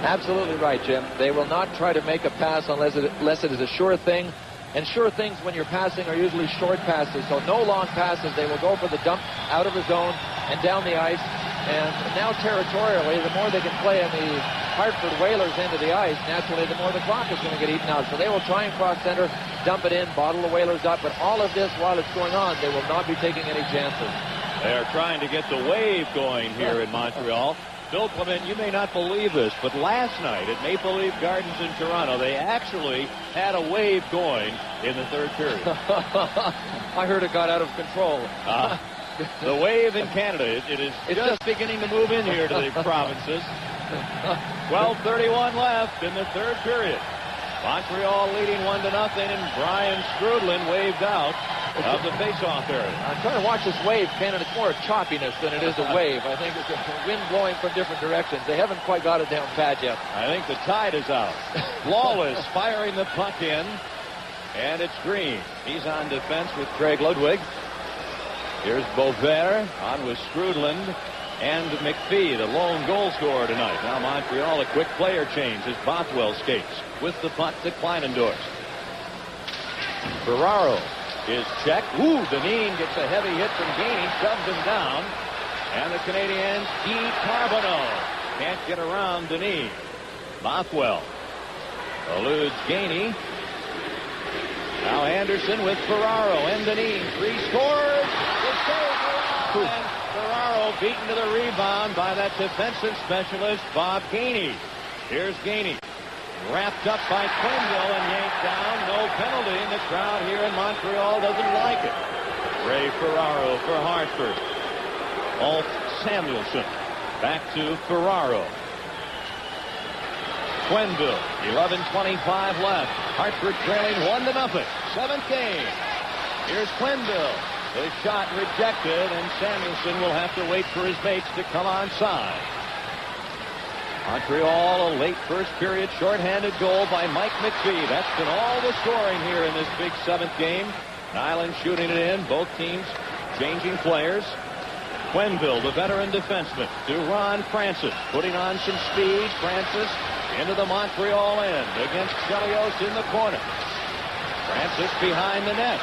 Absolutely right, Jim. They will not try to make a pass unless it is a sure thing. And sure things when you're passing are usually short passes. So no long passes. They will go for the dump out of the zone and down the ice. And now territorially, the more they can play in the Hartford Whalers end of the ice, naturally the more the clock is going to get eaten out. So they will try and cross center, dump it in, bottle the Whalers up. But all of this, while it's going on, they will not be taking any chances. They're trying to get the wave going here in Montreal. Bill Clement, you may not believe this, but last night at Maple Leaf Gardens in Toronto, they actually had a wave going in the third period. I heard it got out of control. The wave in Canada, it is just beginning to move in here to the provinces. 12:31 left in the third period. Montreal leading 1-0, and Brian Strudlin waved out of the face-off area. I'm trying to watch this wave, Ken, and it's more a choppiness than it is a wave. I think it's a wind blowing from different directions. They haven't quite got it down pat yet. I think the tide is out. Lawless firing the puck in, and it's Green. He's on defense with Craig Ludwig. Here's Beauvais on with Strudland and McPhee, the lone goal scorer tonight. Now Montreal, a quick player change as Bothwell skates with the puck to Kleinendorf. Ferraro is checked. Deneen gets a heavy hit from Gainey, shoves him down. And the Canadiens, Carbonneau can't get around Deneen. Bothwell eludes Gainey. Now Anderson with Ferraro and Deneen. 3 scores. The save, and Ferraro beaten to the rebound by that defensive specialist, Bob Gainey. Here's Gainey. Wrapped up by Quenneville and yanked down. No penalty. And the crowd here in Montreal doesn't like it. Ray Ferraro for Hartford. Ulf Samuelson back to Ferraro. Quenneville, 11:25 left. Hartford trailing 1-0. 7th game. Here's Quenneville. The shot rejected, and Samuelson will have to wait for his mates to come onside. Montreal, a late first period shorthanded goal by Mike McPhee. That's been all the scoring here in this big 7th game. Nyland shooting it in. Both teams changing players. Quenneville, the veteran defenseman, to Ron Francis, putting on some speed. Francis into the Montreal end against Chelios in the corner. Francis behind the net.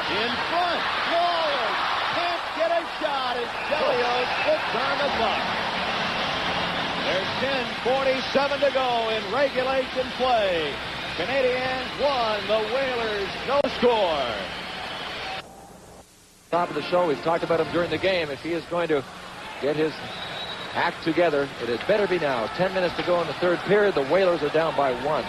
In front. Lawless can't get a shot as Chelios puts on the puck. There's 10:47 to go in regulation play. Canadiens won. The Whalers no score. Top of the show, we've talked about him during the game. If he is going to get his act together, it had better be now. 10 minutes to go in the third period. The Whalers are down by 1.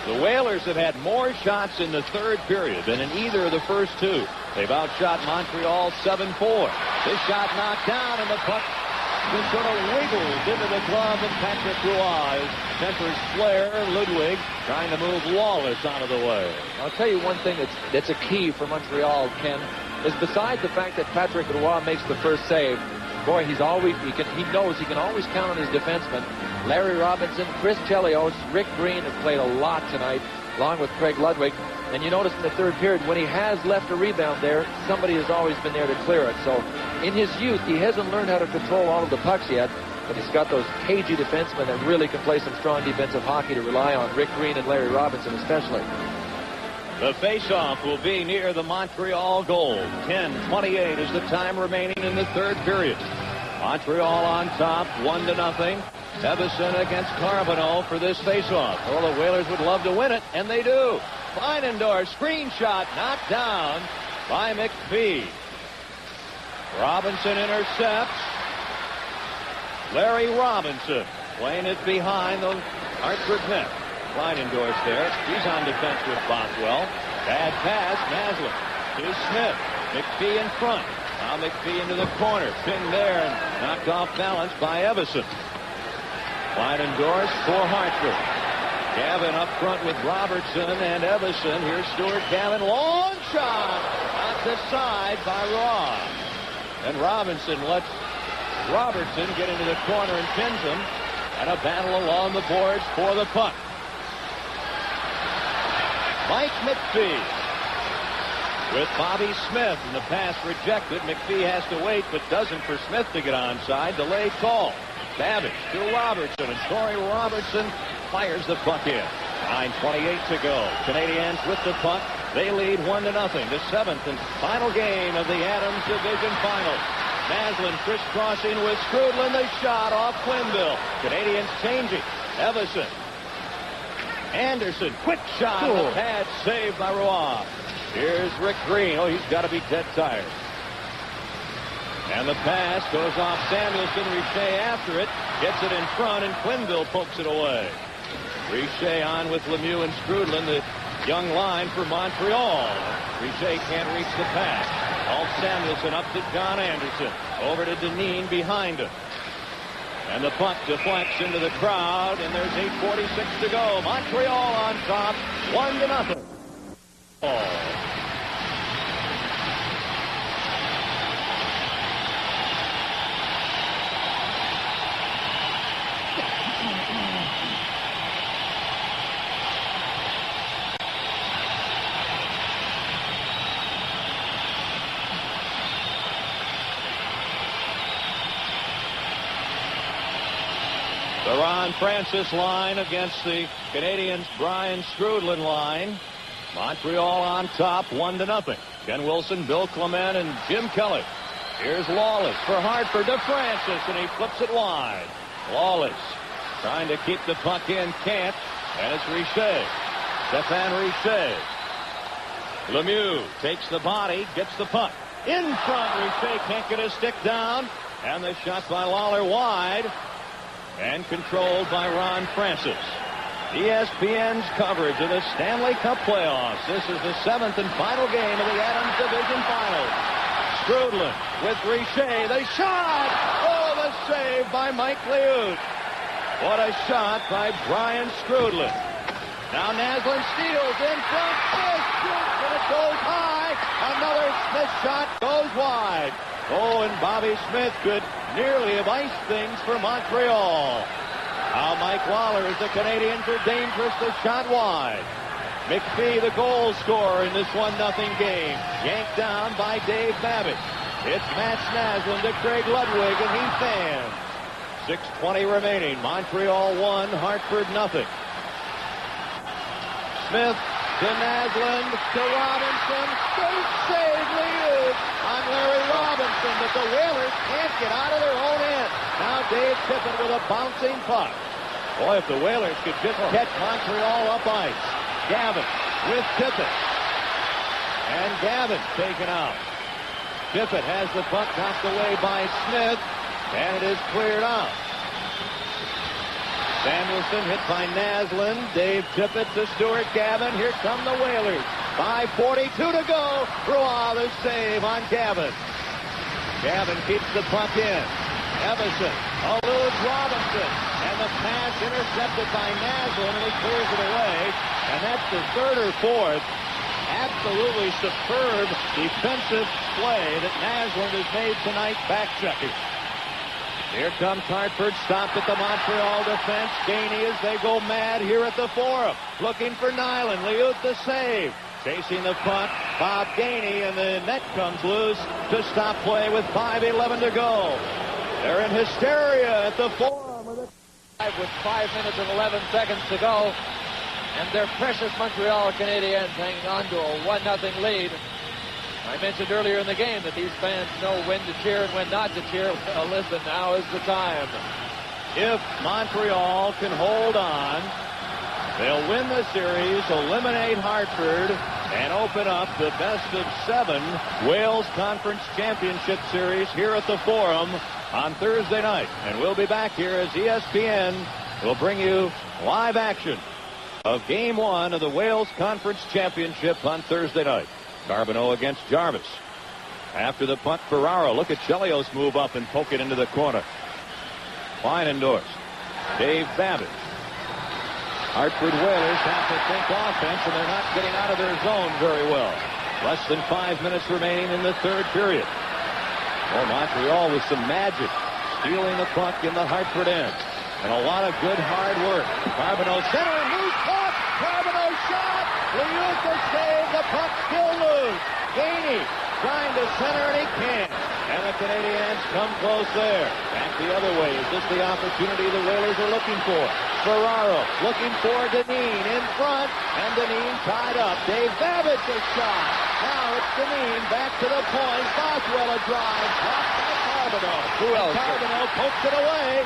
The Whalers have had more shots in the third period than in either of the first 2. They've outshot Montreal 7-4. This shot knocked down, and the puck just sort of wiggles into the glove of Patrick Roy. Centers Flair, Ludwig trying to move Lawless out of the way. I'll tell you one thing that's a key for Montreal, Ken, is besides the fact that Patrick Roy makes the first save, boy, he knows he can always count on his defensemen. Larry Robinson, Chris Chelios, Rick Green have played a lot tonight, along with Craig Ludwig. And you notice in the third period, when he has left a rebound there, somebody has always been there to clear it. So in his youth, he hasn't learned how to control all of the pucks yet, but he's got those cagey defensemen that really can play some strong defensive hockey to rely on, Rick Green and Larry Robinson especially. The face-off will be near the Montreal goal. 10:28 is the time remaining in the third period. Montreal on top, 1-0. Evason against Carbonneau for this face-off. Well, the Whalers would love to win it, and they do. Kleinendorf, screen shot, knocked down by McPhee. Robinson intercepts. Larry Robinson playing it behind the Hartford net. Kleinendorf's there. He's on defense with Bothwell. Bad pass, Maslin to Smith. McPhee in front. Now McPhee into the corner. Pinned there and knocked off balance by Evason. Kleinendorf for Hartford. Gavin up front with Robertson and Evason. Here's Stuart Gavin. Long shot at the side by Ross. And Robinson lets Robertson get into the corner and pins him. And a battle along the boards for the puck. Mike McPhee with Bobby Smith, and the pass rejected. McPhee has to wait, but doesn't for Smith to get onside. Delayed call. Babbage to Robertson, and Corey Robertson fires the puck in. 9:28 to go. Canadiens with the puck. They lead 1-0. The 7th and final game of the Adams Division Final. Naslund crisscrossing with Strudlin. The shot off Quinville. Canadiens changing. Evison. Anderson. Quick shot. On the pad saved by Roy. Here's Rick Green. Oh, he's got to be dead tired. And the pass goes off Samuelson. Richer after it. Gets it in front, and Quinville pokes it away. Richer on with Lemieux and Strudlin, the young line for Montreal. Richer can't reach the pass. Alt Samuelson up to John Anderson. Over to Deneen behind him. And the puck deflects into the crowd, and there's 8:46 to go. Montreal on top, 1-0. The Ron Francis line against the Canadiens' Brian Strudlin line. Montreal on top, 1-0. Ken Wilson, Bill Clement, and Jim Kelly. Here's Lawless for Hartford to Francis, and he flips it wide. Lawless trying to keep the puck in, can't, and it's Richer. Stéphane Richer. Lemieux takes the body, gets the puck. In front, Richer can't get his stick down, and the shot by Lawler wide. And controlled by Ron Francis. ESPN's coverage of the Stanley Cup playoffs. This is the 7th and final game of the Adams Division Finals. Strudlin with Richer. The shot! Oh, the save by Mike Liut. What a shot by Brian Strudlin. Now Naslund steals in front. Smith shoots, and it goes high. Another Smith shot goes wide. Oh, and Bobby Smith could nearly have iced things for Montreal. Now Mike Waller, as the Canadiens are dangerous, the shot wide. McPhee, the goal scorer in this 1-0 game. Yanked down by Dave Babbage. It's Matt Naslund to Craig Ludwig, and he fans. 6:20 remaining. Montreal 1, Hartford 0. Smith to Naslund to Robinson. Great save, Liut on Larry Robinson, but the Whalers can't get out of their own end. Now Dave Tippett with a bouncing puck. Boy, if the Whalers could just catch Montreal up ice. Gavin with Tippett. And Gavin taken out. Tippett has the puck knocked away by Smith, and it is cleared out. Samuelson hit by Naslund. Dave Tippett to Stuart Gavin. Here come the Whalers. 5:42 to go. Roy, the save on Gavin. Gavin keeps the puck in. Evison eludes Robinson. And the pass intercepted by Naslund, and he clears it away. And that's the third or fourth absolutely superb defensive play that Naslund has made tonight, back-checking. Here comes Hartford, stopped at the Montreal defense. Gainey as they go mad here at the Forum. Looking for Nyland. Liut the save. Chasing the puck. Bob Gainey, and the net comes loose to stop play with 5:11 to go. They're in hysteria at the Forum with 5 minutes and 11 seconds to go. And their precious Montreal Canadiens hanging on to a 1-0 lead. I mentioned earlier in the game that these fans know when to cheer and when not to cheer. Well, listen, now is the time. If Montreal can hold on, they'll win the series, eliminate Hartford, and open up the best-of-7 Wales Conference Championship Series here at the Forum on Thursday night. And we'll be back here as ESPN will bring you live action of Game 1 of the Wales Conference Championship on Thursday night. Carbonneau against Jarvis. After the puck, Ferraro. Look at Chelios move up and poke it into the corner. Fine endorsed. Dave Babbage. Hartford Whalers have to think offense, and they're not getting out of their zone very well. Less than 5 minutes remaining in the third period. Oh, Montreal with some magic. Stealing the puck in the Hartford end. And a lot of good hard work. Carbonneau center, loose puck. Carbonneau shot. with the save. The puck still loose. Gainey trying to center, and he can't. And the Canadiens come close there. Back the other way. Is this the opportunity the Whalers are looking for? Ferraro looking for Dineen in front, and Dineen tied up. Dave Babbage a shot. Now it's Dineen back to the point. Boswell a drive. Blocked by Carbonneau. Who else? Carbonneau pokes it away.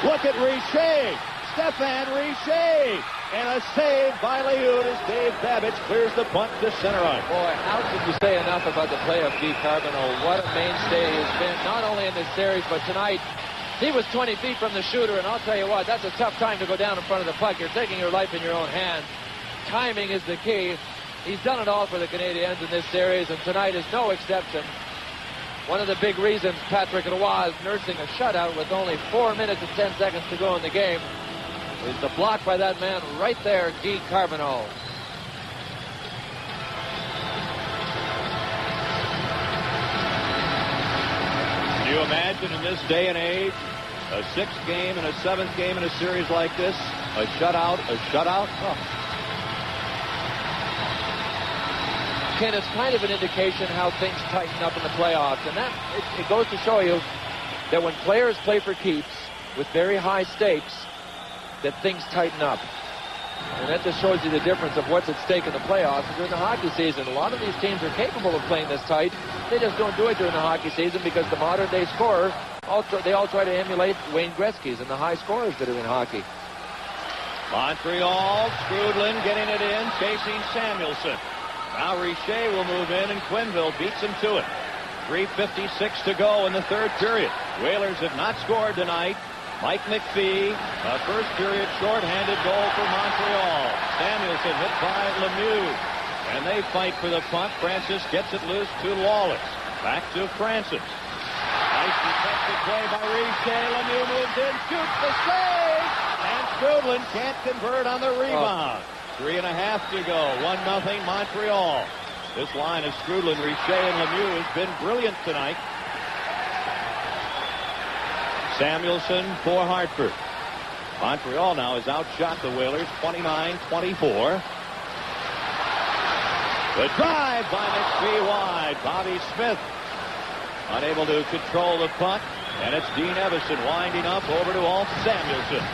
Look at Richer. Stéphane Richer. And a save by Liut as Dave Babbage clears the punt to center ice. Boy, how can you say enough about the play of Guy Carbonneau? What a mainstay he has been, not only in this series, but tonight. He was 20 feet from the shooter, and I'll tell you what, that's a tough time to go down in front of the puck. You're taking your life in your own hands. Timing is the key. He's done it all for the Canadiens in this series, and tonight is no exception. One of the big reasons Patrick Roy is nursing a shutout with only 4 minutes and 10 seconds to go in the game is the block by that man right there, Guy Carbonneau. Can you imagine in this day and age, a 6th game and a 7th game in a series like this, a shutout? Oh. Ken, it's kind of an indication how things tighten up in the playoffs, and that it goes to show you that when players play for keeps with very high stakes, that things tighten up. And that just shows you the difference of what's at stake in the playoffs. During the hockey season, a lot of these teams are capable of playing this tight. They just don't do it during the hockey season because the modern-day scorer, they all try to emulate Wayne Gretzky's and the high scorers that are in hockey. Montreal, Strudlin getting it in, chasing Samuelson. Now Richer will move in, and Quenneville beats him to it. 3:56 to go in the third period. Whalers have not scored tonight. Mike McPhee, a first-period shorthanded goal for Montreal. Samuelson hit by Lemieux, and they fight for the puck. Francis gets it loose to Lawless. Back to Francis. Nice defensive play by Richer. Lemieux moves in, shoots the save, and Strudlin can't convert on the rebound. 3.5 to go. 1-0 Montreal. This line of Strudlin, Richer, and Lemieux has been brilliant tonight. Samuelson for Hartford. Montreal now has outshot the Whalers 29-24. The drive by McPhee wide. Bobby Smith unable to control the puck, and it's Dean Evason winding up over to Alt Samuelson.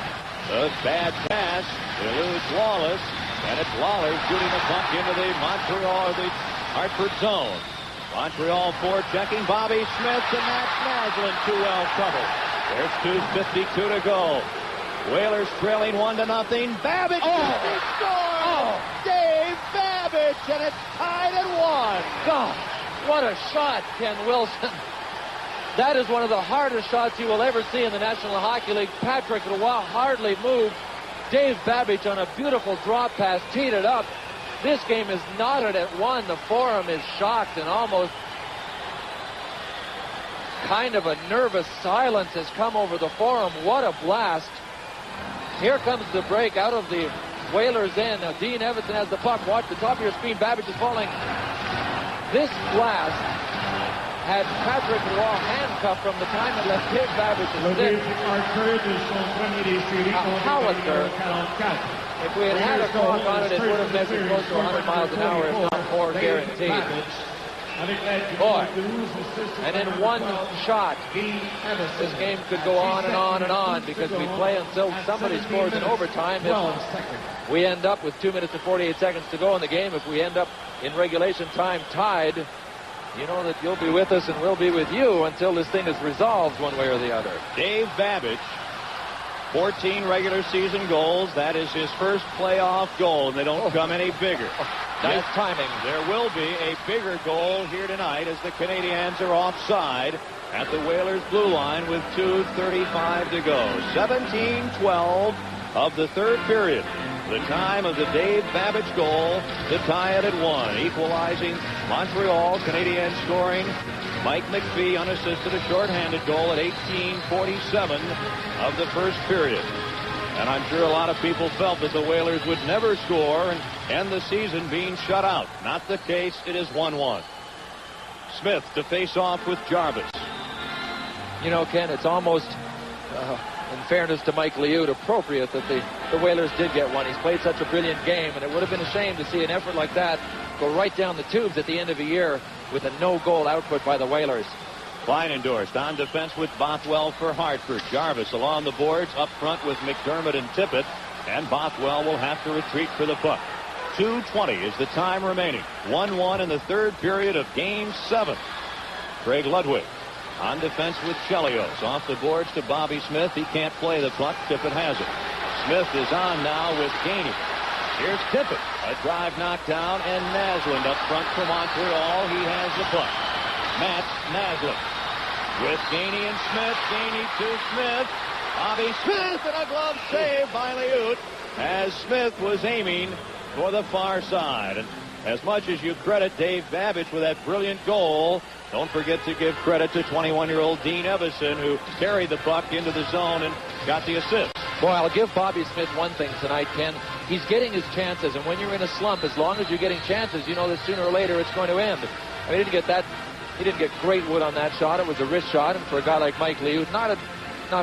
A bad pass. Eludes Lawless, and it's Lawler shooting the puck into the the Hartford zone. Montreal forechecking Bobby Smith, and Matt Naslin too well covered. There's 2:52 to go. Whalers trailing 1-0. Babbage scores! Dave Babbage, and it's tied at 1. God, what a shot, Ken Wilson. That is one of the hardest shots you will ever see in the National Hockey League. Patrick Roy hardly moved. Dave Babbage on a beautiful drop pass teed it up. This game is knotted at 1. The Forum is shocked, and almost kind of a nervous silence has come over the Forum. What a blast. Here comes the break out of the Whalers' end. Now Dean Evason has the puck. Watch the top of your screen. Babbage is falling. This blast had Patrick Roy handcuffed from the time it left Dave Babbage. Howitzer. If we had had a clock on it, it would have measured close to 100 miles an hour, if not more, guaranteed. Boy, and in one shot, this game could go on and on and on because we play until somebody scores in overtime. If we end up with 2 minutes and 48 seconds to go in the game, if we end up in regulation time tied, you know that you'll be with us and we'll be with you until this thing is resolved one way or the other. Dave Babbage, 14 regular season goals. That is his first playoff goal, and they don't come any bigger. Nice timing. There will be a bigger goal here tonight as the Canadiens are offside at the Whalers' blue line with 2:35 to go. 17-12 of the third period. The time of the Dave Babbage goal to tie it at 1. Equalizing Montreal. Canadiens scoring. Mike McPhee unassisted, a shorthanded goal at 18:47 of the first period. And I'm sure a lot of people felt that the Whalers would never score and end the season being shut out. Not the case. It is 1-1. Smith to face off with Jarvis. You know, Ken, it's almost, in fairness to Mike Liut, appropriate that the the Whalers did get one. He's played such a brilliant game, and it would have been a shame to see an effort like that go right down the tubes at the end of a year with a no-goal output by the Whalers. Kleinendorst on defense with Bothwell for Hartford. Jarvis along the boards up front with McDermott and Tippett, and Bothwell will have to retreat for the puck. 2:20 is the time remaining. 1-1 in the third period of Game 7. Craig Ludwig on defense with Chelios. Off the boards to Bobby Smith. He can't play the puck. Tippett has it. Smith is on now with Gainey. Here's Tippett. A drive knocked down, and Naslund up front for Montreal. He has the puck. Matt Naslund with Gainey and Smith. Gainey to Smith. Bobby Smith, and a glove save by Liut as Smith was aiming for the far side. And as much as you credit Dave Babbage with that brilliant goal, don't forget to give credit to 21-year-old Dean Evison, who carried the puck into the zone and got the assist. Boy, I'll give Bobby Smith one thing tonight, Ken. He's getting his chances, and when you're in a slump, as long as you're getting chances, you know that sooner or later it's going to end. I mean, he didn't get great wood on that shot. It was a wrist shot, and for a guy like Mike Liut, not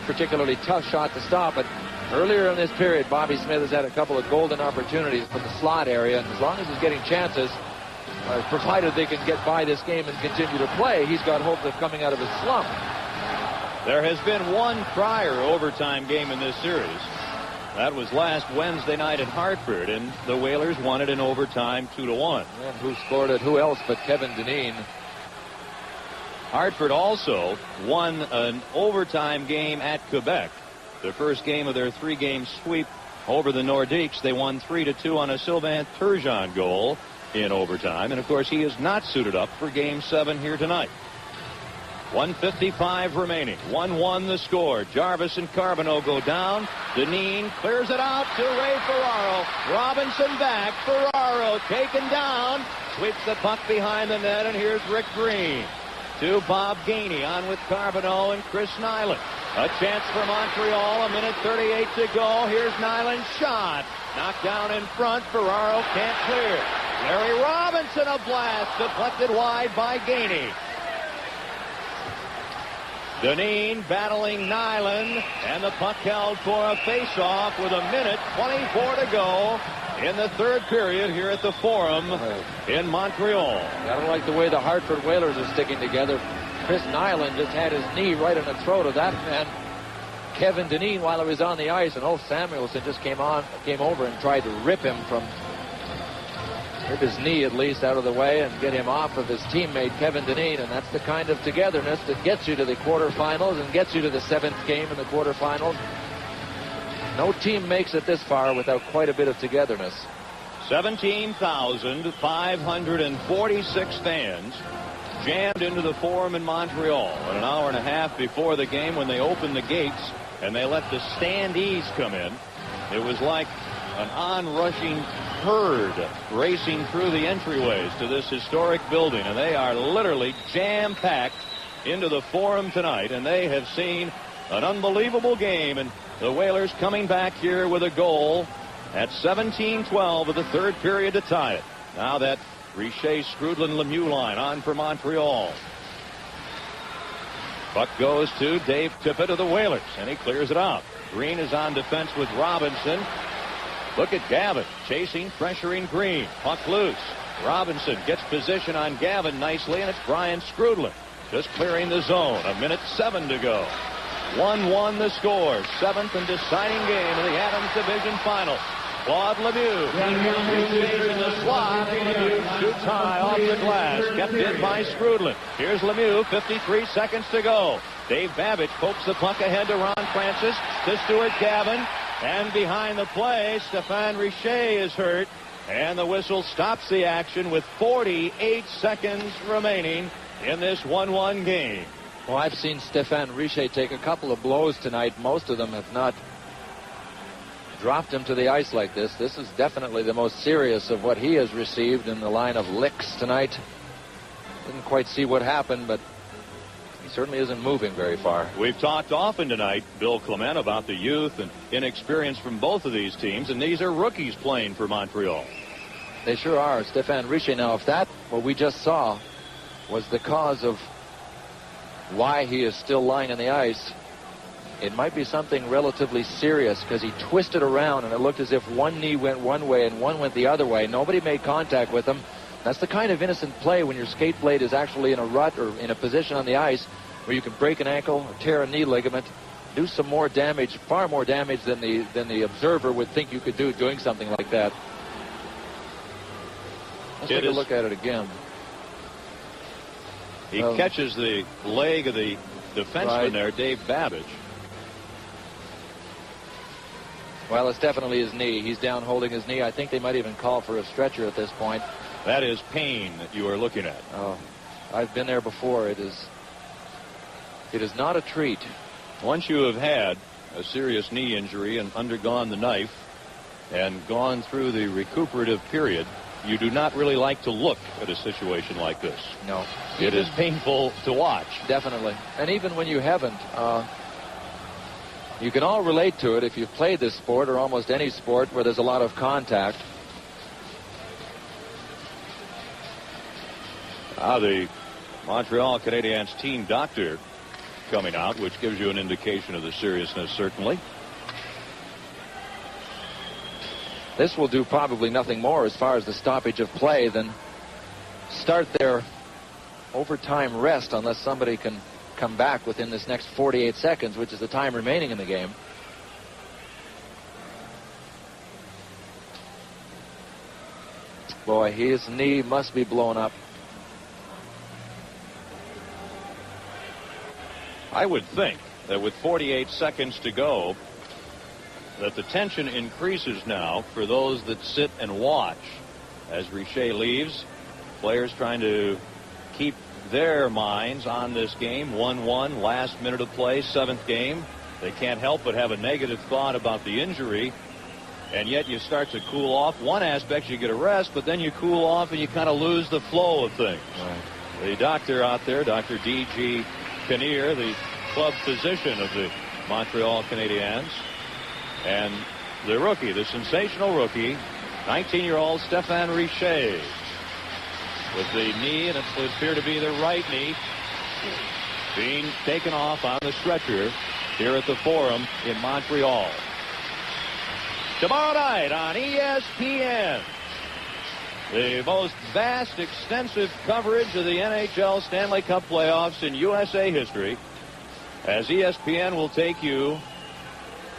particularly tough shot to stop, but earlier in this period, Bobby Smith has had a couple of golden opportunities from the slot area, and as long as he's getting chances, provided they can get by this game and continue to play, he's got hope of coming out of his slump. There has been one prior overtime game in this series. That was last Wednesday night at Hartford, and the Whalers won it in overtime 2-1. And who scored it? Who else but Kevin Dineen? Hartford also won an overtime game at Quebec. The first game of their 3-game sweep over the Nordiques. They won 3-2 on a Sylvain Turgeon goal in overtime. And, of course, he is not suited up for Game 7 here tonight. 1:55 remaining. 1-1 the score. Jarvis and Carbonneau go down. Dineen clears it out to Ray Ferraro. Robinson back. Ferraro taken down. Sweeps the puck behind the net, and here's Rick Green. To Bob Gainey on with Carbonneau and Chris Nyland. A chance for Montreal. 1:38 to go. Here's Nyland's shot. Knocked down in front. Ferraro can't clear. Larry Robinson, a blast. Deflected wide by Gainey. Dineen battling Nyland, and the puck held for a face-off with 1:24 to go in the third period here at the Forum in Montreal. I don't like the way the Hartford Whalers are sticking together. Chris Nyland just had his knee right in the throat of that man, Kevin Dineen, while he was on the ice, and Samuelson just came over and tried to rip his knee at least out of the way and get him off of his teammate Kevin Dineen, and that's the kind of togetherness that gets you to the quarterfinals and gets you to the 7th game in the quarterfinals. No team makes it this far without quite a bit of togetherness. 17,546 fans jammed into the Forum in Montreal an hour and a half before the game when they opened the gates and they let the standees come in. It was like an onrushing herd racing through the entryways to this historic building, and they are literally jam-packed into the Forum tonight, and they have seen an unbelievable game, and the Whalers coming back here with a goal at 17:12 of the third period to tie it. Now that Richer, Skrudlin, Lemieux line on for Montreal. Puck goes to Dave Tippett of the Whalers, and he clears it out. Green is on defense with Robinson. Look at Gavin chasing, pressuring Green. Puck loose. Robinson gets position on Gavin nicely, and it's Brian Skrudlin just clearing the zone. 1:07 to go. 1-1 the score. 7th and deciding game of the Adams Division Final. Claude Lemieux stays in the slot. Lemieux shoots high off the glass. Kept in by Skrudlin. Here's Lemieux. 53 seconds to go. Dave Babbage pokes the puck ahead to Ron Francis. To Stuart Gavin. And behind the play, Stéphane Richer is hurt. And the whistle stops the action with 48 seconds remaining in this 1-1 game. Well, I've seen Stéphane Richer take a couple of blows tonight. Most of them have not dropped him to the ice like this. This is definitely the most serious of what he has received in the line of licks tonight. Didn't quite see what happened, but he certainly isn't moving very far. We've talked often tonight, Bill Clement, about the youth and inexperience from both of these teams, and these are rookies playing for Montreal. They sure are. Stéphane Richer, now, if that, what we just saw, was the cause of why he is still lying on the ice it might be something relatively serious, because he twisted around and it looked as if one knee went one way and one went the other way. Nobody made contact with him. That's the kind of innocent play when your skate blade is actually in a rut or in a position on the ice where you can break an ankle or tear a knee ligament, do some more damage, far more damage than the observer would think you could do doing something like that. Let's take a look at it again. He catches the leg of the defenseman there, Dave Babbage. Well, it's definitely his knee. He's down holding his knee. I think they might even call for a stretcher at this point. That is pain that you are looking at. Oh, I've been there before. It is not a treat. Once you have had a serious knee injury and undergone the knife and gone through the recuperative period, you do not really like to look at a situation like this. No. It is painful to watch. Definitely. And even when you haven't, you can all relate to it if you've played this sport or almost any sport where there's a lot of contact. The Montreal Canadiens team doctor coming out, which gives you an indication of the seriousness, certainly. This will do probably nothing more as far as the stoppage of play than start their overtime rest, unless somebody can come back within this next 48 seconds, which is the time remaining in the game. Boy, his knee must be blown up. I would think that with 48 seconds to go, that the tension increases now for those that sit and watch as Richer leaves. Players trying to keep their minds on this game. 1-1, last minute of play, 7th game. They can't help but have a negative thought about the injury, and yet you start to cool off. One aspect, you get a rest, but then you cool off and you kind of lose the flow of things. Right. The doctor out there, Dr. D.G. Kinnear, the club physician of the Montreal Canadiens, and the rookie, the sensational rookie, 19-year-old Stéphane Richer, with the knee, and it would appear to be the right knee, being taken off on the stretcher here at the Forum in Montreal. Tomorrow night on ESPN, the most vast, extensive coverage of the NHL Stanley Cup playoffs in USA history, as ESPN will take you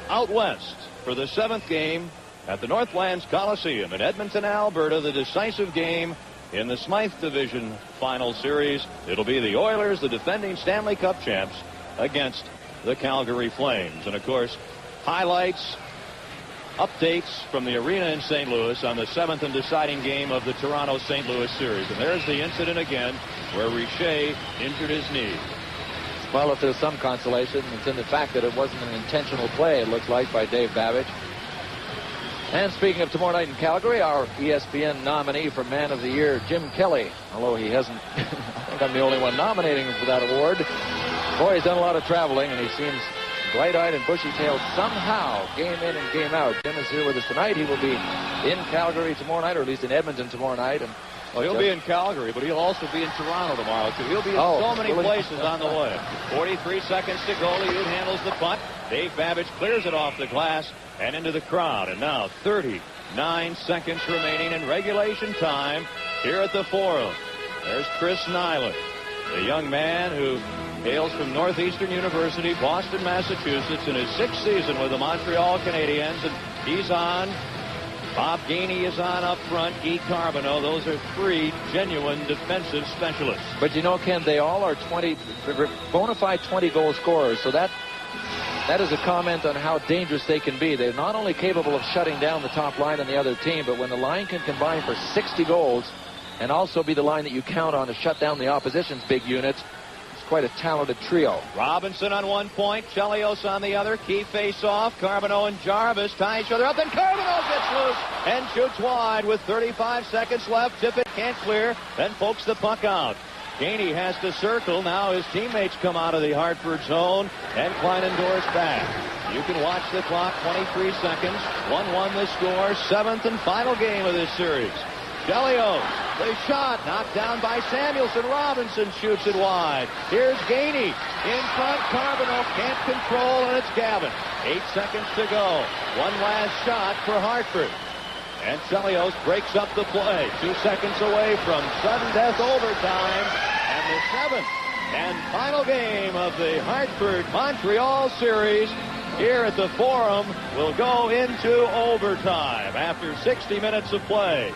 out west for the 7th game at the Northlands Coliseum in Edmonton, Alberta, the decisive game in the Smythe Division Final Series. It'll be the Oilers, the defending Stanley Cup champs, against the Calgary Flames. And, of course, highlights, updates from the arena in St. Louis on the 7th and deciding game of the Toronto-St. Louis series. And there's the incident again where Richer injured his knee. Well, if there's some consolation, it's in the fact that it wasn't an intentional play, it looks like, by Dave Babbage. And speaking of tomorrow night in Calgary, our ESPN nominee for Man of the Year, Jim Kelly, although he hasn't, I think I'm the only one nominating him for that award. Boy, he's done a lot of traveling, and he seems bright-eyed and bushy-tailed somehow, game in and game out. Jim is here with us tonight. He will be in Calgary tomorrow night, or at least in Edmonton tomorrow night. And well, he'll be in Calgary, but he'll also be in Toronto tomorrow, too. He'll be in so many places on the way. 43 seconds to go. Liut handles the punt. Dave Babbage clears it off the glass and into the crowd. And now 39 seconds remaining in regulation time here at the Forum. There's Chris Nyland, the young man who hails from Northeastern University, Boston, Massachusetts, in his 6th season with the Montreal Canadiens. And he's on. Bob Gainey is on up front. Guy Carbonneau. Those are 3 genuine defensive specialists. But you know, Ken, they all are bona fide 20-goal scorers. So that is a comment on how dangerous they can be. They're not only capable of shutting down the top line on the other team, but when the line can combine for 60 goals and also be the line that you count on to shut down the opposition's big units, quite a talented trio. Robinson on one point, Chelios on the other. Key face-off. Carbonneau and Jarvis tie each other up. Then Carbonneau gets loose and shoots wide with 35 seconds left. Tippett can't clear, then pokes the puck out. Gainey has to circle. Now his teammates come out of the Hartford zone, and Kleinendorf's back. You can watch the clock. 23 seconds. 1-1 the score. 7th and final game of this series. Chelios, the shot, knocked down by Samuelson. Robinson shoots it wide. Here's Gainey. In front, Carbonell can't control, and it's Gavin. 8 seconds to go. One last shot for Hartford. And Chelios breaks up the play. 2 seconds away from sudden death overtime. And the 7th and final game of the Hartford-Montreal series here at the Forum will go into overtime after 60 minutes of play.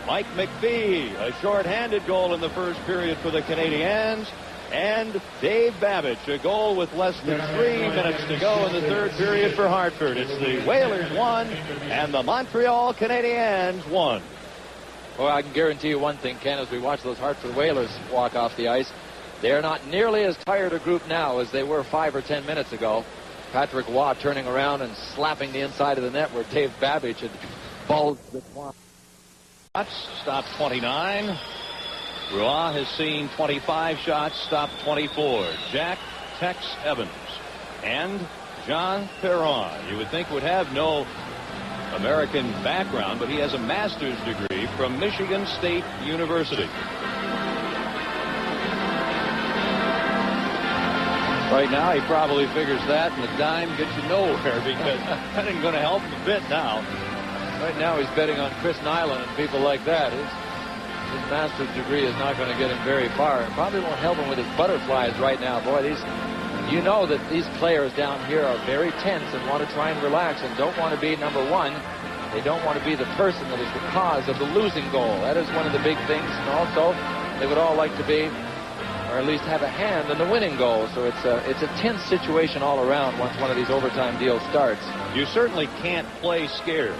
Mike McPhee, a shorthanded goal in the first period for the Canadiens. And Dave Babbage, a goal with less than 3 minutes to go in the third period for Hartford. It's the Whalers 1 and the Montreal Canadiens 1. Well, I can guarantee you one thing, Ken, as we watch those Hartford Whalers walk off the ice, they're not nearly as tired a group now as they were 5 or 10 minutes ago. Patrick Waugh turning around and slapping the inside of the net where Dave Babbage had bulged the twat. Stopped 29. Roy has seen 25 shots, stopped 24. Jack Tex Evans and John Perron, you would think would have no American background, but he has a master's degree from Michigan State University. Right now, he probably figures that, and the dime gets you nowhere because that ain't going to help him a bit now. Right now, he's betting on Chris Nyland and people like that. His master's degree is not going to get him very far. It probably won't help him with his butterflies right now. Boy, you know that these players down here are very tense and want to try and relax and don't want to be number one. They don't want to be the person that is the cause of the losing goal. That is one of the big things. And also, they would all like to be, or at least have a hand in the winning goal. So it's a tense situation all around once one of these overtime deals starts. You certainly can't play scared.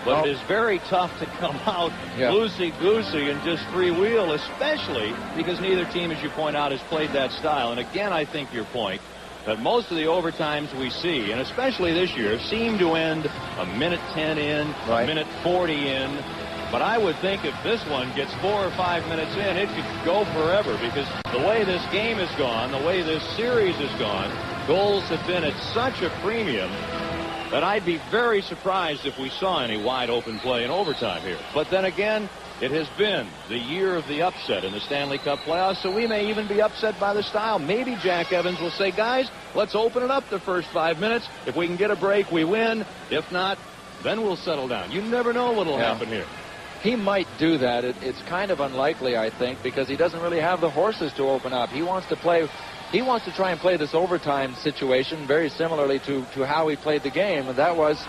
But it is very tough to come out loosey-goosey and just freewheel, especially because neither team, as you point out, has played that style. And again, I think your point that most of the overtimes we see, and especially this year, seem to end a minute 10 in, a minute 40 in. But I would think if this one gets 4 or 5 minutes in, it could go forever because the way this game has gone, the way this series has gone, goals have been at such a premium that I'd be very surprised if we saw any wide open play in overtime here. But then again, it has been the year of the upset in the Stanley Cup playoffs, so we may even be upset by the style. Maybe Jack Evans will say, guys, let's open it up the first 5 minutes. If we can get a break, we win. If not, then we'll settle down. You never know what will happen here. He might do that. It's kind of unlikely, I think, because he doesn't really have the horses to open up. He wants to play. He wants to try and play this overtime situation very similarly to how he played the game, and that was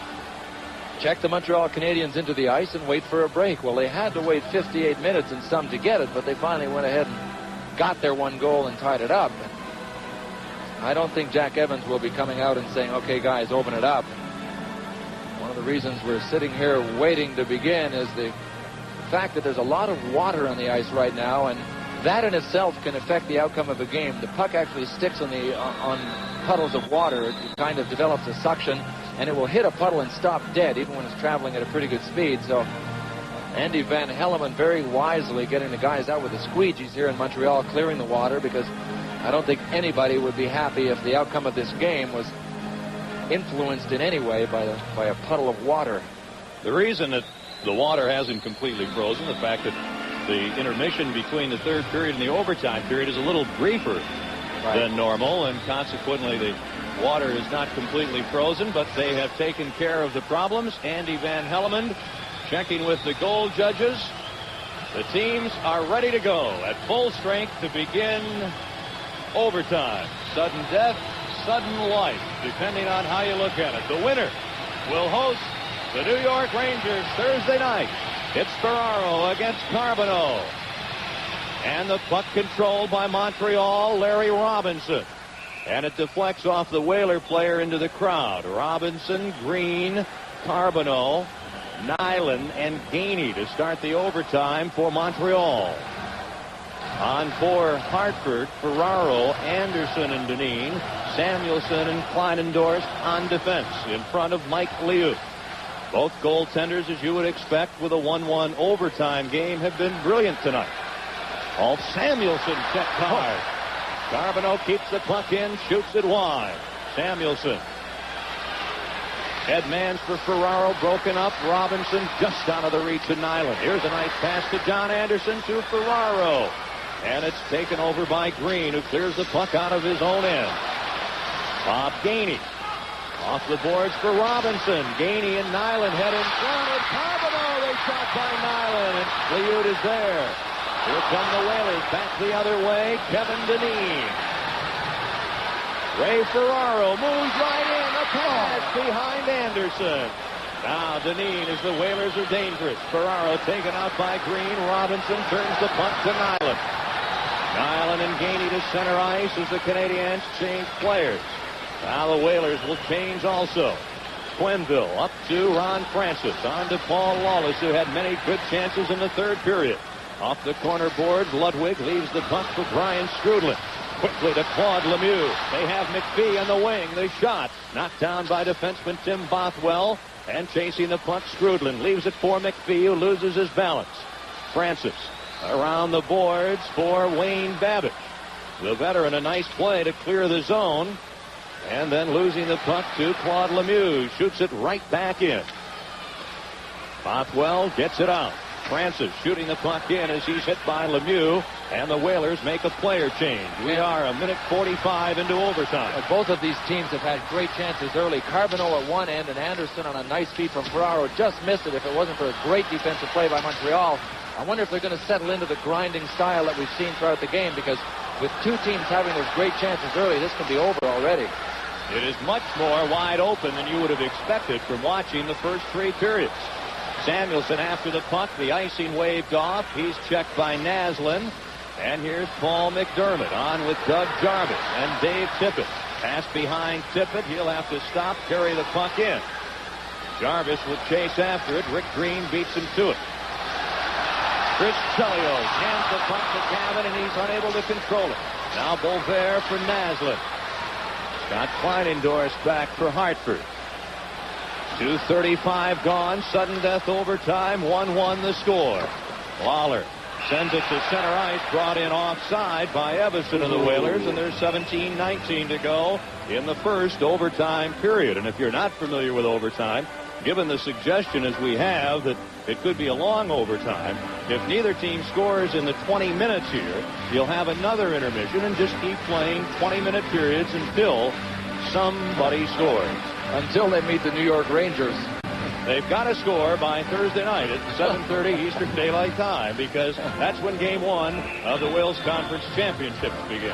check the Montreal Canadiens into the ice and wait for a break. Well, they had to wait 58 minutes and some to get it, but they finally went ahead and got their one goal and tied it up. I don't think Jack Evans will be coming out and saying, okay, guys, open it up. One of the reasons we're sitting here waiting to begin is the fact that there's a lot of water on the ice right now, and that in itself can affect the outcome of a game. The puck actually sticks on puddles of water. It kind of develops a suction, and it will hit a puddle and stop dead, even when it's traveling at a pretty good speed. So Andy Van Hellemond very wisely getting the guys out with the squeegees here in Montreal, clearing the water, because I don't think anybody would be happy if the outcome of this game was influenced in any way by a puddle of water. The reason that the water hasn't completely frozen, the fact that the intermission between the third period and the overtime period is a little briefer than normal, and consequently the water is not completely frozen, but they have taken care of the problems. Andy Van Hellemond checking with the goal judges. The teams are ready to go at full strength to begin overtime. Sudden death, sudden life, depending on how you look at it. The winner will host the New York Rangers Thursday night. It's Ferraro against Carbonell. And the puck controlled by Montreal, Larry Robinson. And it deflects off the Whaler player into the crowd. Robinson, Green, Carbonell, Nyland, and Gainey to start the overtime for Montreal. On for Hartford, Ferraro, Anderson, and Dineen. Samuelson and Kleinendorf on defense in front of Mike Liu. Both goaltenders, as you would expect with a 1-1 overtime game, have been brilliant tonight. All Samuelson checked hard. Carbonell keeps the puck in, shoots it wide. Samuelson Head man's for Ferraro, broken up. Robinson just out of the reach of Nyland. Here's a nice pass to John Anderson to Ferraro. And it's taken over by Green, who clears the puck out of his own end. Bob Gainey off the boards for Robinson. Gainey and Nyland head in front. And Carbonneau, they shot by Nyland. And Liud is there. Here come the Whalers. Back the other way. Kevin Dineen. Ray Ferraro moves right in. A pass behind Anderson. Now Dineen, as the Whalers are dangerous. Ferraro taken out by Green. Robinson turns the puck to Nyland. Nyland and Gainey to center ice as the Canadiens change players. Now the Whalers will change also. Quenneville up to Ron Francis. On to Paul Lawless, who had many good chances in the third period. Off the corner board, Ludwig leaves the puck for Brian Strudlin. Quickly to Claude Lemieux. They have McPhee on the wing. The shot knocked down by defenseman Tim Bothwell. And chasing the puck, Strudlin leaves it for McPhee, who loses his balance. Francis around the boards for Wayne Babbage. The veteran, a nice play to clear the zone. And then losing the puck to Claude Lemieux. Shoots it right back in. Bothwell gets it out. Francis shooting the puck in as he's hit by Lemieux. And the Whalers make a player change. We are a minute 45 into overtime. Both of these teams have had great chances early. Carbonneau at one end and Anderson on a nice feed from Ferraro just missed it. If it wasn't for a great defensive play by Montreal, I wonder if they're going to settle into the grinding style that we've seen throughout the game, because with two teams having those great chances early, this could be over already. It is much more wide open than you would have expected from watching the first three periods. Samuelson after the puck, the icing waved off. He's checked by Naslin. And here's Paul McDermott on with Doug Jarvis and Dave Tippett. Pass behind Tippett. He'll have to stop, carry the puck in. Jarvis will chase after it. Rick Green beats him to it. Chris Chelios hands the puck to Gavin, and he's unable to control it. Now Bovair for Naslin. Scott Kleinendorf back for Hartford. 2:35 gone. Sudden death overtime. 1-1 the score. Lawler sends it to center ice. Brought in offside by Evason of the Whalers. And there's 17:19 to go in the first overtime period. And if you're not familiar with overtime, given the suggestion as we have that it could be a long overtime, if neither team scores in the 20 minutes here, you'll have another intermission and just keep playing 20-minute periods until somebody scores. Until they meet the New York Rangers. They've got to score by Thursday night at 7:30 Eastern Daylight Time, because that's when Game 1 of the Wales Conference Championships begin.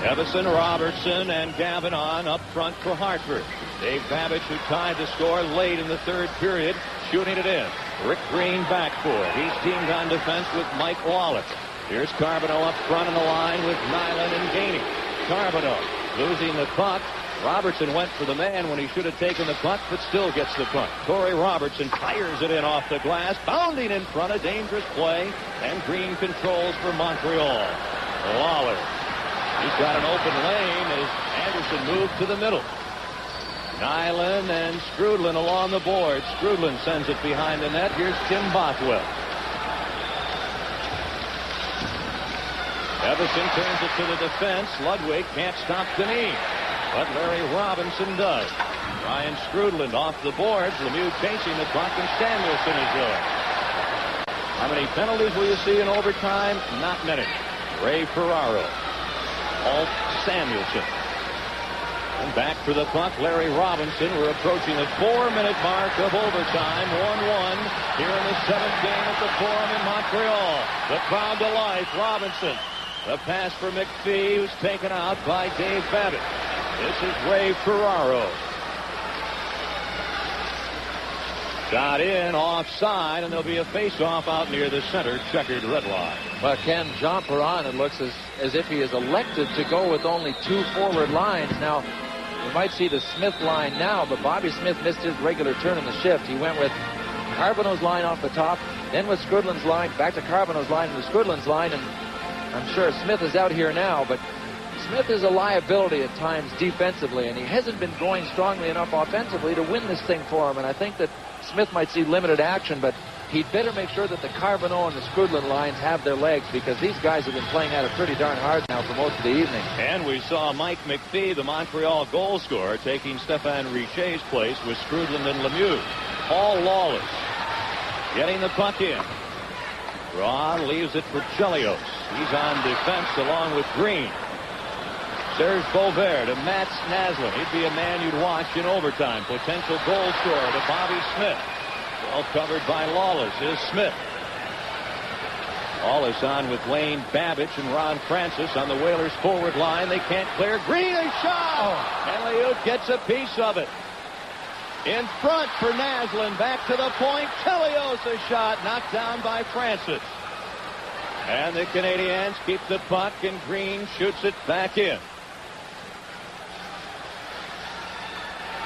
Evason, Robertson, and Gavin on up front for Hartford. Dave Babbage, who tied the score late in the third period, shooting it in. Rick Green back for it. He's teamed on defense with Mike Wallace. Here's Carbonneau up front on the line with Nyland and Gainey. Carbonneau losing the puck. Robertson went for the man when he should have taken the puck, but still gets the puck. Torrey Robertson fires it in off the glass, bounding in front, a dangerous play, and Green controls for Montreal. Lawler, he's got an open lane as Anderson moved to the middle. Nyland and Strudlin along the board. Strudlin sends it behind the net. Here's Tim Bothwell. Evason turns it to the defense. Ludwig can't stop Dineen, but Larry Robinson does. Ryan Strudlin off the boards. Lemieux chasing the puck, and Samuelson is there. How many penalties will you see in overtime? Not many. Ray Ferraro. Alt Samuelson. And back for the puck, Larry Robinson. We're approaching the 4-minute mark of overtime. 1-1 here in the 7th game at the Forum in Montreal. The crowd to life. Robinson. The pass for McPhee, who's taken out by Dave Babbage. This is Ray Ferraro. Got in offside, and there'll be a face-off out near the center checkered red line. Well, Ken, Jean Perron, it looks as if he is elected to go with only two forward lines. Now, you might see the Smith line now, but Bobby Smith missed his regular turn in the shift. He went with Carbonneau's line off the top, then with Strudlin's line, back to Carbonneau's line, and to Strudlin's line, and I'm sure Smith is out here now, but Smith is a liability at times defensively, and he hasn't been going strongly enough offensively to win this thing for him, and I think that Smith might see limited action, but he'd better make sure that the Carbonneau and the Skrudlin lines have their legs, because these guys have been playing at it pretty darn hard now for most of the evening. And we saw Mike McPhee, the Montreal goal scorer, taking Stéphane Richet's place with Skrudlin and Lemieux. Paul Lawless getting the puck in. Ron leaves it for Chelios. He's on defense along with Green. Serge Beauvert to Mats Naslund. He'd be a man you'd watch in overtime. Potential goal scorer to Bobby Smith. Well covered by Lawless is Smith. Lawless on with Wayne Babbage and Ron Francis on the Whalers forward line. They can't clear. Green is shot! And Lemieux gets a piece of it. In front for Naslund. Back to the point. Chelios a shot. Knocked down by Francis. And the Canadiens keep the puck, and Green shoots it back in.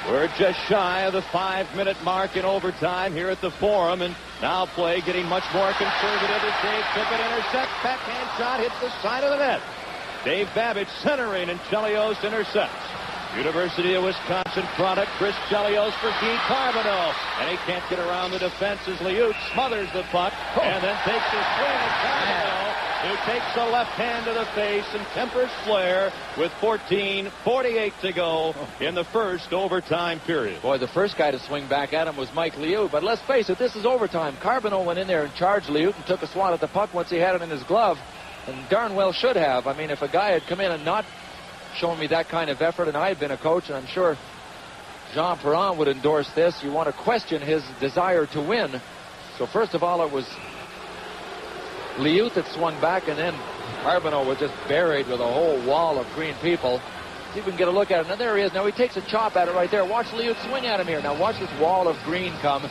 We're just shy of the 5-minute mark in overtime here at the Forum, and now play getting much more conservative as Dave Tippett intercepts. Backhand shot hits the side of the net. Dave Babbage centering, and Chelios intercepts. University of Wisconsin product Chris Chelios for Guy Carbonneau, and he can't get around the defense as Liut smothers the puck and then takes a swing at Carbonneau, who takes the left hand to the face and tempers Flair with 14:48 to go in the first overtime period. Boy, the first guy to swing back at him was Mike Liut, but let's face it, this is overtime. Carbonneau went in there and charged Liut and took a swat at the puck once he had it in his glove, and darn well should have. I mean, if a guy had come in and not shown me that kind of effort, and I had been a coach, and I'm sure Jean Perron would endorse this, you want to question his desire to win. So first of all, it was Liut that swung back, and then Carbonneau was just buried with a whole wall of green people. See if we can get a look at it. Now there he is. Now he takes a chop at it right there. Watch Liut swing at him here. Now watch this wall of green come.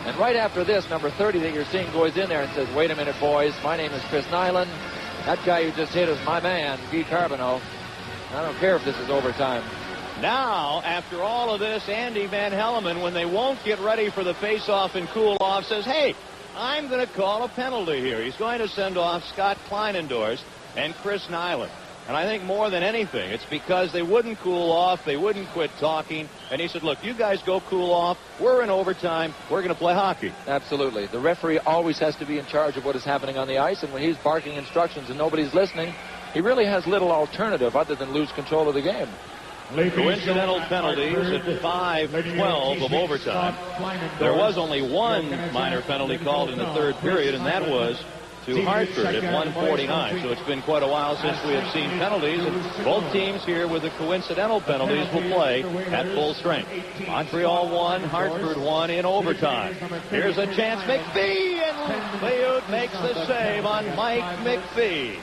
And right after this, number 30 that you're seeing goes in there and says, wait a minute, boys. My name is Chris Nyland. That guy you just hit is my man, Guy Carbonneau. I don't care if this is overtime. Now, after all of this, Andy Van Hellemond, when they won't get ready for the face-off and cool off, says, hey, I'm going to call a penalty here. He's going to send off Scott Kleinendorst and Chris Nyland. And I think more than anything, it's because they wouldn't cool off, they wouldn't quit talking. And he said, look, you guys go cool off. We're in overtime. We're going to play hockey. Absolutely. The referee always has to be in charge of what is happening on the ice. And when he's barking instructions and nobody's listening, he really has little alternative other than lose control of the game. Coincidental penalties at 5:12 of overtime. There was only one minor penalty called in the third period, and that was to Hartford at 1:49. So it's been quite a while since we have seen penalties, and both teams here with the coincidental penalties will play at full strength. Montreal won, Hartford won in overtime. Here's a chance, McPhee, and Liut makes the save on Mike McPhee.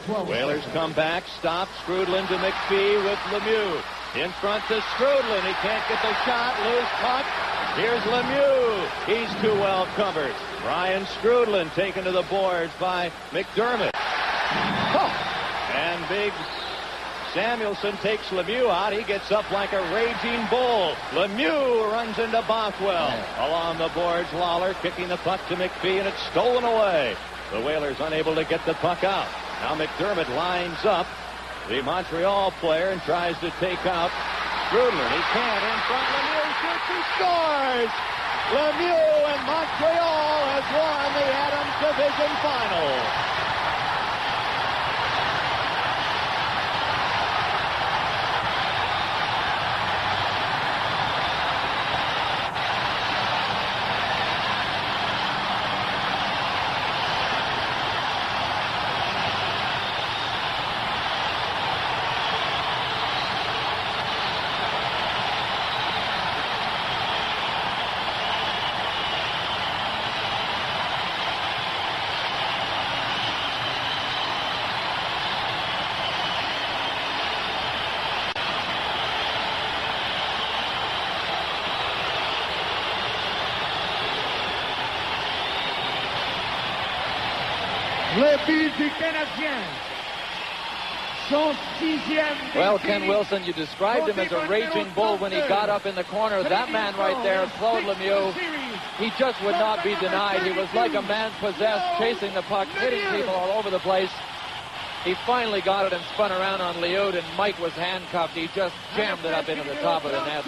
Whalers come back, stop Skrudlin to McPhee with Lemieux. In front to Skrudlin. He can't get the shot. Loose puck. Here's Lemieux. He's too well covered. Ryan Skrudlin taken to the boards by McDermott. And big Samuelson takes Lemieux out. He gets up like a raging bull. Lemieux runs into Bothwell. Along the boards, Lawler kicking the puck to McPhee, and it's stolen away. The Whalers unable to get the puck out. Now McDermott lines up the Montreal player and tries to take out Skrudlin. He can't. In front, Lemieux shoots, he scores! Lemieux, and Montreal has won the Adams Division Final. Le but du Canadien. Son sixième. Well, Ken Wilson, you described him as a raging bull when he got up in the corner. That man right there, Claude Lemieux, he just would not be denied. He was like a man possessed, chasing the puck, hitting people all over the place. He finally got it and spun around on Liud, and Mike was handcuffed. He just jammed it up into the top of the net.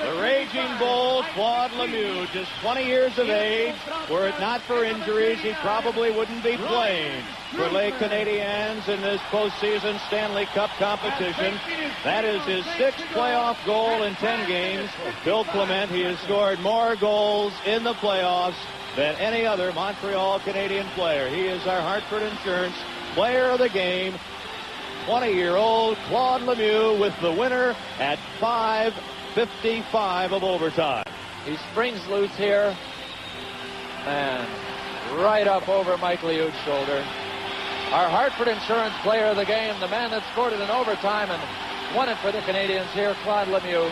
The Raging Bull, Claude Lemieux, just 20 years of age. Were it not for injuries, he probably wouldn't be playing for Les Canadiens in this postseason Stanley Cup competition. That is his 6th playoff goal in 10 games. Bill Clement, he has scored more goals in the playoffs than any other Montreal Canadian player. He is our Hartford Insurance Player of the Game, 20-year-old Claude Lemieux with the winner at 5:55 of overtime. He springs loose here and right up over Mike Liud's shoulder. Our Hartford Insurance Player of the Game, the man that scored it in overtime and won it for the Canadiens here, Claude Lemieux.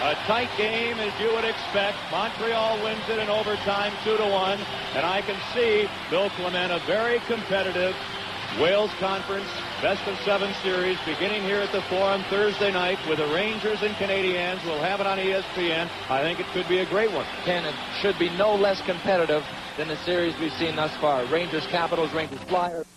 A tight game, as you would expect. Montreal wins it in overtime 2-1. And I can see Bill Clement, a very competitive Wales Conference best-of-7 series beginning here at the Forum Thursday night with the Rangers and Canadiens. We'll have it on ESPN. I think it could be a great one. Ken, it should be no less competitive than the series we've seen thus far. Rangers, Capitals, Rangers, Flyers.